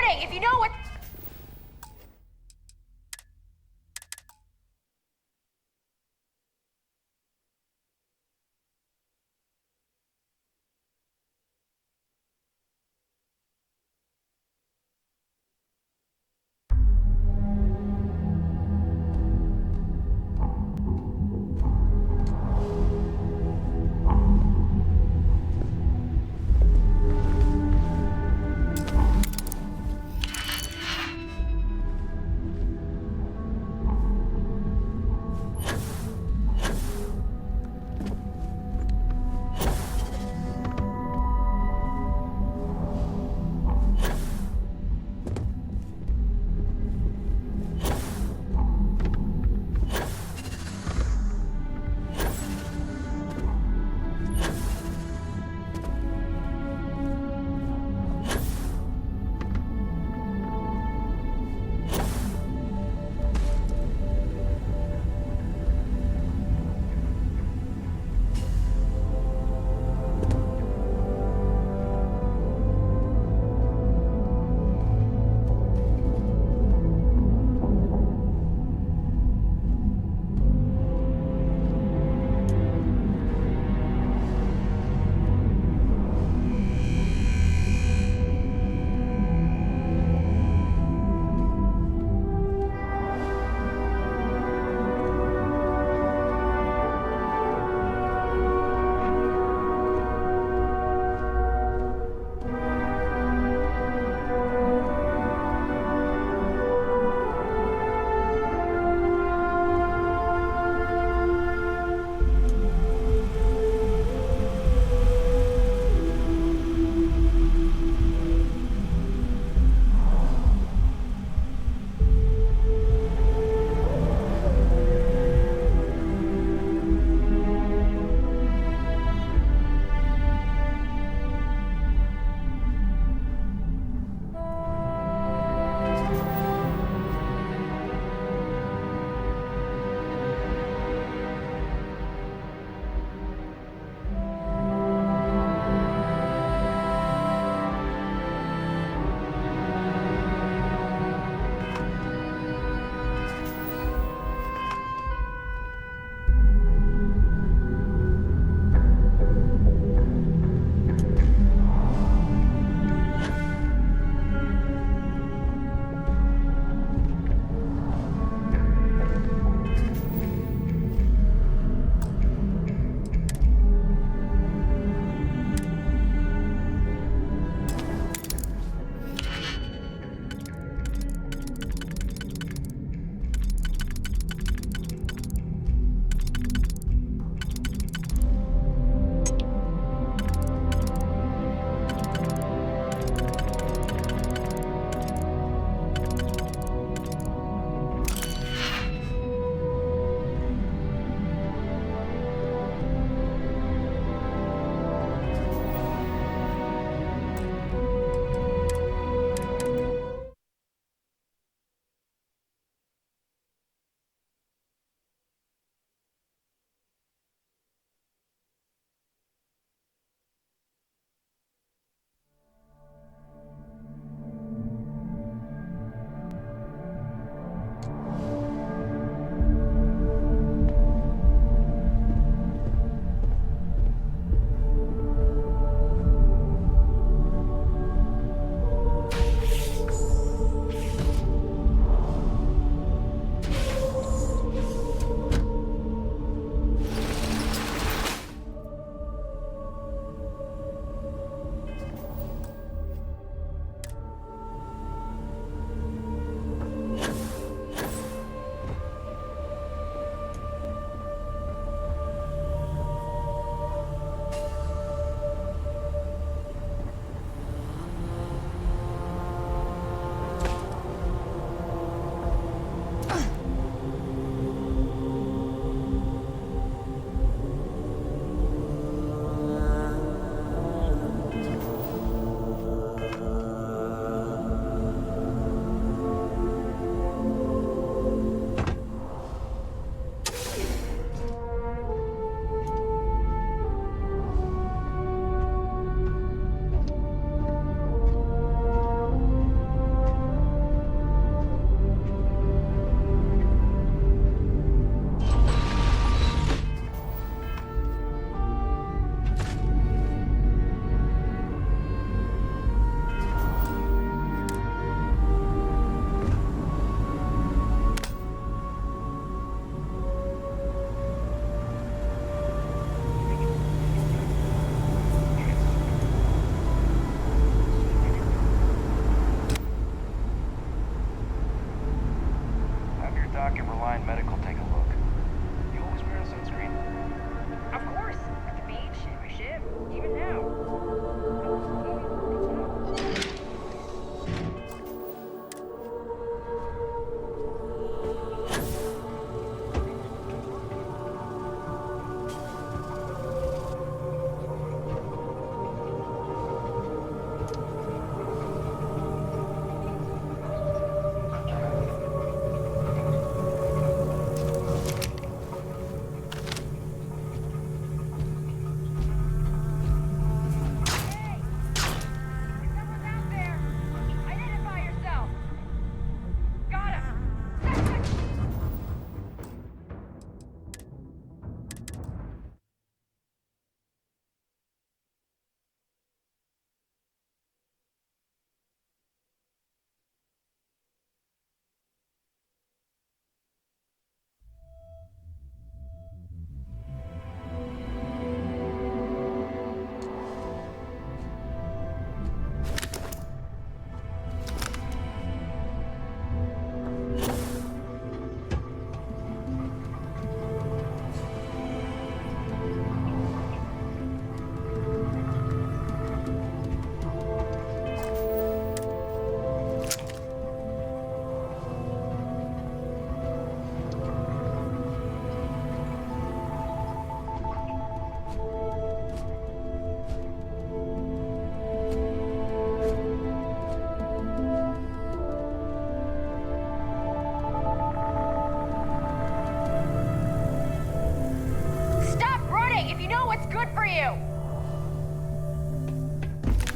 warning! If you know what...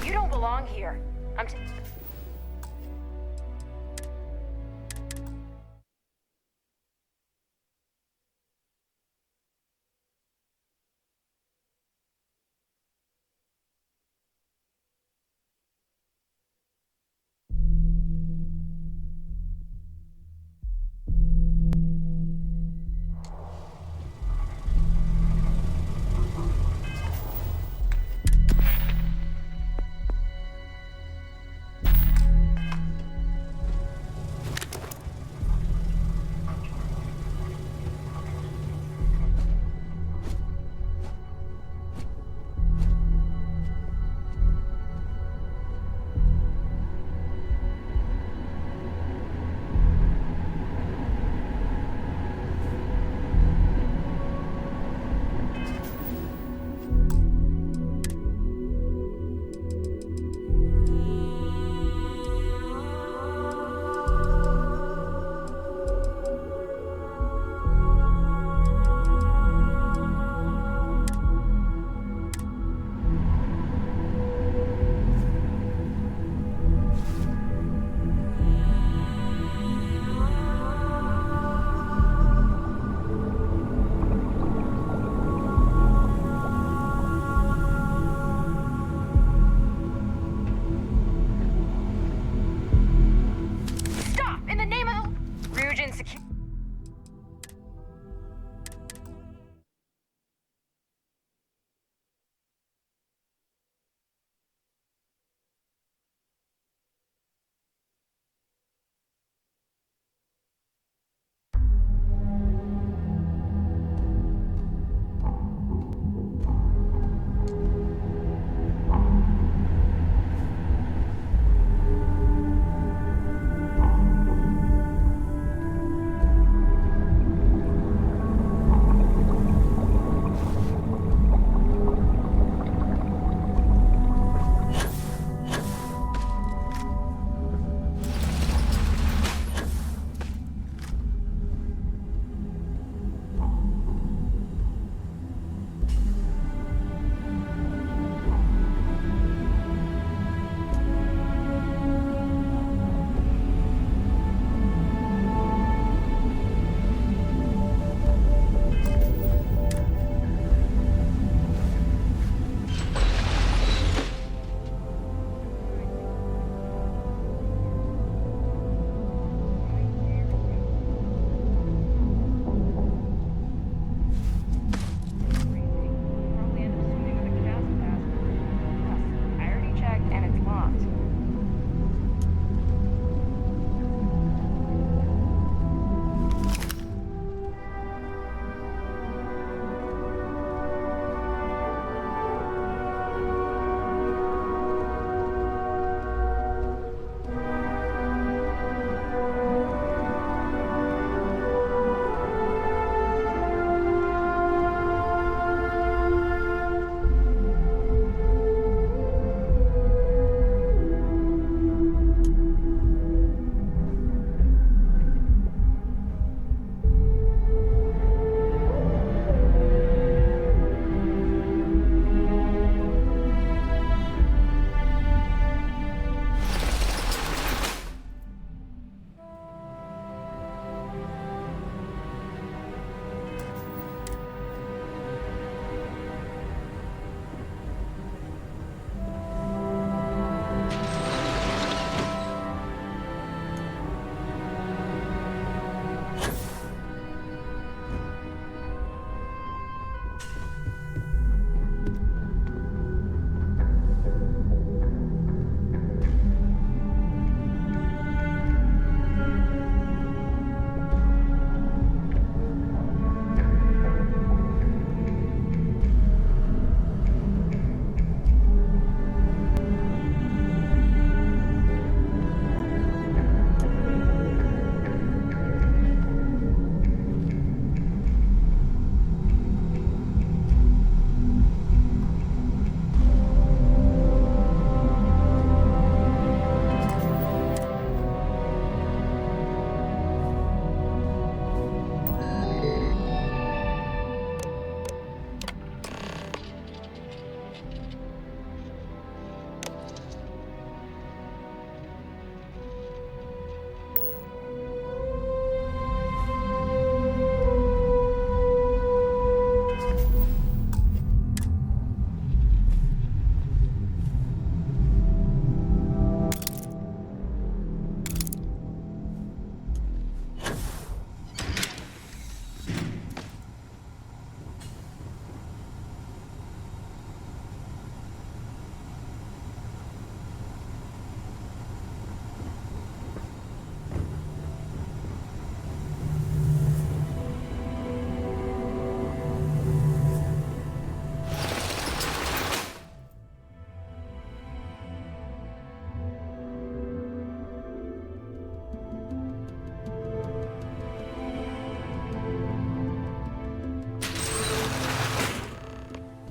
You don't belong here.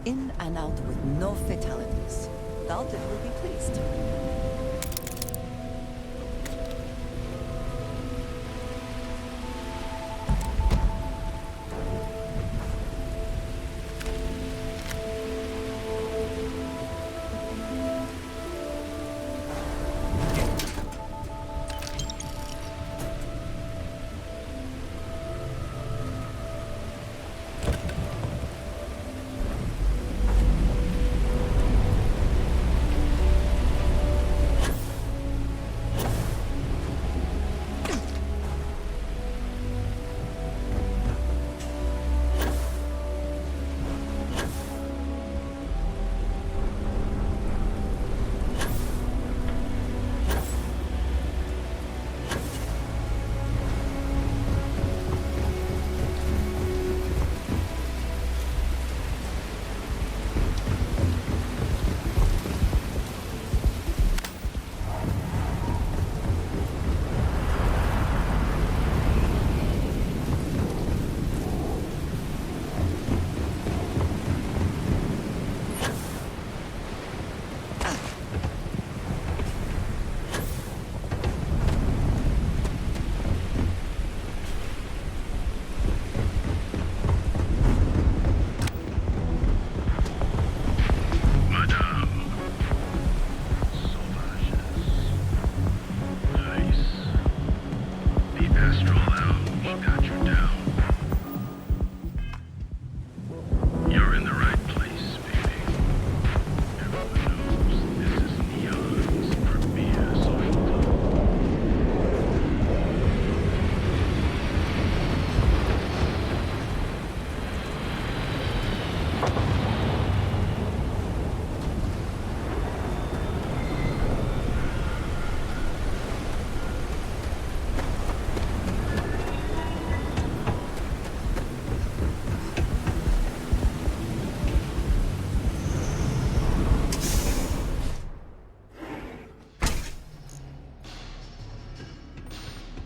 In and out with no fatalities. Dalton will be pleased.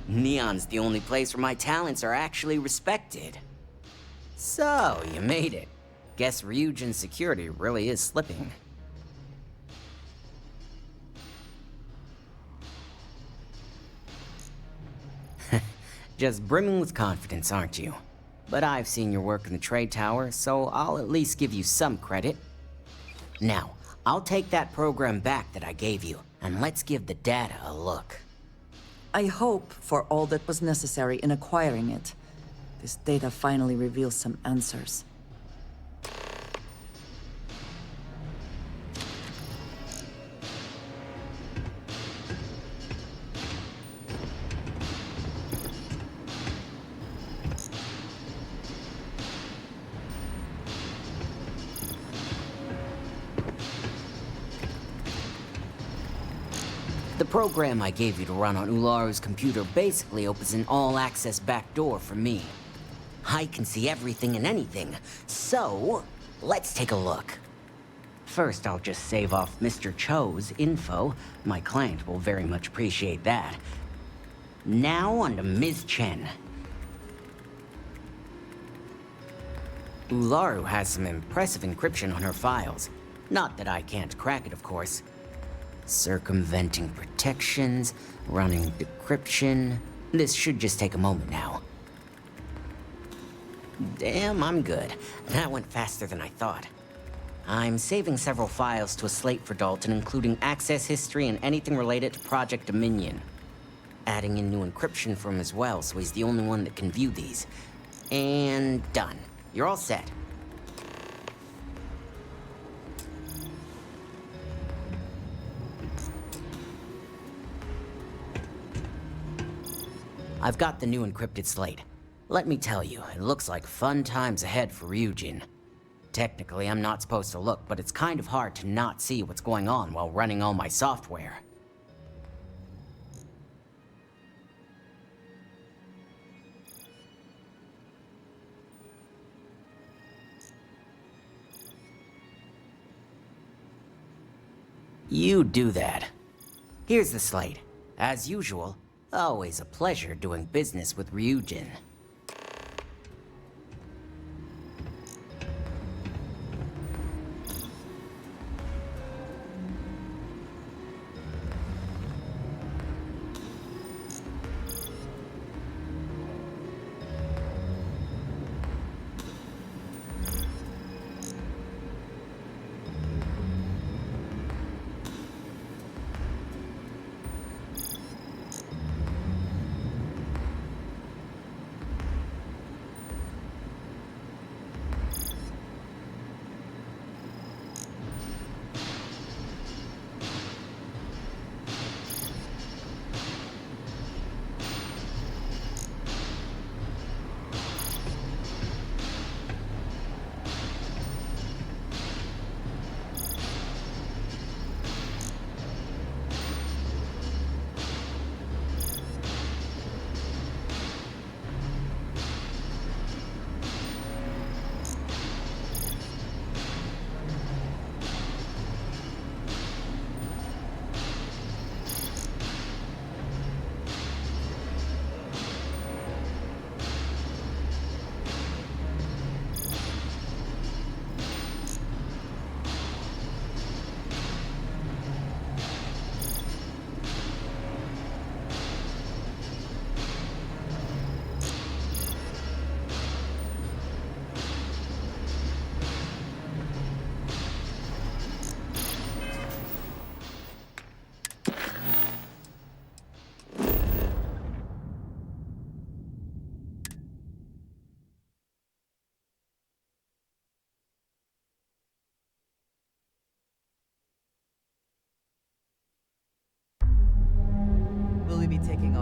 Neon's the only place where my talents are actually respected. So, you made it. Guess Ryujin's security really is slipping. Just brimming with confidence, aren't you? But I've seen your work in the trade tower, so I'll at least give you some credit. Now, I'll take that program back that I gave you, and let's give the data a look. I hope for all that was necessary in acquiring it. This data finally reveals some answers. The program I gave you to run on Ularu's computer basically opens an all-access backdoor for me. I can see everything and anything, so let's take a look. First, I'll just save off Mr. Cho's info. My client will very much appreciate that. Now on to Ms. Chen. Ularu has some impressive encryption on her files. Not that I can't crack it, of course. Circumventing protections, running decryption. This should just take a moment now. Damn, I'm good. That went faster than I thought. I'm saving several files to a slate for Dalton, including access history and anything related to Project Dominion. Adding in new encryption for him as well, so he's the only one that can view these. And done. You're all set. I've got the new encrypted slate. Let me tell you, it looks like fun times ahead for Ryujin. Technically, I'm not supposed to look, but it's kind of hard to not see what's going on while running all my software. You do that. Here's the slate. As usual, always a pleasure doing business with Ryujin.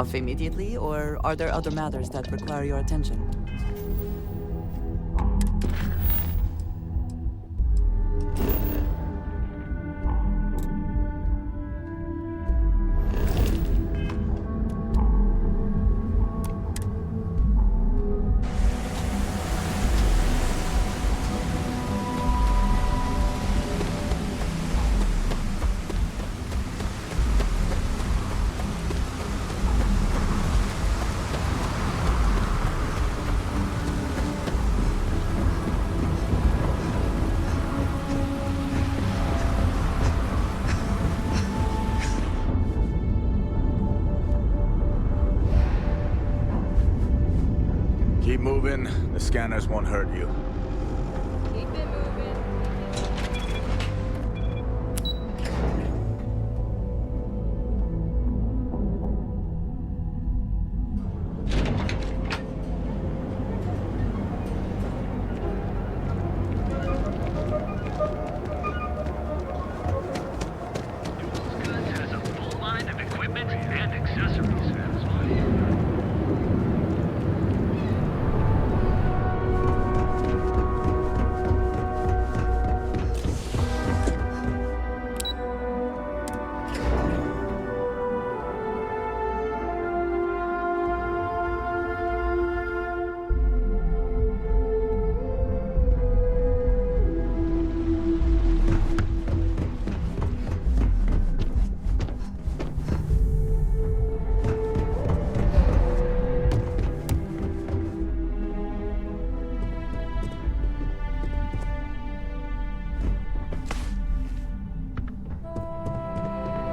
off immediately, or are there other matters that require your attention? Keep moving. The scanners won't hurt you. Keep it moving. Has a full line of equipment and accessories. That's why.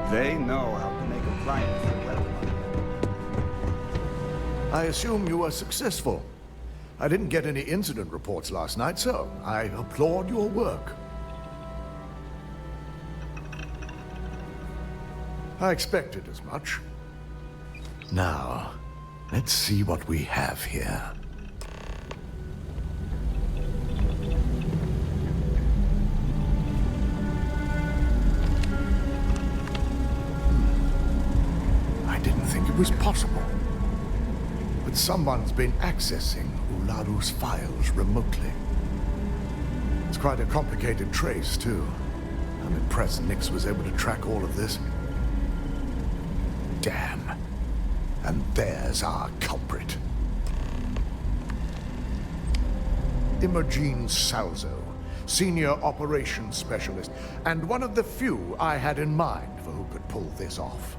They know how to make a client feel welcome. I assume you were successful. I didn't get any incident reports last night, so I applaud your work. I expected as much. Now, let's see what we have here. I didn't think it was possible. But someone's been accessing Ularu's files remotely. It's quite a complicated trace, too. I'm impressed Nix was able to track all of this. Damn. And there's our culprit. Imogen Salzo, Senior Operations Specialist, and one of the few I had in mind for who could pull this off.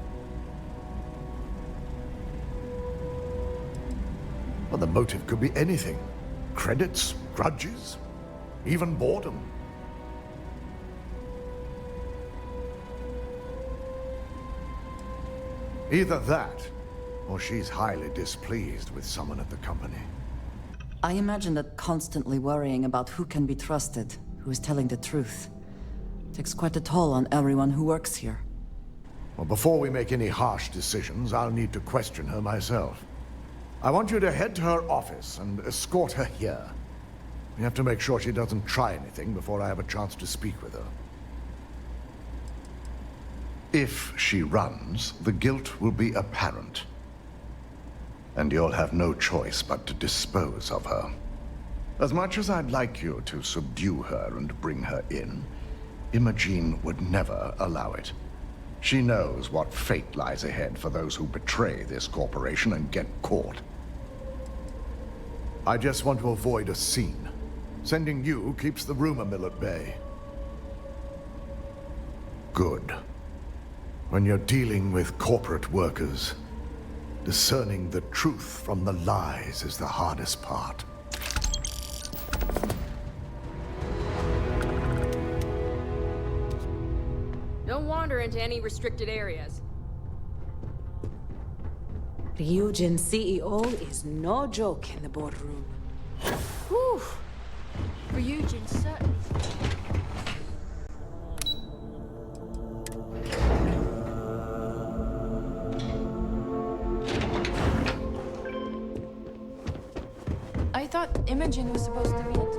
Well, the motive could be anything. Credits, grudges, even boredom. Either that, or she's highly displeased with someone at the company. I imagine that constantly worrying about who can be trusted, who is telling the truth, takes quite a toll on everyone who works here. Well, before we make any harsh decisions, I'll need to question her myself. I want you to head to her office and escort her here. We have to make sure she doesn't try anything before I have a chance to speak with her. If she runs, the guilt will be apparent. And you'll have no choice but to dispose of her. As much as I'd like you to subdue her and bring her in, Imogen would never allow it. She knows what fate lies ahead for those who betray this corporation and get caught. I just want to avoid a scene. Sending you keeps the rumor mill at bay. Good. When you're dealing with corporate workers, discerning the truth from the lies is the hardest part. Don't wander into any restricted areas. Ryujin CEO is no joke in the boardroom. Whew. Ryujin certainly. I thought Imogen was supposed to be it.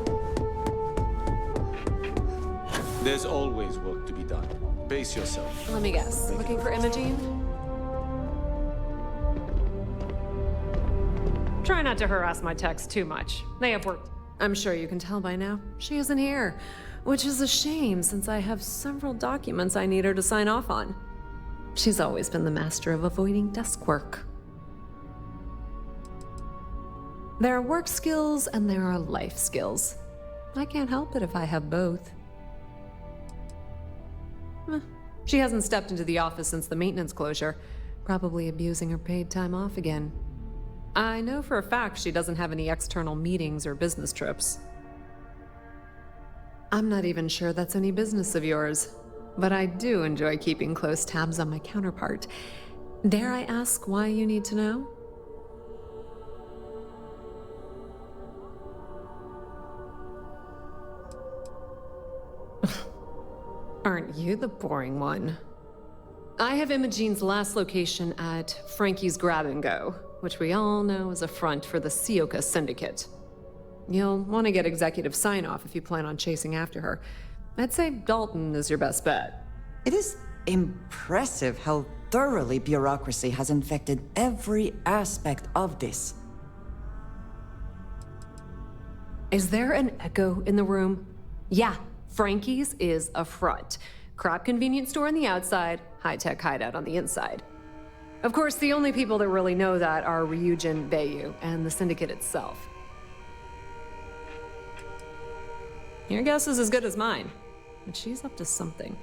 There's always work to be done. Pace yourself. Let me guess. Looking for Imogen? Try not to harass my techs too much. They have work. I'm sure you can tell by now. She isn't here, which is a shame since I have several documents I need her to sign off on. She's always been the master of avoiding desk work. There are work skills and there are life skills. I can't help it if I have both. She hasn't stepped into the office since the maintenance closure, probably abusing her paid time off again. I know for a fact she doesn't have any external meetings or business trips. I'm not even sure that's any business of yours, but I do enjoy keeping close tabs on my counterpart. Dare I ask why you need to know? Aren't you the boring one? I have Imogene's last location at Frankie's Grab and Go, which we all know is a front for the Sioka Syndicate. You'll want to get executive sign-off if you plan on chasing after her. I'd say Dalton is your best bet. It is impressive how thoroughly bureaucracy has infected every aspect of this. Is there an echo in the room? Yeah, Frankie's is a front. Crap convenience store on the outside, high-tech hideout on the inside. Of course, the only people that really know that are Ryujin Bayu and the Syndicate itself. Your guess is as good as mine, but she's up to something.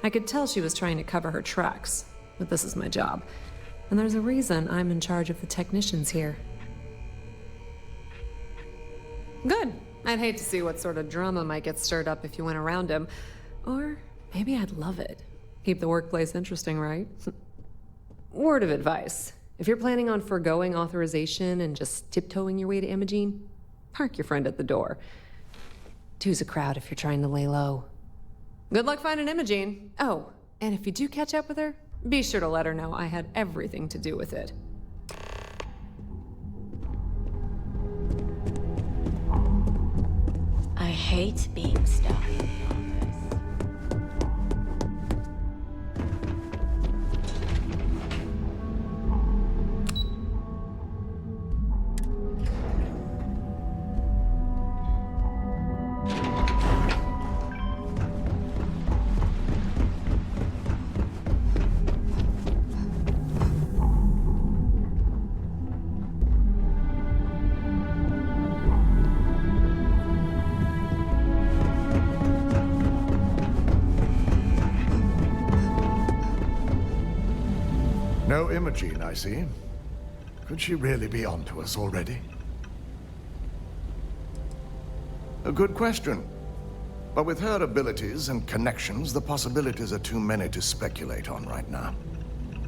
I could tell she was trying to cover her tracks, but this is my job. And there's a reason I'm in charge of the technicians here. Good. I'd hate to see what sort of drama might get stirred up if you went around him. Or maybe I'd love it. Keep the workplace interesting, right? Word of advice. If you're planning on foregoing authorization and just tiptoeing your way to Imogene, park your friend at the door. Two's a crowd if you're trying to lay low. Good luck finding Imogene. Oh, and if you do catch up with her, be sure to let her know I had everything to do with it. I hate being stuck. No Imogene, I see. Could she really be onto us already? A good question. But with her abilities and connections, the possibilities are too many to speculate on right now.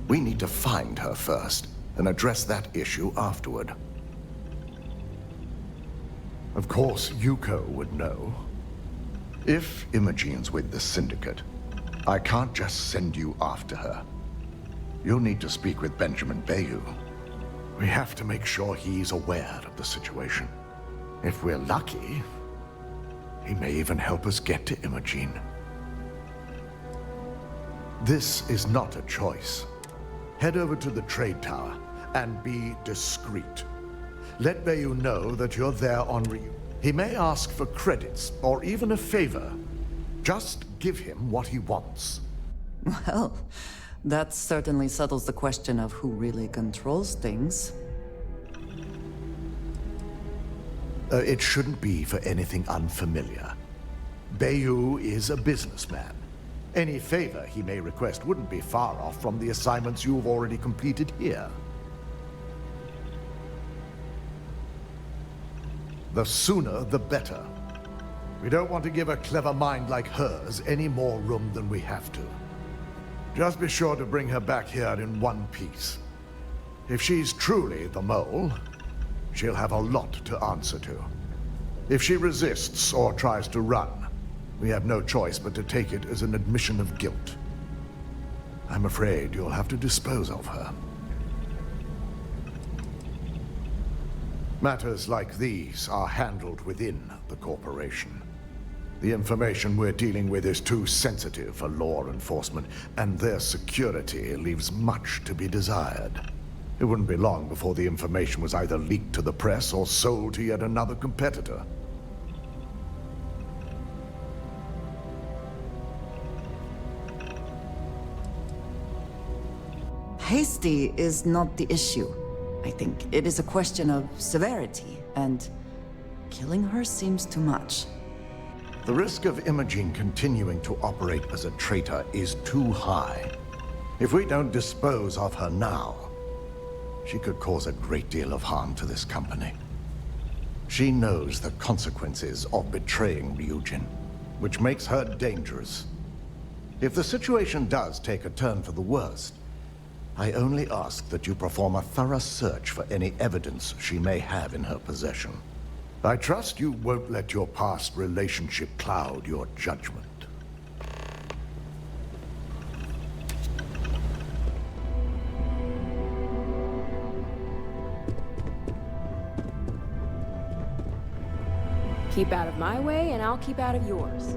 We need to find her first, and address that issue afterward. Of course, Yuko would know. If Imogene's with the Syndicate, I can't just send you after her. You'll need to speak with Benjamin Bayu. We have to make sure he's aware of the situation. If we're lucky, he may even help us get to Imogene. This is not a choice. Head over to the trade tower and be discreet. Let Bayu know that you're there on Ryu. He may ask for credits or even a favor. Just give him what he wants. Well, that certainly settles the question of who really controls things. It shouldn't be for anything unfamiliar. Bayu is a businessman. Any favor he may request wouldn't be far off from the assignments you've already completed here. The sooner, the better. We don't want to give a clever mind like hers any more room than we have to. Just be sure to bring her back here in one piece. If she's truly the mole, she'll have a lot to answer to. If she resists or tries to run, we have no choice but to take it as an admission of guilt. I'm afraid you'll have to dispose of her. Matters like these are handled within the corporation. The information we're dealing with is too sensitive for law enforcement, and their security leaves much to be desired. It wouldn't be long before the information was either leaked to the press or sold to yet another competitor. Hasty is not the issue. I think it is a question of severity, and killing her seems too much. The risk of Imogen continuing to operate as a traitor is too high. If we don't dispose of her now, she could cause a great deal of harm to this company. She knows the consequences of betraying Ryujin, which makes her dangerous. If the situation does take a turn for the worst, I only ask that you perform a thorough search for any evidence she may have in her possession. I trust you won't let your past relationship cloud your judgment. Keep out of my way, and I'll keep out of yours.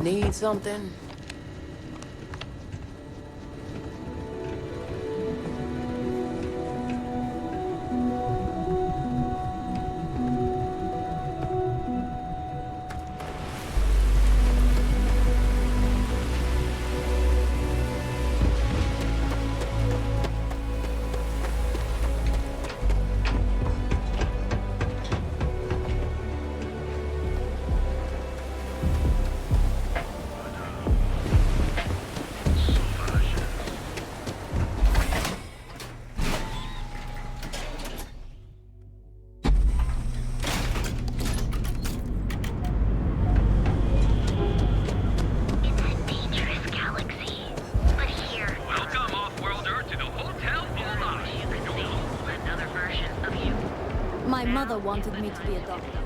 Need something? My mother wanted me to be a doctor.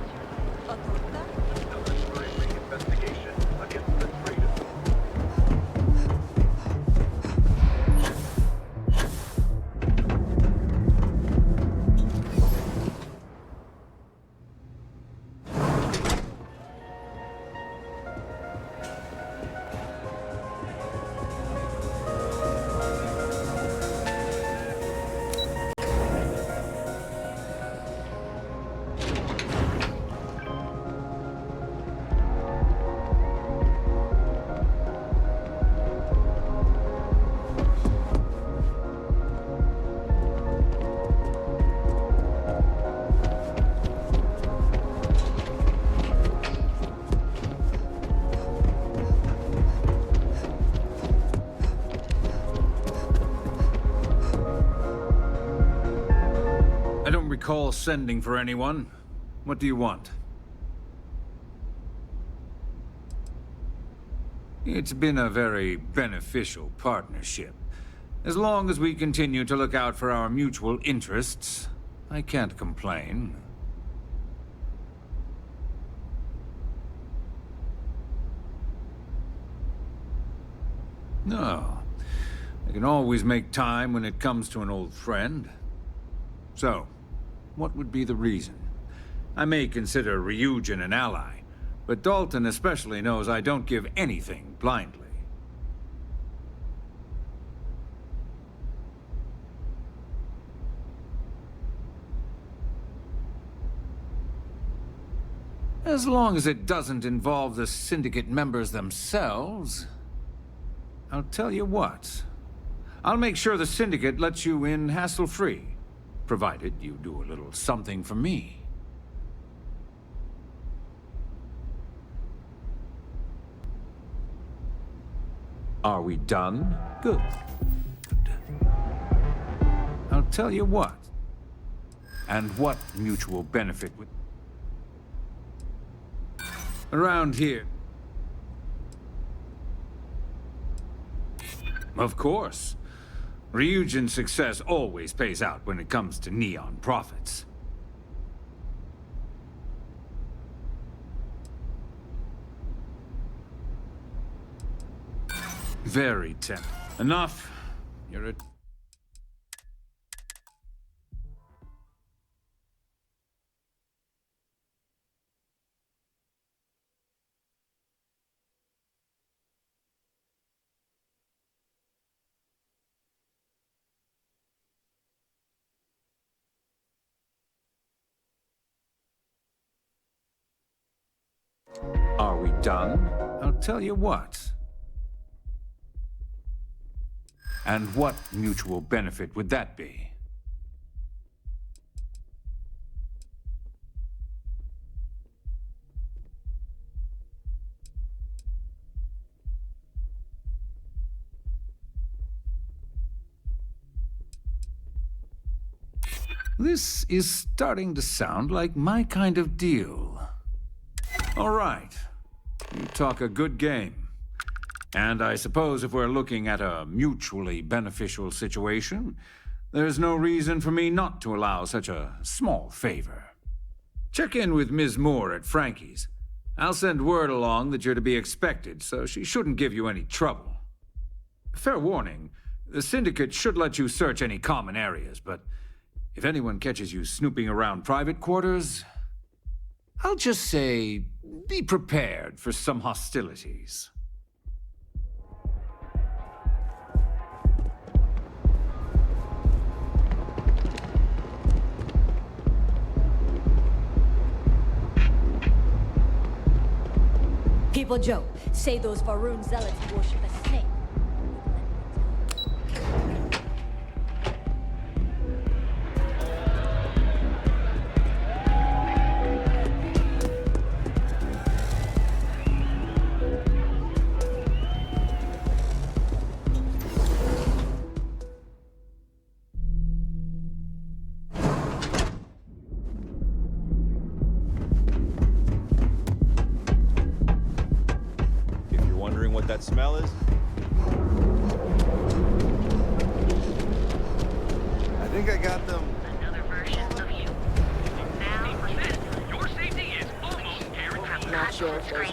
Recall sending for anyone. What do you want? It's been a very beneficial partnership. As long as we continue to look out for our mutual interests, I can't complain. No. I can always make time when it comes to an old friend. So, what would be the reason? I may consider Ryujin an ally, but Dalton especially knows I don't give anything blindly. As long as it doesn't involve the Syndicate members themselves, I'll tell you what. I'll make sure the Syndicate lets you in hassle-free, provided you do a little something for me. Are we done? Good. I'll tell you what. And what mutual benefit would... Around here. Of course. Ryujin's success always pays out when it comes to Neon profits. Very tempting. Enough. You're a... Are we done? I'll tell you what. And what mutual benefit would that be? This is starting to sound like my kind of deal. All right. You talk a good game. And I suppose if we're looking at a mutually beneficial situation, there's no reason for me not to allow such a small favor. Check in with Ms. Moore at Frankie's. I'll send word along that you're to be expected, so she shouldn't give you any trouble. Fair warning, the Syndicate should let you search any common areas, but if anyone catches you snooping around private quarters, I'll just say, be prepared for some hostilities. People joke, say those Varun zealots worship a snake. What that smell is? I think I got them. Another version of you. Now your safety is almost guaranteed. Not sure if those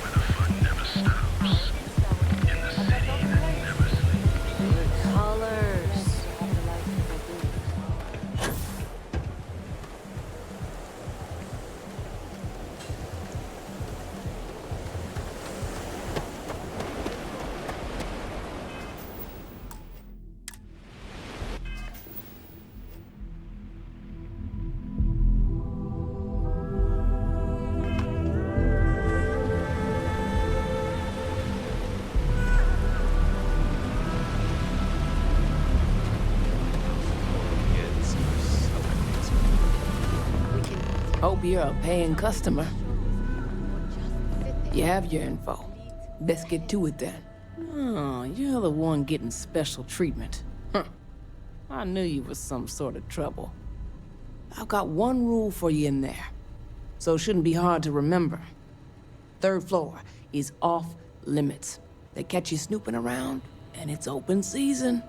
With you're a paying customer. You have your info. Best get to it then. Oh, you're the one getting special treatment. Huh. I knew you was some sort of trouble. I've got one rule for you in there, so it shouldn't be hard to remember. 3rd floor is off limits. They catch you snooping around, and it's open season.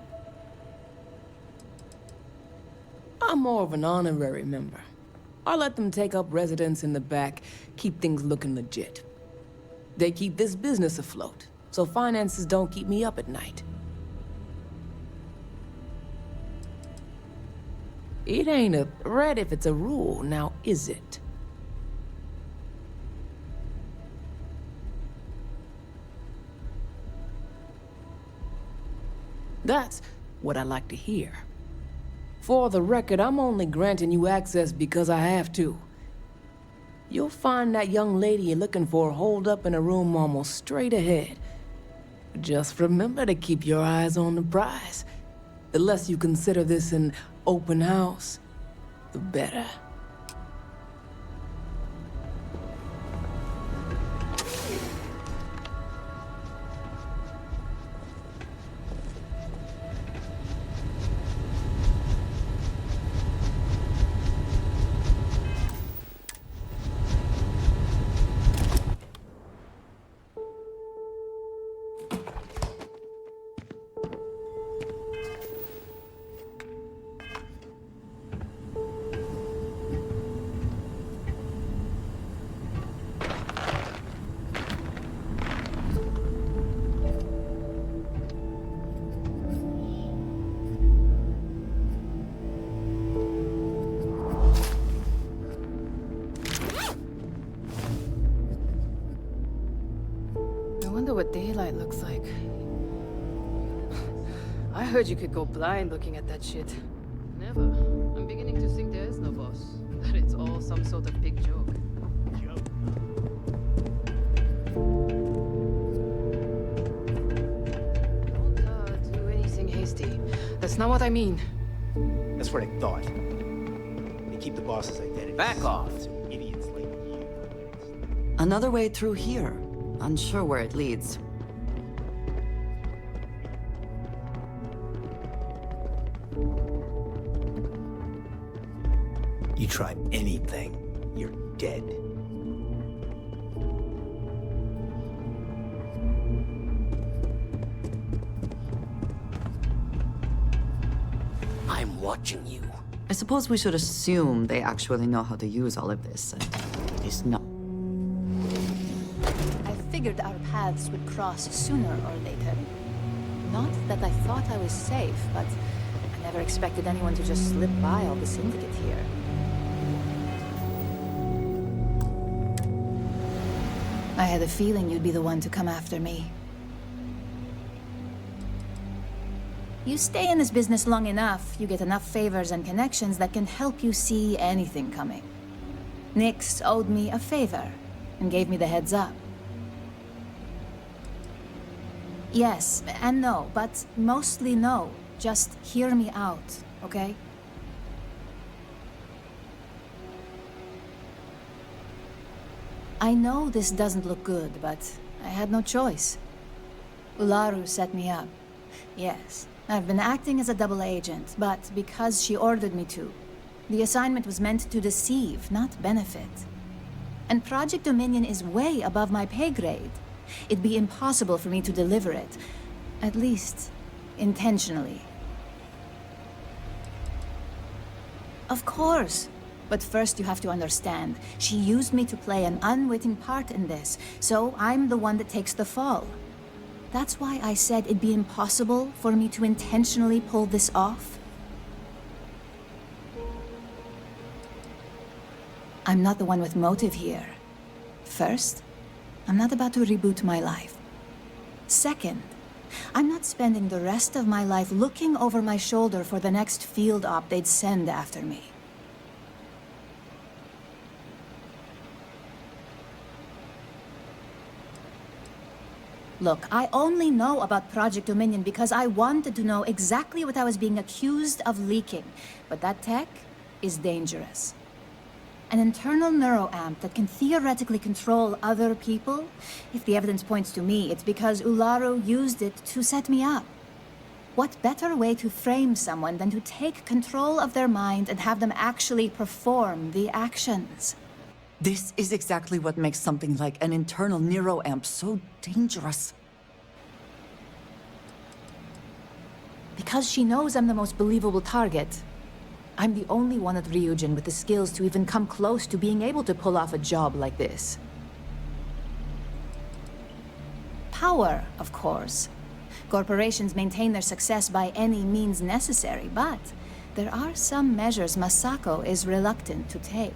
I'm more of an honorary member. I let them take up residence in the back, keep things looking legit. They keep this business afloat, so finances don't keep me up at night. It ain't a threat if it's a rule, now is it? That's what I like to hear. For the record, I'm only granting you access because I have to. You'll find that young lady you're looking for holed up in a room almost straight ahead. Just remember to keep your eyes on the prize. The less you consider this an open house, the better. What daylight looks like. I heard you could go blind looking at that shit. Never. I'm beginning to think there is no boss. That it's all some sort of big joke. Don't do anything hasty. That's not what I mean. That's what I thought. They keep the boss's identity. Back off. So idiots like you. Another way through here. Unsure where it leads. You try anything, you're dead. I'm watching you. I suppose we should assume they actually know how to use all of this, and just not. I figured our paths would cross sooner or later. Not that I thought I was safe, but I never expected anyone to just slip by all the syndicate here. I had a feeling you'd be the one to come after me. You stay in this business long enough, you get enough favors and connections that can help you see anything coming. Nix owed me a favor and gave me the heads up. Yes and no, but mostly no. Just hear me out, okay? I know this doesn't look good, but I had no choice. Ularu set me up. Yes, I've been acting as a double agent, but because she ordered me to. The assignment was meant to deceive, not benefit. And Project Dominion is way above my pay grade. It'd be impossible for me to deliver it. At least, intentionally. Of course. But first you have to understand, she used me to play an unwitting part in this, so I'm the one that takes the fall. That's why I said it'd be impossible for me to intentionally pull this off. I'm not the one with motive here. First, I'm not about to reboot my life. Second, I'm not spending the rest of my life looking over my shoulder for the next field op they'd send after me. Look, I only know about Project Dominion because I wanted to know exactly what I was being accused of leaking. But that tech is dangerous. An internal neuroamp that can theoretically control other people? If the evidence points to me, it's because Ularu used it to set me up. What better way to frame someone than to take control of their mind and have them actually perform the actions? This is exactly what makes something like an internal neuroamp so dangerous. Because she knows I'm the most believable target. I'm the only one at Ryujin with the skills to even come close to being able to pull off a job like this. Power, of course. Corporations maintain their success by any means necessary, but there are some measures Masako is reluctant to take.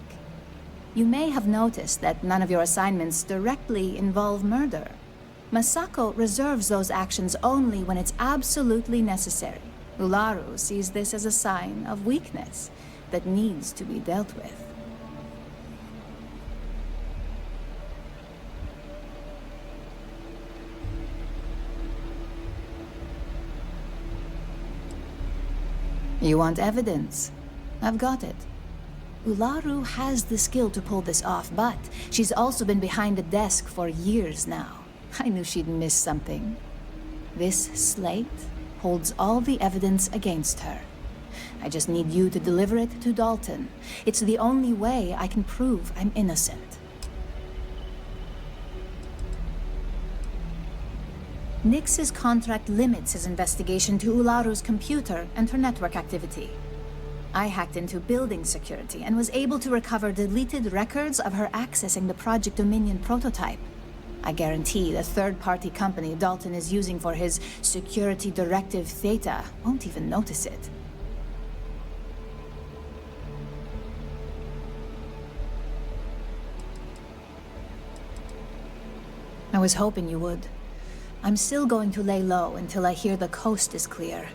You may have noticed that none of your assignments directly involve murder. Masako reserves those actions only when it's absolutely necessary. Ularu sees this as a sign of weakness that needs to be dealt with. You want evidence? I've got it. Ularu has the skill to pull this off, but she's also been behind a desk for years now. I knew she'd miss something. This slate holds all the evidence against her. I just need you to deliver it to Dalton. It's the only way I can prove I'm innocent. Nix's contract limits his investigation to Ularu's computer and her network activity. I hacked into building security and was able to recover deleted records of her accessing the Project Dominion prototype. I guarantee the third-party company Dalton is using for his security directive Theta won't even notice it. I was hoping you would. I'm still going to lay low until I hear the coast is clear.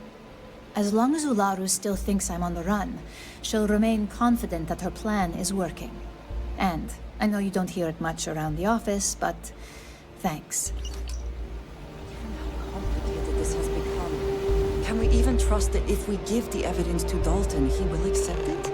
As long as Ularu still thinks I'm on the run, she'll remain confident that her plan is working. And I know you don't hear it much around the office, but thanks. How complicated this has become. Can we even trust that if we give the evidence to Dalton, he will accept it?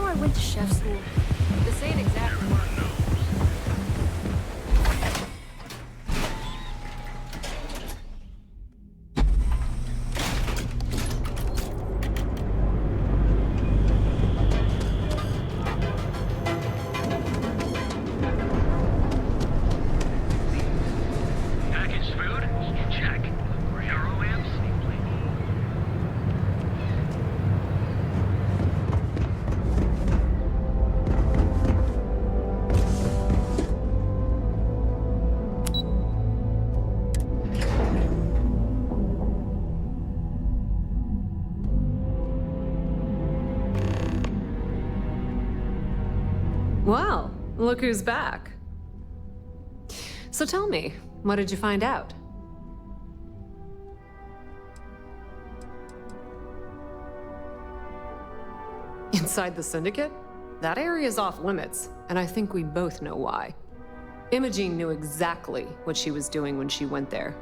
I went to chef school. This ain't exactly. Packaged food? Check. Hero amps? Well, look who's back. So tell me, what did you find out? Inside the Syndicate? That area's off limits, and I think we both know why. Imogene knew exactly what she was doing when she went there.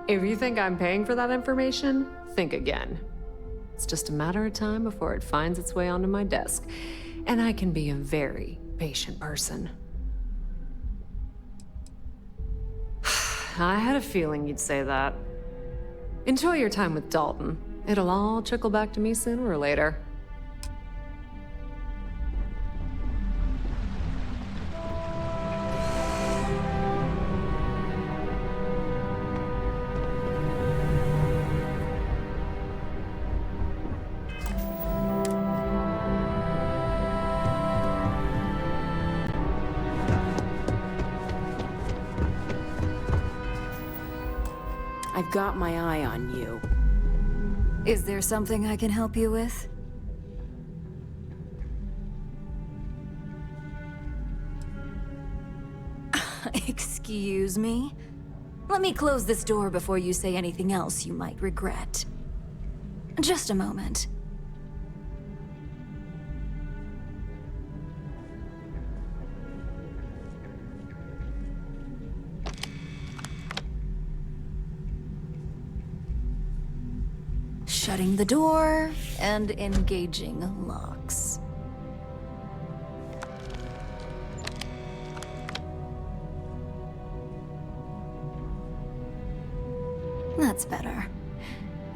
If you think I'm paying for that information, think again. It's just a matter of time before it finds its way onto my desk, and I can be a very patient person. I had a feeling you'd say that. Enjoy your time with Dalton. It'll all trickle back to me sooner or later. I've got my eye on you. Is there something I can help you with? Excuse me? Let me close this door before you say anything else you might regret. Just a moment. Shutting the door and engaging locks. That's better.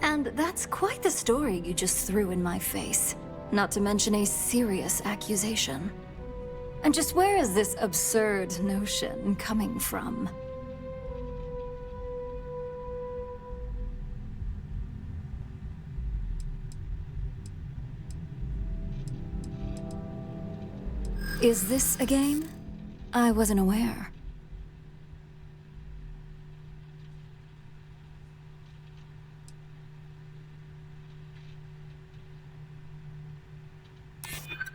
And that's quite the story you just threw in my face. Not to mention a serious accusation. And just where is this absurd notion coming from? Is this a game? I wasn't aware.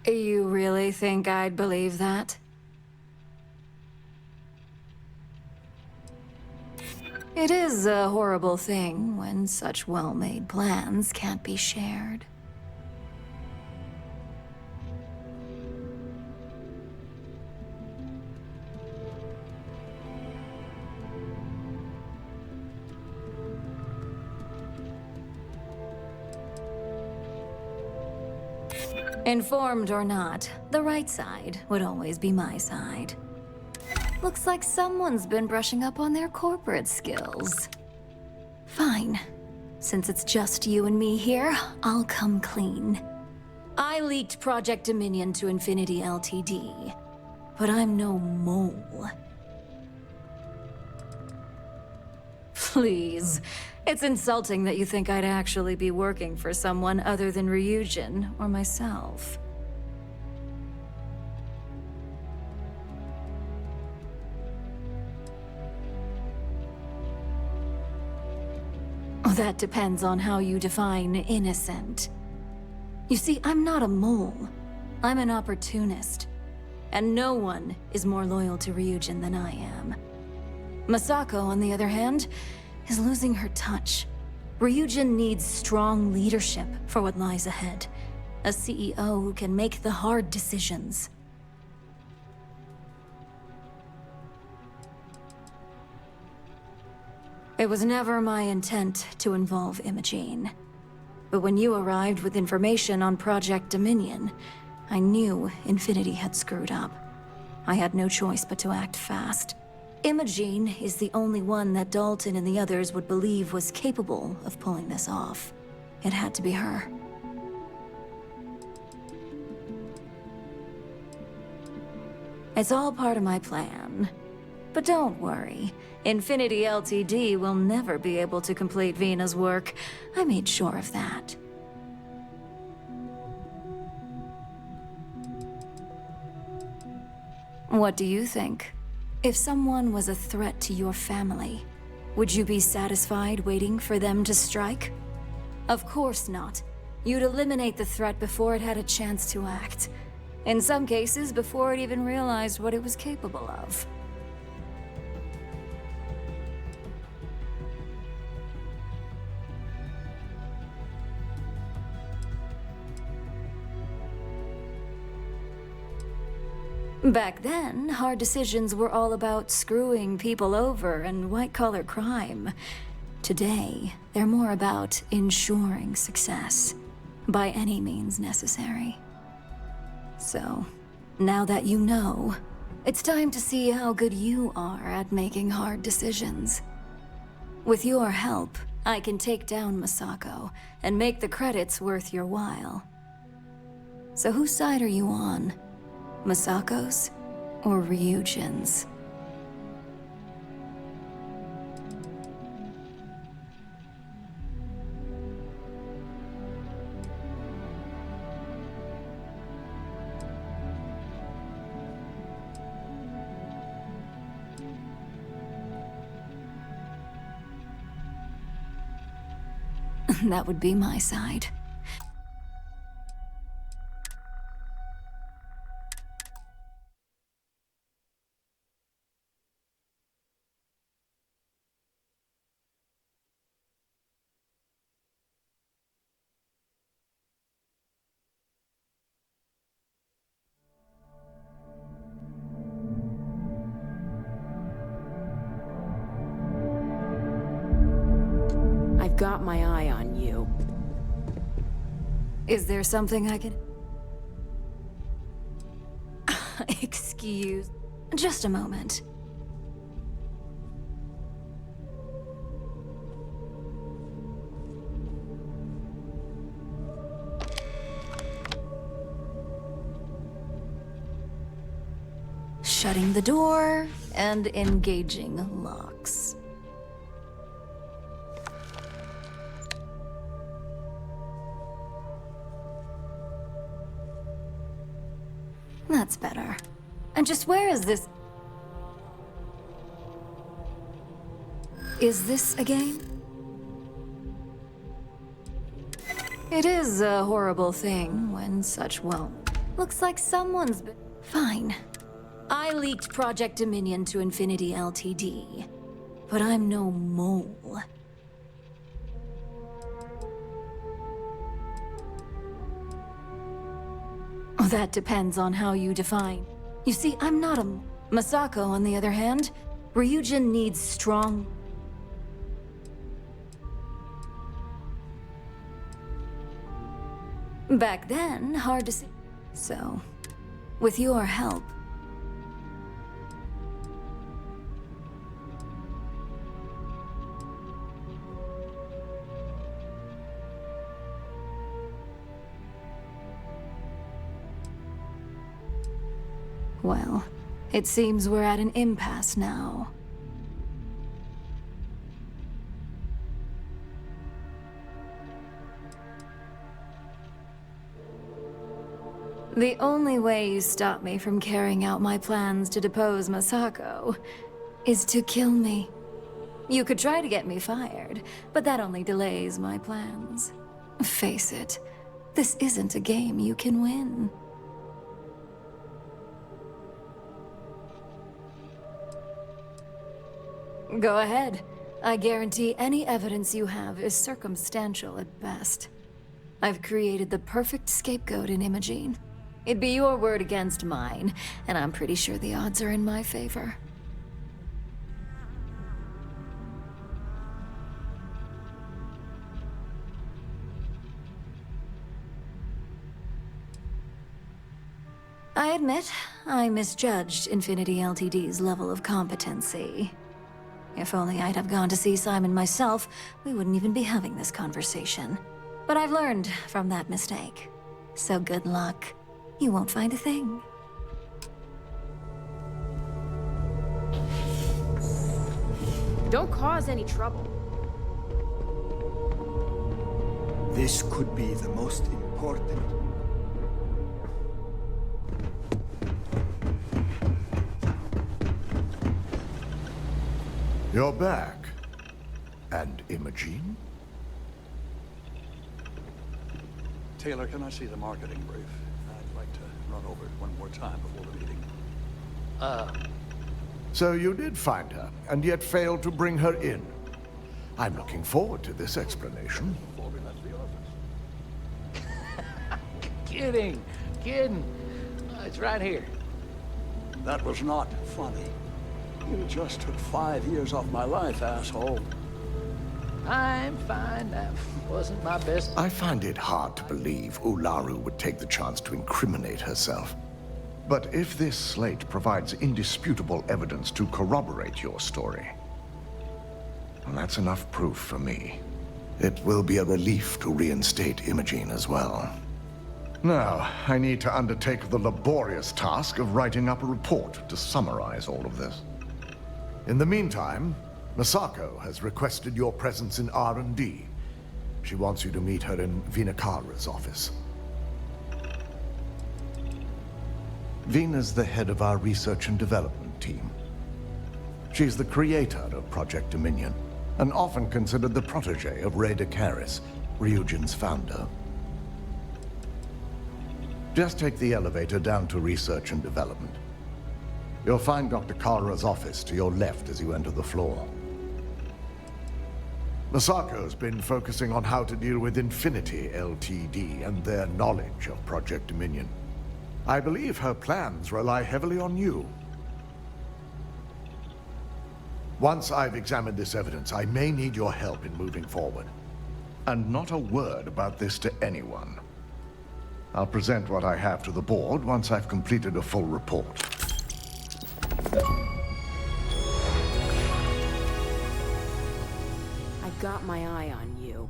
You really think I'd believe that? It is a horrible thing when such well-made plans can't be shared. Informed or not, the right side would always be my side. Looks like someone's been brushing up on their corporate skills. Fine. Since it's just you and me here, I'll come clean. I leaked Project Dominion to Infinity Ltd, but I'm no mole. Please. It's insulting that you think I'd actually be working for someone other than Ryujin or myself. That depends on how you define innocent. You see, I'm not a mole. I'm an opportunist. And no one is more loyal to Ryujin than I am. Masako, on the other hand, is losing her touch. Ryujin needs strong leadership for what lies ahead. A CEO who can make the hard decisions. It was never my intent to involve Imogene. But when you arrived with information on Project Dominion, I knew Infinity had screwed up. I had no choice but to act fast. Imogene is the only one that Dalton and the others would believe was capable of pulling this off. It had to be her. It's all part of my plan. But don't worry, Infinity Ltd will never be able to complete Vina's work. I made sure of that. What do you think? If someone was a threat to your family, would you be satisfied waiting for them to strike? Of course not. You'd eliminate the threat before it had a chance to act. In some cases, before it even realized what it was capable of. Back then, hard decisions were all about screwing people over and white-collar crime. Today, they're more about ensuring success, by any means necessary. So, now that you know, it's time to see how good you are at making hard decisions. With your help, I can take down Masako and make the credits worth your while. So whose side are you on? Masako's or Ryujin's? That would be my side. I've got my eye on you. Is there something I can... Excuse... Just a moment. Shutting the door and engaging locks. That's better. And just where is this? Is this a game? It is a horrible thing when such won't. Looks like someone's been... Fine. I leaked Project Dominion to Infinity Ltd. But I'm no mole. Oh, that depends on how you define. You see, I'm not a... Masako, on the other hand, Ryujin needs strong... Back then, hard to see. So, with your help... Well, it seems we're at an impasse now. The only way you stop me from carrying out my plans to depose Masako is to kill me. You could try to get me fired, but that only delays my plans. Face it, this isn't a game you can win. Go ahead. I guarantee any evidence you have is circumstantial at best. I've created the perfect scapegoat in Imogene. It'd be your word against mine, and I'm pretty sure the odds are in my favor. I admit, I misjudged Infinity Ltd's level of competency. If only I'd have gone to see Simon myself, we wouldn't even be having this conversation. But I've learned from that mistake. So good luck. You won't find a thing. Don't cause any trouble. This could be the most important. You're back. And Imogene? Taylor, can I see the marketing brief? I'd like to run over it one more time before the meeting. So you did find her, and yet failed to bring her in. I'm looking forward to this explanation. Before we left the office. Kidding. It's right here. That was not funny. You just took 5 years off my life, asshole. I'm fine. That wasn't my best. I find it hard to believe Ularu would take the chance to incriminate herself. But if this slate provides indisputable evidence to corroborate your story, well, that's enough proof for me. It will be a relief to reinstate Imogene as well. Now, I need to undertake the laborious task of writing up a report to summarize all of this. In the meantime, Masako has requested your presence in R&D. She wants you to meet her in Vinakara's office. Vina's the head of our research and development team. She's the creator of Project Dominion, and often considered the protege of Ray Decaris, Ryujin's founder. Just take the elevator down to research and development. You'll find Dr. Kara's office to your left as you enter the floor. Masako's been focusing on how to deal with Infinity Ltd. And their knowledge of Project Dominion. I believe her plans rely heavily on you. Once I've examined this evidence, I may need your help in moving forward. And not a word about this to anyone. I'll present what I have to the board once I've completed a full report. I got my eye on you.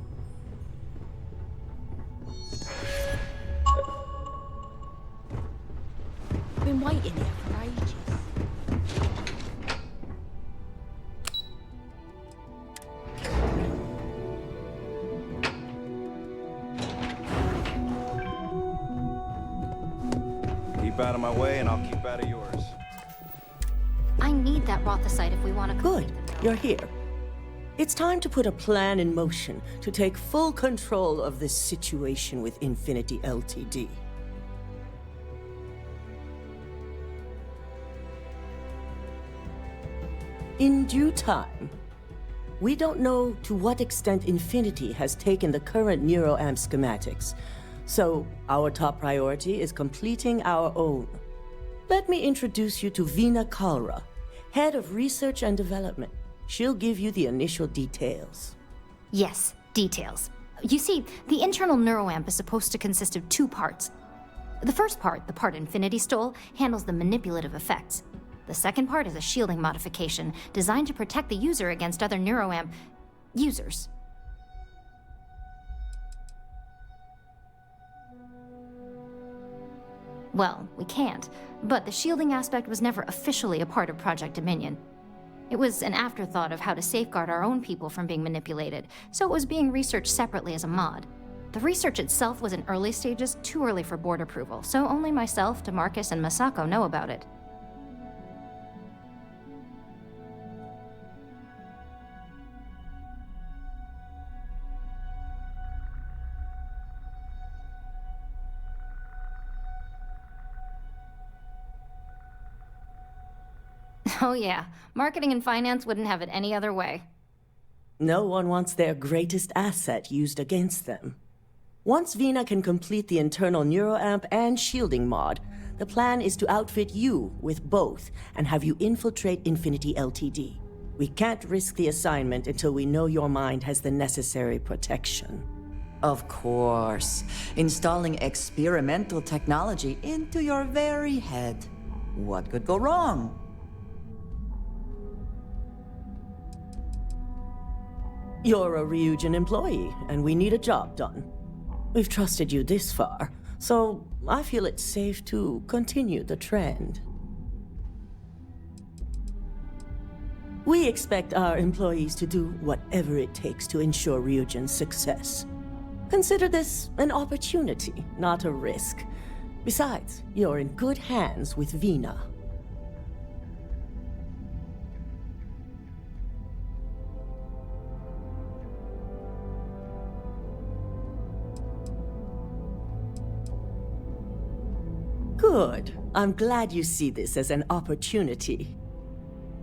Been waiting here for ages. Keep out of my way and I'll keep out of yours. I need that Rothosite if we want to... Good. You're here. It's time to put a plan in motion to take full control of this situation with Infinity Ltd. In due time. We don't know to what extent Infinity has taken the current NeuroAmp schematics, so our top priority is completing our own. Let me introduce you to Vina Kalra, Head of Research and Development. She'll give you the initial details. Yes, details. You see, the internal neuroamp is supposed to consist of two parts. The first part, the part Infinity stole, handles the manipulative effects. The second part is a shielding modification designed to protect the user against other neuroamp users. Well, we can't, but the shielding aspect was never officially a part of Project Dominion. It was an afterthought of how to safeguard our own people from being manipulated, so it was being researched separately as a mod. The research itself was in early stages, too early for board approval, so only myself, DeMarcus, and Masako know about it. Oh yeah, marketing and finance wouldn't have it any other way. No one wants their greatest asset used against them. Once Vina can complete the internal neuroamp and shielding mod, the plan is to outfit you with both and have you infiltrate Infinity Ltd. We can't risk the assignment until we know your mind has the necessary protection. Of course. Installing experimental technology into your very head. What could go wrong? You're a Ryujin employee, and we need a job done. We've trusted you this far, so I feel it's safe to continue the trend. We expect our employees to do whatever it takes to ensure Ryujin's success. Consider this an opportunity, not a risk. Besides, you're in good hands with Vina. Good. I'm glad you see this as an opportunity.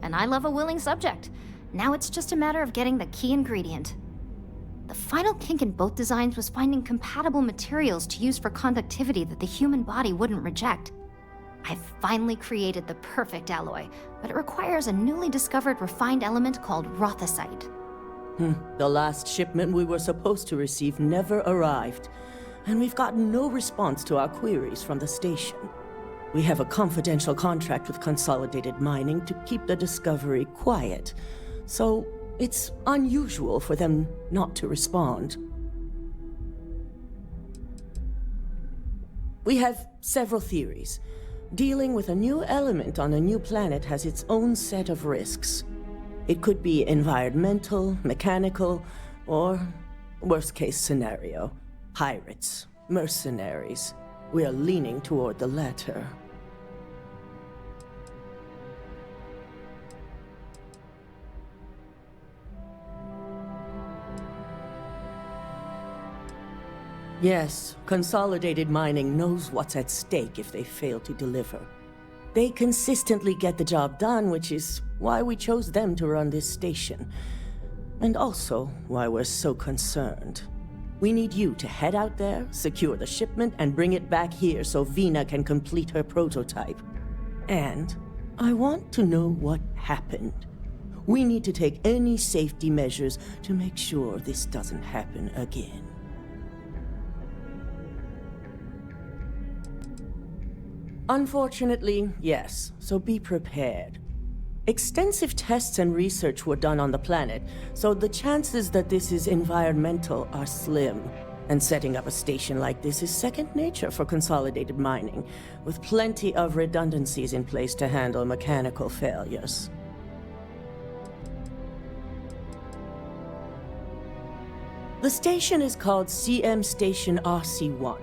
And I love a willing subject. Now it's just a matter of getting the key ingredient. The final kink in both designs was finding compatible materials to use for conductivity that the human body wouldn't reject. I've finally created the perfect alloy, but it requires a newly discovered refined element called Rothosite. The last shipment we were supposed to receive never arrived, and we've gotten no response to our queries from the station. We have a confidential contract with Consolidated Mining to keep the discovery quiet, so It's unusual for them not to respond. We have several theories. Dealing with a new element on a new planet has its own set of risks. It could be environmental, mechanical, or worst case scenario, pirates, mercenaries. We are leaning toward the latter. Yes, Consolidated Mining knows what's at stake if they fail to deliver. They consistently get the job done, which is why we chose them to run this station. And also why we're so concerned. We need you to head out there, secure the shipment, and bring it back here so Vina can complete her prototype. And I want to know what happened. We need to take any safety measures to make sure this doesn't happen again. Unfortunately, yes, so be prepared. Extensive tests and research were done on the planet, so the chances that this is environmental are slim. And setting up a station like this is second nature for Consolidated Mining, with plenty of redundancies in place to handle mechanical failures. The station is called CM Station RC-1.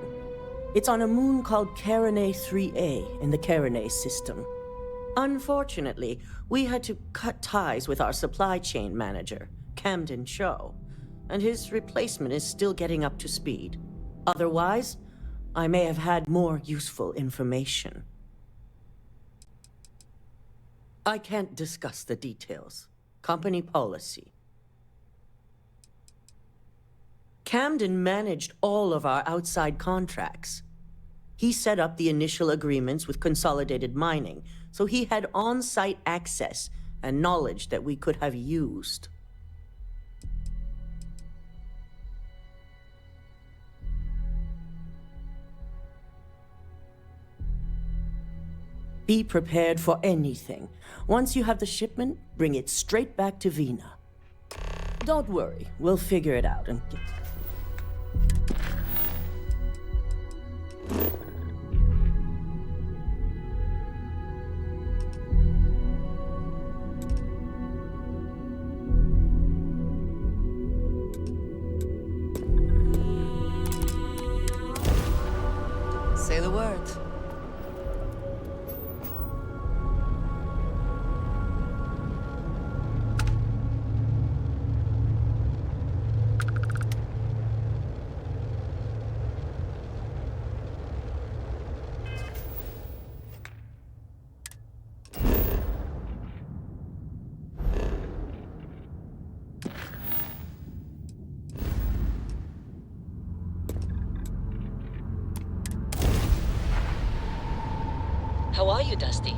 It's on a moon called Carinae 3A in the Carinae system. Unfortunately, we had to cut ties with our supply chain manager, Camden Cho, and his replacement is still getting up to speed. Otherwise, I may have had more useful information. I can't discuss the details. Company policy. Camden managed all of our outside contracts. He set up the initial agreements with Consolidated Mining, so he had on-site access and knowledge that we could have used. Be prepared for anything. Once you have the shipment, bring it straight back to Vina. Don't worry, we'll figure it out and say the word. How are you, Dusty?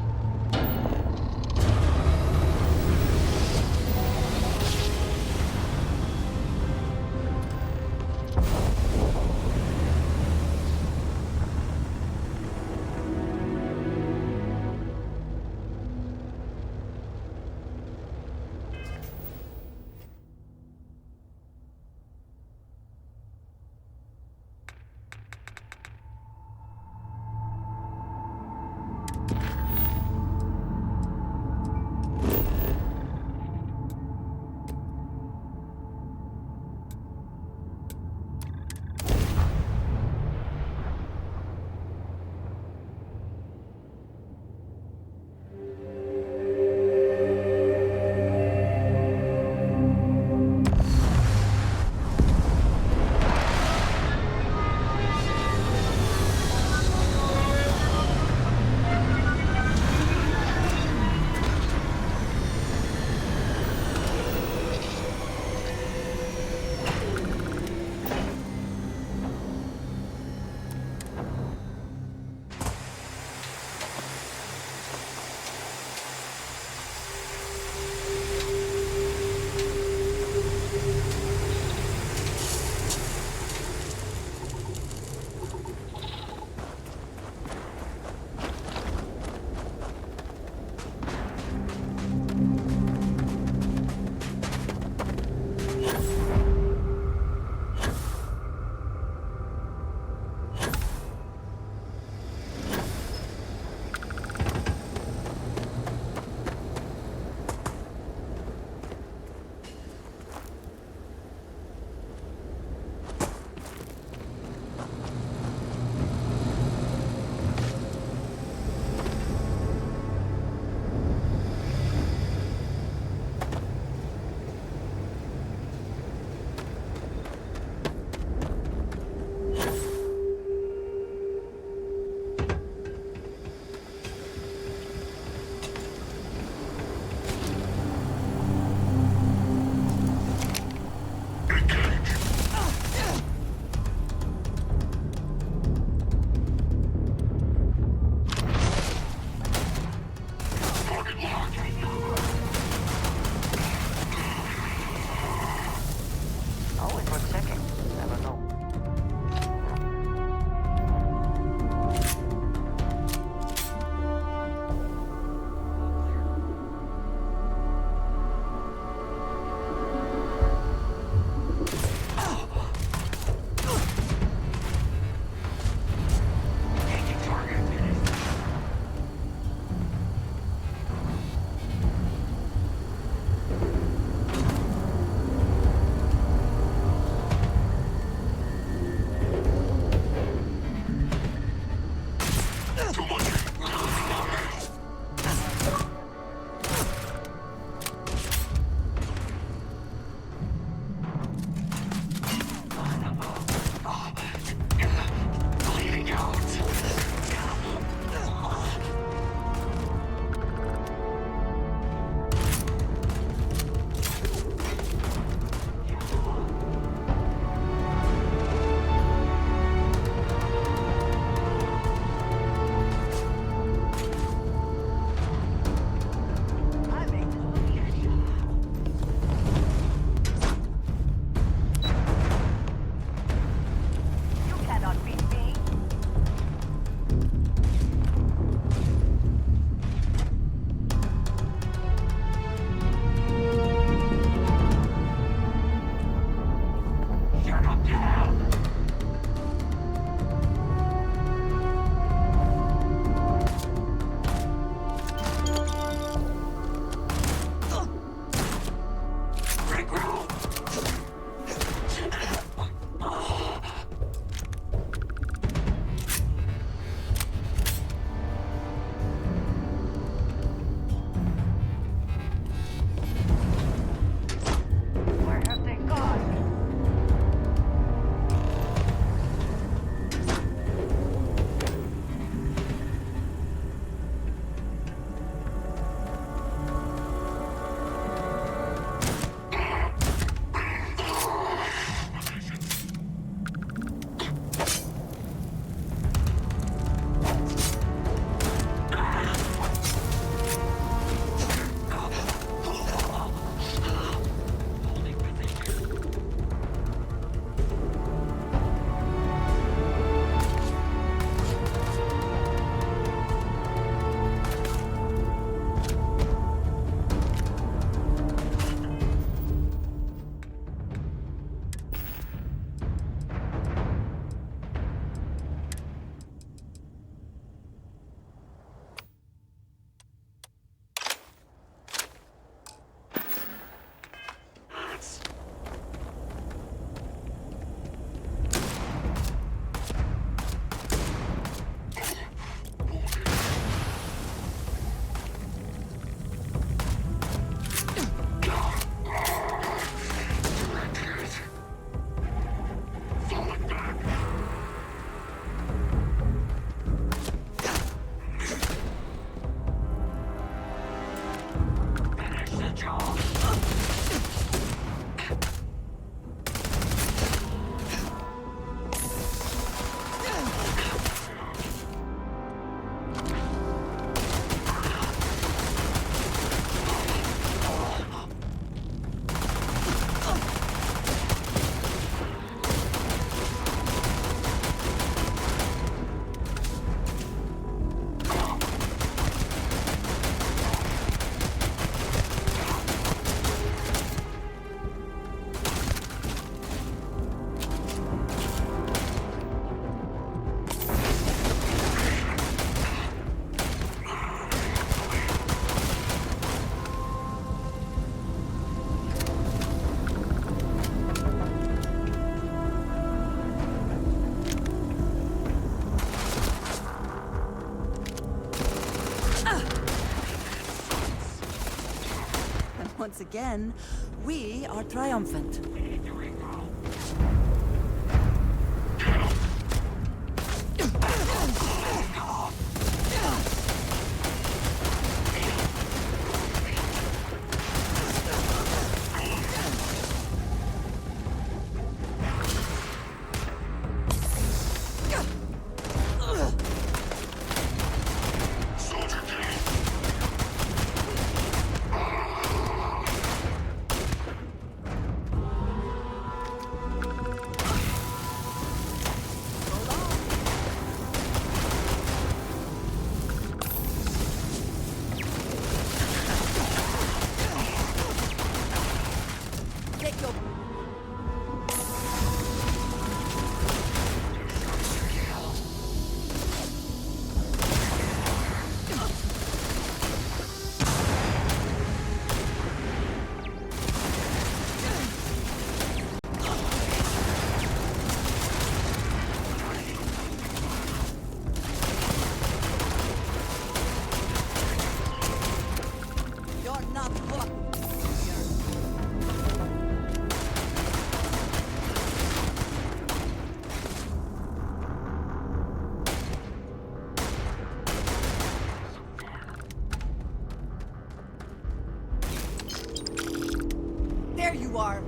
once again, we are triumphant. There you are!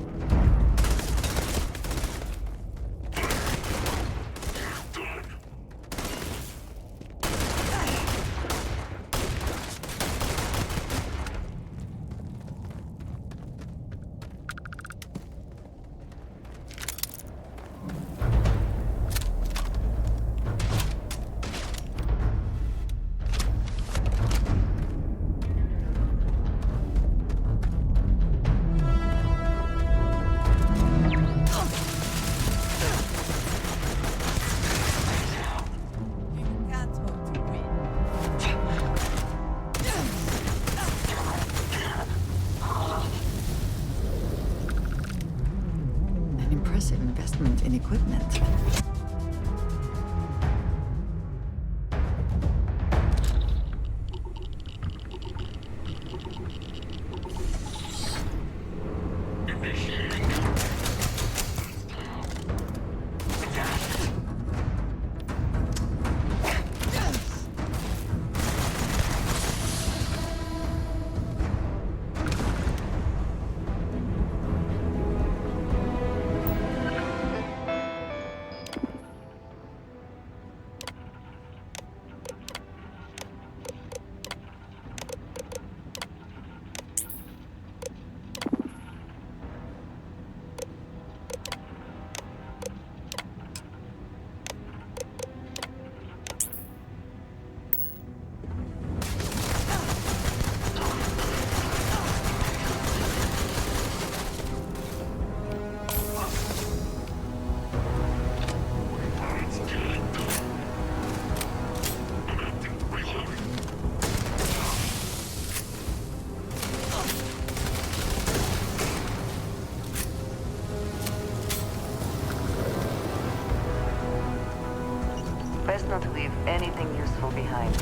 Impressive investment in equipment. Best not to leave anything useful behind.